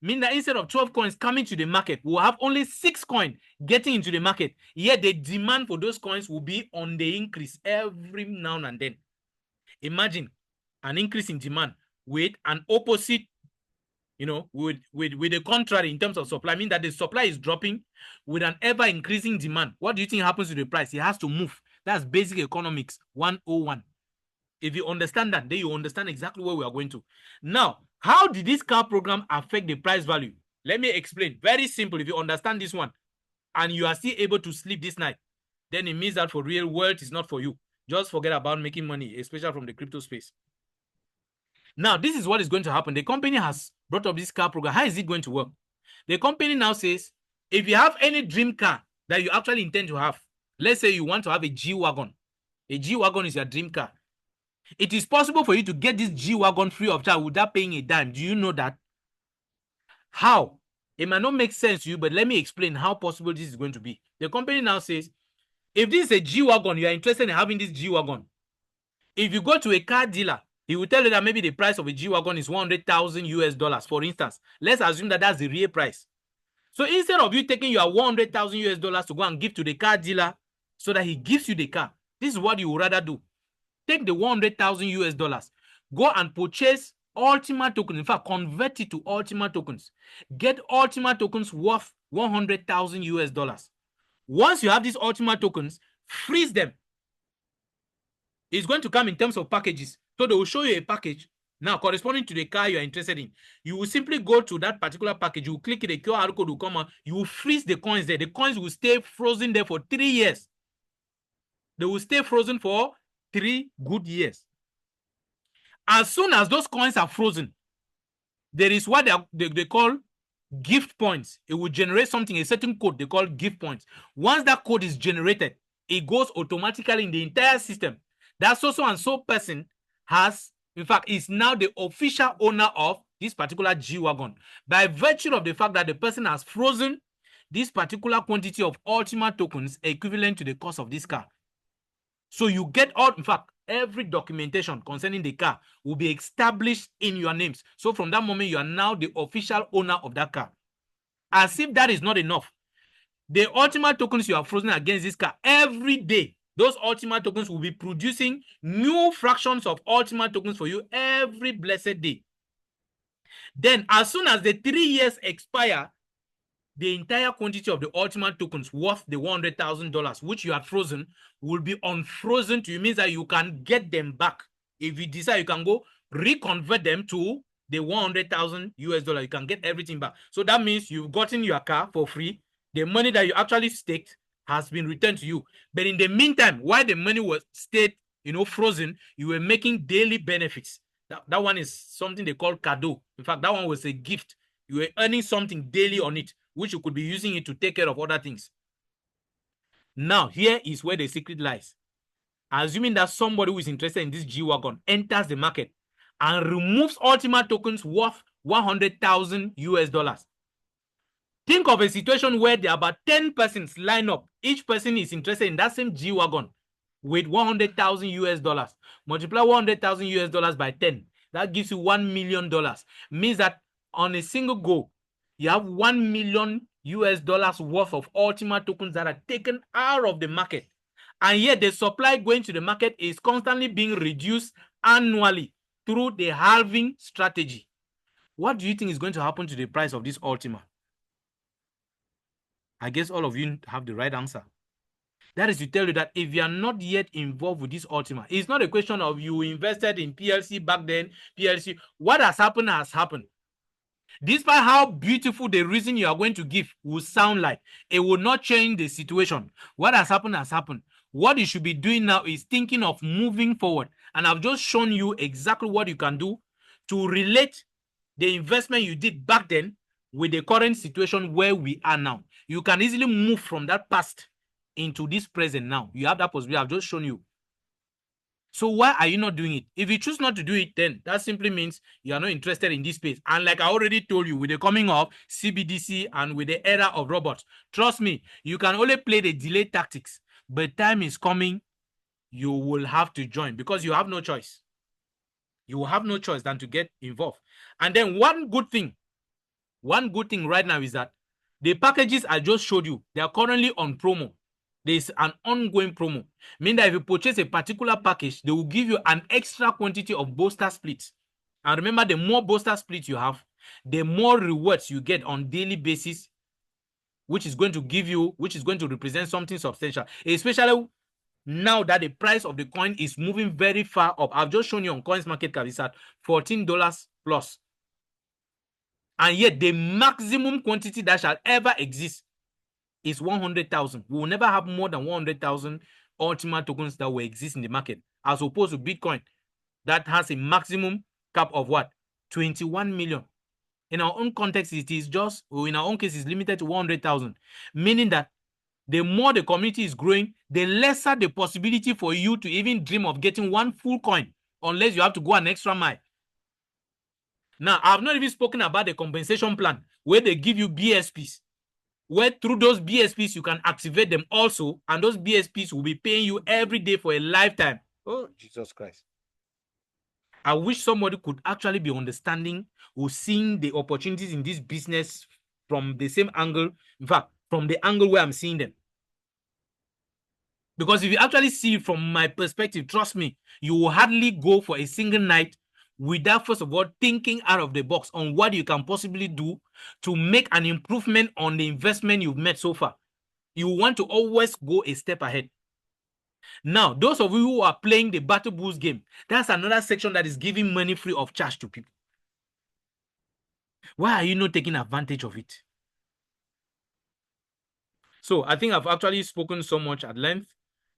Meaning that instead of 12 coins coming to the market, we'll have only 6 coins getting into the market. Yet the demand for those coins will be on the increase every now and then. Imagine an increase in demand with an opposite, with the contrary in terms of supply. Meaning that the supply is dropping with an ever increasing demand. What do you think happens to the price? It has to move. That's basic economics 101. If you understand that, then you understand exactly where we are going to. Now, how did this car program affect the price value? Let me explain. Very simple. If you understand this one and you are still able to sleep this night, then it means that for real, wealth is not for you. Just forget about making money, especially from the crypto space. Now, this is what is going to happen. The company has brought up this car program. How is it going to work? The company now says, if you have any dream car that you actually intend to have, let's say you want to have a G-Wagon. A G-Wagon is your dream car. It is possible for you to get this G-Wagon free of charge without paying a dime. Do you know that? How? It might not make sense to you, but let me explain how possible this is going to be. The company now says, if this is a G-Wagon, you are interested in having this G-Wagon. If you go to a car dealer, he will tell you that maybe the price of a G-Wagon is 100,000 US dollars, for instance. Let's assume that that's the real price. So instead of you taking your 100,000 US dollars to go and give to the car dealer so that he gives you the car, this is what you would rather do. Take the 100,000 US dollars, go and purchase Ultima tokens. In fact, convert it to Ultima tokens. Get Ultima tokens worth 100,000 US dollars. Once you have these Ultima tokens, freeze them. It's going to come in terms of packages. So they will show you a package. Now, corresponding to the car you are interested in, you will simply go to that particular package. You will click it, the QR code will come out. You will freeze the coins there. The coins will stay frozen there for 3 years. They will stay frozen for 3 good years. As soon as those coins are frozen, there is what they call gift points. It will generate something, a certain code they call gift points. Once that code is generated, it goes automatically in the entire system. That so and so person has, in fact, is now the official owner of this particular G-Wagon. By virtue of the fact that the person has frozen this particular quantity of Ultima tokens equivalent to the cost of this car. So you get all, in fact, every documentation concerning the car will be established in your names. So from that moment, you are now the official owner of that car. As if that is not enough, the Ultima tokens you are frozen against this car every day, those Ultima tokens will be producing new fractions of Ultima tokens for you every blessed day. Then, as soon as the 3 years expire, the entire quantity of the Ultima tokens worth the $100,000, which you had frozen, will be unfrozen to you. Means that you can get them back. If you decide, you can go reconvert them to the 100,000 US dollar. You can get everything back. So that means you've gotten your car for free. The money that you actually staked has been returned to you. But in the meantime, while the money was stayed, frozen, you were making daily benefits. That one is something they call cadeau. In fact, that one was a gift. You were earning something daily on it, which you could be using it to take care of other things. Now, here is where the secret lies. Assuming that somebody who is interested in this G-Wagon enters the market and removes Ultima tokens worth 100,000 US dollars. Think of a situation where there are about 10 persons line up. Each person is interested in that same G-Wagon with 100,000 US dollars. Multiply 100,000 US dollars by 10. That gives you $1 million. Means that on a single go, you have 1 million US dollars worth of Ultima tokens that are taken out of the market. And yet the supply going to the market is constantly being reduced annually through the halving strategy. What do you think is going to happen to the price of this Ultima? I guess all of you have the right answer. That is to tell you that if you are not yet involved with this Ultima, it's not a question of you invested in PLC back then, PLC. What has happened has happened. Despite how beautiful the reason you are going to give will sound like, it will not change the situation. What has happened has happened. What you should be doing now is thinking of moving forward. And I've just shown you exactly what you can do to relate the investment you did back then with the current situation where we are now. You can easily move from that past into this present now. You have that possibility. I've just shown you. So why are you not doing it? If you choose not to do it, then that simply means you are not interested in this space. And like I already told you, with the coming of CBDC and with the era of robots, trust me, you can only play the delay tactics. But time is coming, you will have to join because you have no choice. You will have no choice than to get involved. And then one good thing right now is that the packages I just showed you, they are currently on promo. There is an ongoing promo. Meaning that if you purchase a particular package, they will give you an extra quantity of booster splits. And remember, the more booster splits you have, the more rewards you get on daily basis, which is going to represent something substantial, especially now that the price of the coin is moving very far up. I've just shown you on Coins Market Cap, it's at $14 plus. And yet the maximum quantity that shall ever exist is 100,000. We will never have more than 100,000 Ultima tokens that will exist in the market, as opposed to Bitcoin that has a maximum cap of what? 21 million. In our own context, it is just, or in our own case, it's limited to 100,000, meaning that the more the community is growing, the lesser the possibility for you to even dream of getting one full coin, unless you have to go an extra mile. Now, I've not even spoken about the compensation plan, where they give you BSPs, where through those BSPs, you can activate them also, and those BSPs will be paying you every day for a lifetime. Oh, Jesus Christ. I wish somebody could actually be understanding or seeing the opportunities in this business from the same angle. In fact, from the angle where I'm seeing them. Because if you actually see it from my perspective, trust me, you will hardly go for a single night without, first of all, thinking out of the box on what you can possibly do to make an improvement on the investment you've made so far. You want to always go a step ahead. Now, those of you who are playing the Battle Bulls game, that's another section that is giving money free of charge to people. Why are you not taking advantage of it? So I think I've actually spoken so much at length.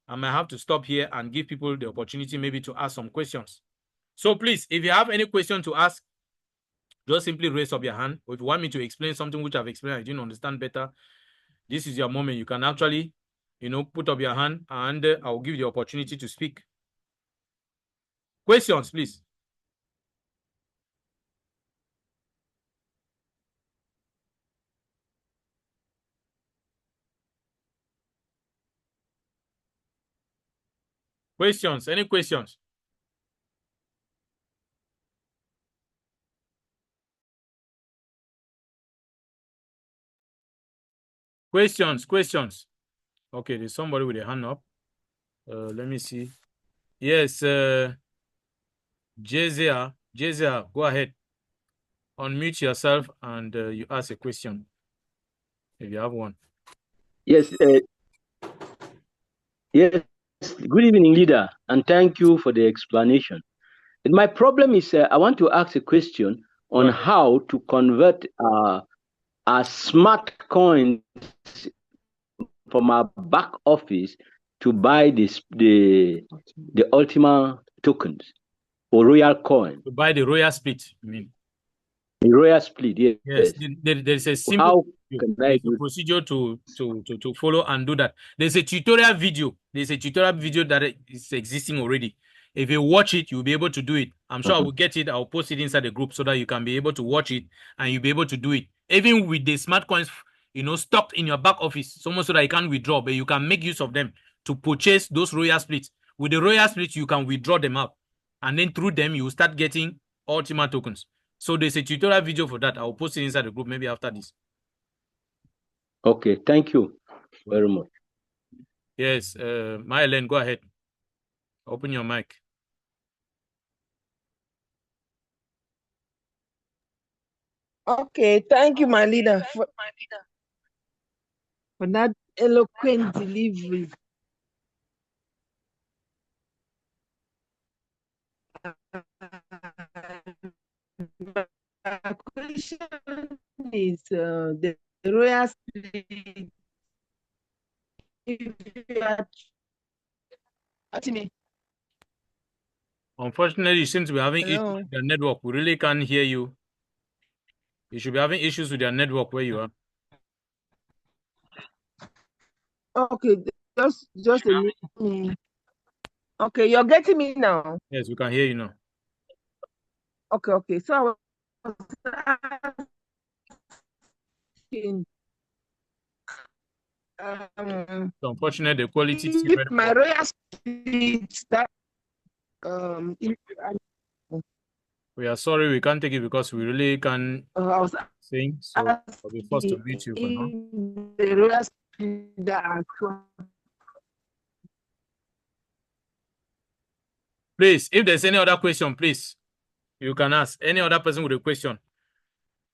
I might have to stop here and give people the opportunity maybe to ask some questions. So please, if you have any question to ask, just simply raise up your hand. Or if you want me to explain something which I've explained, I didn't understand better, this is your moment. You can actually, put up your hand and I'll give you the opportunity to speak. Questions, please. Questions, any questions? Questions. Okay, there's somebody with a hand up. Let me see. Yes, Jezia, go ahead. Unmute yourself and you ask a question if you have one. Yes. Yes. Good evening, leader, and thank you for the explanation. And my problem is I want to ask a question on how to convert our smart coins from our back office to buy the Ultima tokens or Royal coin. To buy the Royal Split, I mean. The Royal Split, yes. Yes, there's a simple How can I do procedure to follow and do that. There's a tutorial video. That is existing already. If you watch it, you'll be able to do it. I'm sure I will get it. I'll post it inside the group so that you can be able to watch it and you'll be able to do it. Even with the smart coins, stocked in your back office, so much so that you can't withdraw, but you can make use of them to purchase those Royal Splits. With the Royal Splits, you can withdraw them out. And then through them, you will start getting Ultima tokens. So there's a tutorial video for that. I'll post it inside the group maybe after this. Okay, thank you very much. Yes, Myelen, go ahead. Open your mic. Okay, thank you, my leader, for that eloquent delivery. My question is the Royal Split. Unfortunately, you seem to be having issues Hello? with your network. We really can't hear you. You should be having issues with your network where you are. Okay, just a minute. Okay, you're getting me now. Yes, we can hear you now. Okay. So I was asking, So unfortunately, the quality is if my Royal Split that we are sorry we can't take it because we really can't I was sing. So I'll be forced to mute you for now. the Royal Split that Please, if there's any other question, please, you can ask any other person with a question.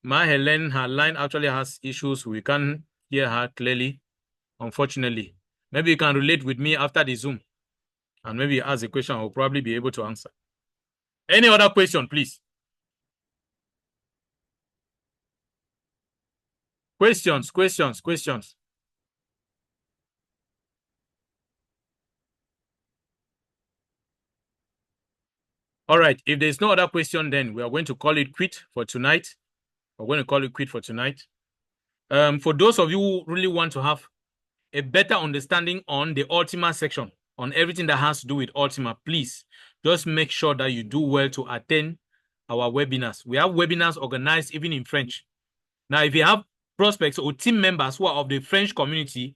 Helen, her line actually has issues. We can't hear her clearly, unfortunately. Maybe you can relate with me after the Zoom. And maybe ask a question, I'll probably be able to answer. Any other question, please? Questions. All right, if there's no other question, then we are going to call it quit for tonight. For those of you who really want to have a better understanding on the Ultima section, on everything that has to do with Ultima, please just make sure that you do well to attend our webinars. We have webinars organized even in French. Now, if you have prospects or team members who are of the French community,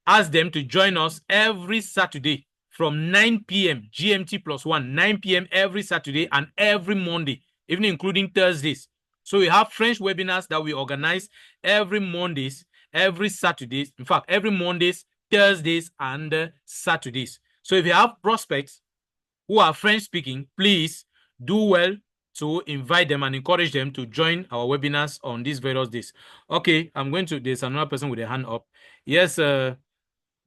ask them to join us every Saturday from 9 p.m. GMT +1, 9 p.m. every Saturday and every Monday, even including Thursdays. So we have French webinars that we organize every Mondays, every Saturdays, in fact, every Mondays, Thursdays, and Saturdays. So if you have prospects who are French speaking, please do well to invite them and encourage them to join our webinars on these various days. Okay, there's another person with a hand up. Yes,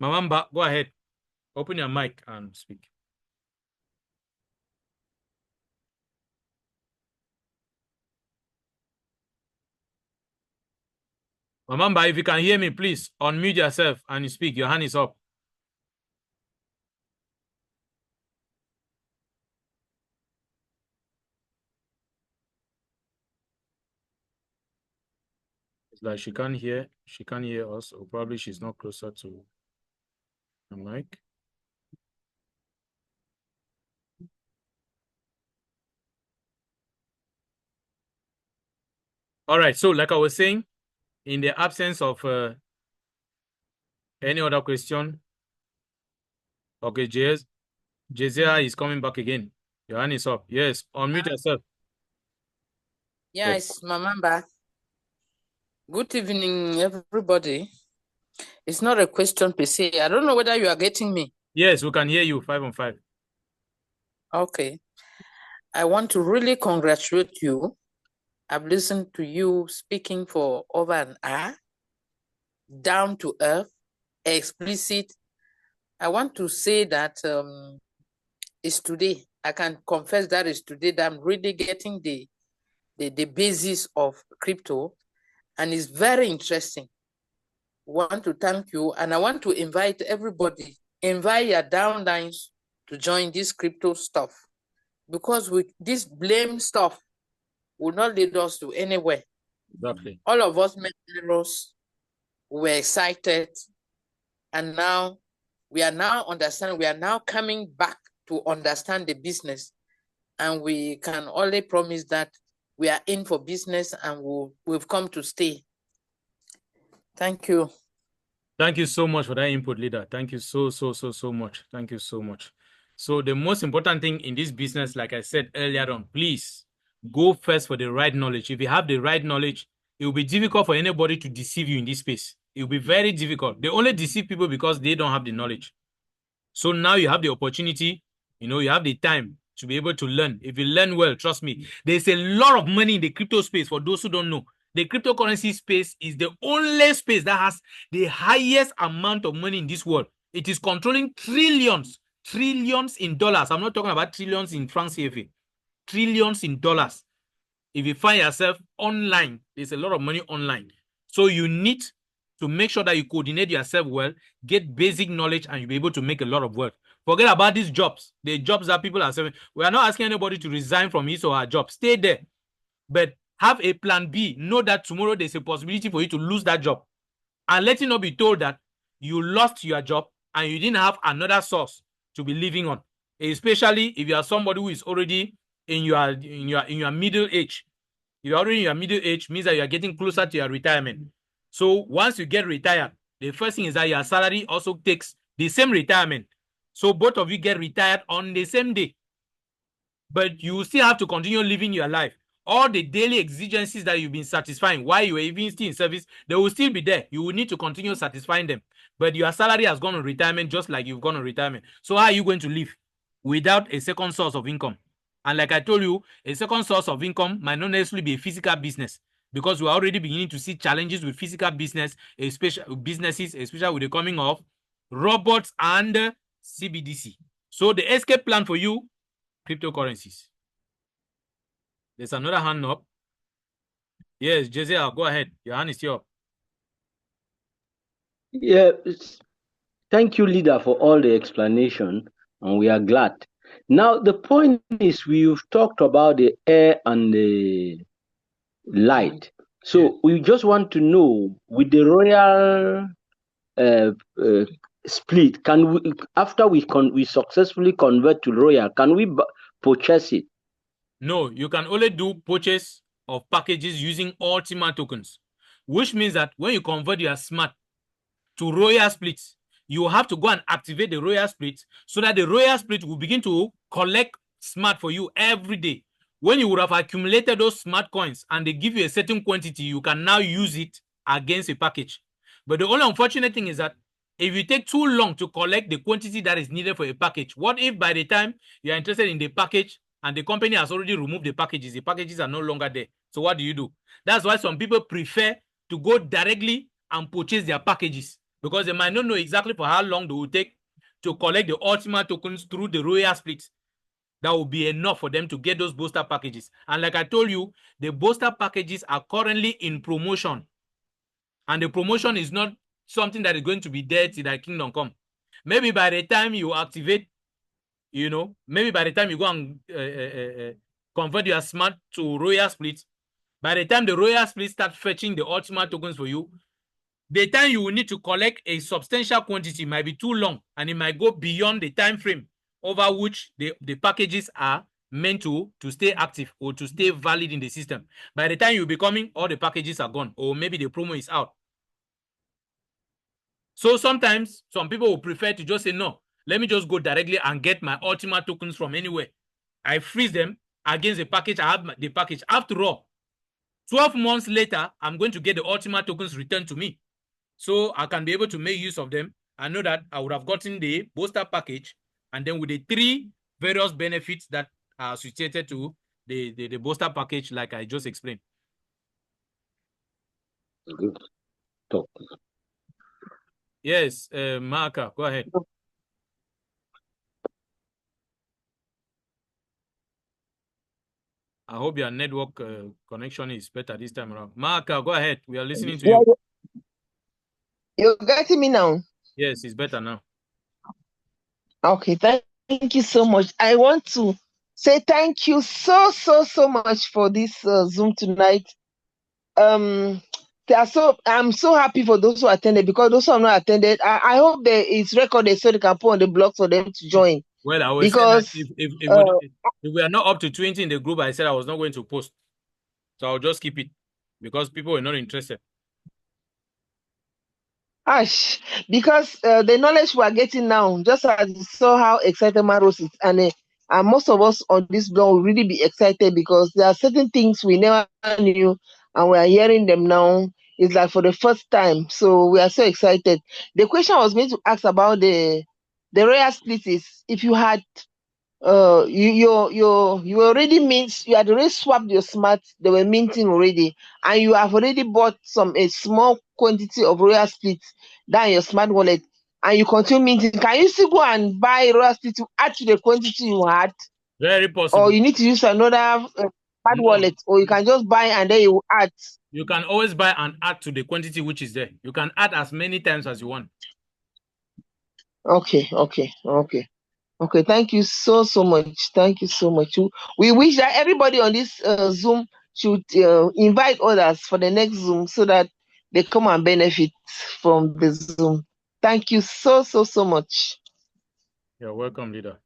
Mamamba, go ahead. Open your mic and speak. Mamamba, if you can hear me, please unmute yourself and speak. Your hand is up. It's like she can't hear us, or probably she's not closer to the mic. All right, so like I was saying, in the absence of any other question, okay, Jezia is coming back again. Your hand is up. Yes, unmute yourself. Yes, Mamamba. Good evening, everybody. It's not a question per se. I don't know whether you are getting me. Yes, we can hear you 5 on 5. Okay. I want to really congratulate you. I've listened to you speaking for over an hour, down to earth, explicit. I want to say that it's today. I can confess that it's today that I'm really getting the basis of crypto, and it's very interesting. Want to thank you, and I want to invite everybody, invite your downlines to join this crypto stuff, because with this blame stuff will not lead us to anywhere. Exactly. All of us made errors, we were excited, and now we are now understanding, we are now coming back to understand the business, and we can only promise that we are in for business and we've come to stay. Thank you. Thank you so much for that input, leader. Thank you so much. Thank you so much. So the most important thing in this business, like I said earlier on, please go first for the right knowledge. If you have the right knowledge, it will be difficult for anybody to deceive you in this space. It will be very difficult. They only deceive people because they don't have the knowledge. So now you have the opportunity, you have the time to be able to learn. If you learn well, trust me, there's a lot of money in the crypto space. For those who don't know, the cryptocurrency space is the only space that has the highest amount of money in this world. It is controlling trillions in dollars. I'm not talking about trillions in francs CFA, trillions in dollars. If you find yourself online, there's a lot of money online. So you need to make sure that you coordinate yourself well, get basic knowledge, and you'll be able to make a lot of work. Forget about these jobs. The jobs that people are saying. We are not asking anybody to resign from his or her job. Stay there. But have a plan B. Know that tomorrow there's a possibility for you to lose that job. And let it not be told that you lost your job and you didn't have another source to be living on. Especially if you are somebody who is already in your middle age. If you're already in your middle age, means that you are getting closer to your retirement. So once you get retired, the first thing is that your salary also takes the same retirement. So both of you get retired on the same day. But you still have to continue living your life. All the daily exigencies that you've been satisfying while you were even still in service, they will still be there. You will need to continue satisfying them. But your salary has gone on retirement just like you've gone on retirement. So how are you going to live without a second source of income? And like I told you, a second source of income might not necessarily be a physical business, because we're already beginning to see challenges with physical businesses, especially with the coming of robots and CBDC. So the escape plan for you, cryptocurrencies. There's another hand up. Yes, Jezeel, go ahead. Your hand is here. Yeah, thank you, leader, for all the explanation, and we are glad. Now, the point is we've talked about the air and the light. So we just want to know, with the royal split, can we, after we successfully convert to royal, can we purchase it? No, you can only do purchase of packages using Ultima tokens, which means that when you convert your smart to royal splits, you have to go and activate the royal split so that the royal split will begin to collect smart for you every day. When you would have accumulated those smart coins and they give you a certain quantity, you can now use it against a package. But the only unfortunate thing is that if you take too long to collect the quantity that is needed for a package, what if by the time you are interested in the package and the company has already removed the packages are no longer there? So what do? That's why some people prefer to go directly and purchase their packages, because they might not know exactly for how long they will take to collect the Ultima tokens through the royal split. That will be enough for them to get those booster packages. And like I told you, the booster packages are currently in promotion. And the promotion is not something that is going to be there till the kingdom come. Maybe by the time you activate, maybe by the time you go and convert your smart to royal split, by the time the royal split starts fetching the Ultima tokens for you, the time you will need to collect a substantial quantity might be too long, and it might go beyond the time frame over which the packages are meant to stay active or to stay valid in the system. By the time you'll be coming, all the packages are gone, or maybe the promo is out. So sometimes some people will prefer to just say, no, let me just go directly and get my Ultima tokens from anywhere. I freeze them against the package. I have the package. After all, 12 months later, I'm going to get the Ultima tokens returned to me. so I can be able to make use of them. I know that I would have gotten the booster package, and then with the 3 various benefits that are associated to the booster package, like I just explained. Good talk. Yes, Marka, go ahead. I hope your network connection is better this time around. Marka, go ahead. We are listening to you. You're getting me now? Yes, it's better now. Okay, thank you so much. I want to say thank you so much for this Zoom tonight. I'm so happy for those who attended, because those who have not attended, I hope that it's recorded so they can put on the blog for them to join. Well, I was Because saying that if we are not up to 20 in the group, I said I was not going to post. So I'll just keep it because people were not interested. because the knowledge we are getting now, just as you saw how excited Maros is, and most of us on this blog will really be excited because there are certain things we never knew and we are hearing them now. It's like for the first time. So we are so excited. The question I was going to ask about the rare split is, if you had you already you had already swapped your smart, they were minting already, and you have already bought a small quantity of royal splits down your smart wallet, and you continue minting. Can you still go and buy royal split to add to the quantity you had, Very possible. or you need to use another smart wallet, or you can just buy and then you add? You can always buy and add to the quantity which is there. You can add as many times as you want. Okay. Thank you so much. Thank you so much. We wish that everybody on this Zoom should invite others for the next Zoom so that they come and benefit from the Zoom. Thank you so much. You're welcome, leader.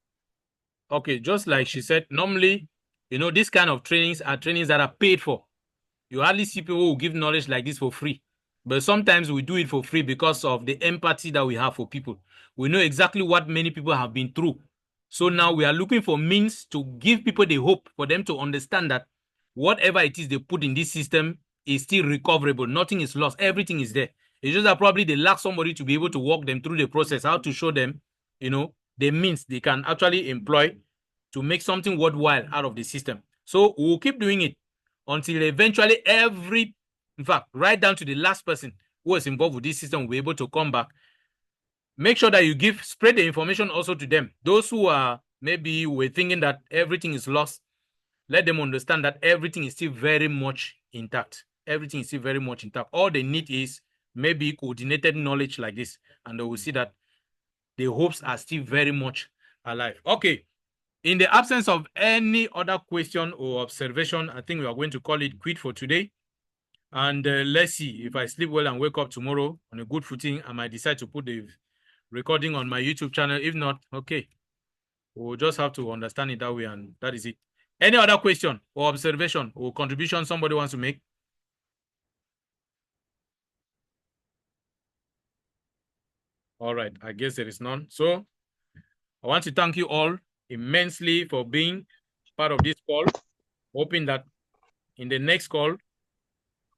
Okay, just like she said, normally, this kind of trainings are trainings that are paid for. You hardly see people who give knowledge like this for free. But sometimes we do it for free because of the empathy that we have for people. We know exactly what many people have been through. So now we are looking for means to give people the hope for them to understand that whatever it is they put in this system is still recoverable. Nothing is lost. Everything is there. It's just that probably they lack somebody to be able to walk them through the process, how to show them, the means they can actually employ to make something worthwhile out of the system. So we'll keep doing it until eventually in fact, right down to the last person who was involved with this system will be able to come back. Make sure that you spread the information also to them. Those who are maybe were thinking that everything is lost, let them understand that everything is still very much intact. Everything is still very much intact. All they need is maybe coordinated knowledge like this, and they will see that the hopes are still very much alive. Okay. In the absence of any other question or observation, I think we are going to call it quit for today. And let's see, if I sleep well and wake up tomorrow on a good footing, I might decide to put the recording on my YouTube channel. If not, okay. We'll just have to understand it that way, and that is it. Any other question or observation or contribution somebody wants to make? All right, I guess there is none. So I want to thank you all immensely for being part of this call, hoping that in the next call,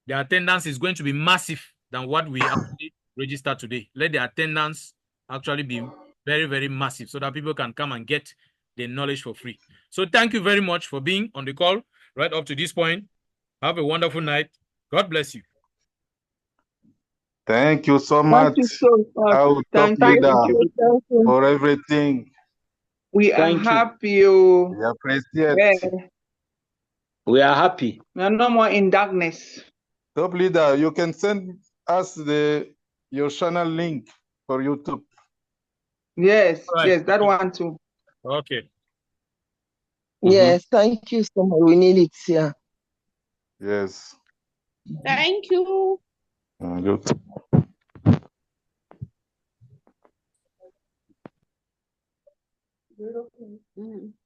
the attendance is going to be massive than what we actually registered today. Let the attendance actually be very, very massive so that people can come and get the knowledge for free. So thank you very much for being on the call right up to this point. Have a wonderful night. God bless you. Thank you so much. Thank you so much. Our top leader for everything. We are happy. We appreciate. Yeah. We are happy. We are no more in darkness. Top leader, you can send us your channel link for YouTube. Yes, right. Yes, that one too. Okay. Yes, thank you so much. We need it, yeah. Yes. Thank you. Good.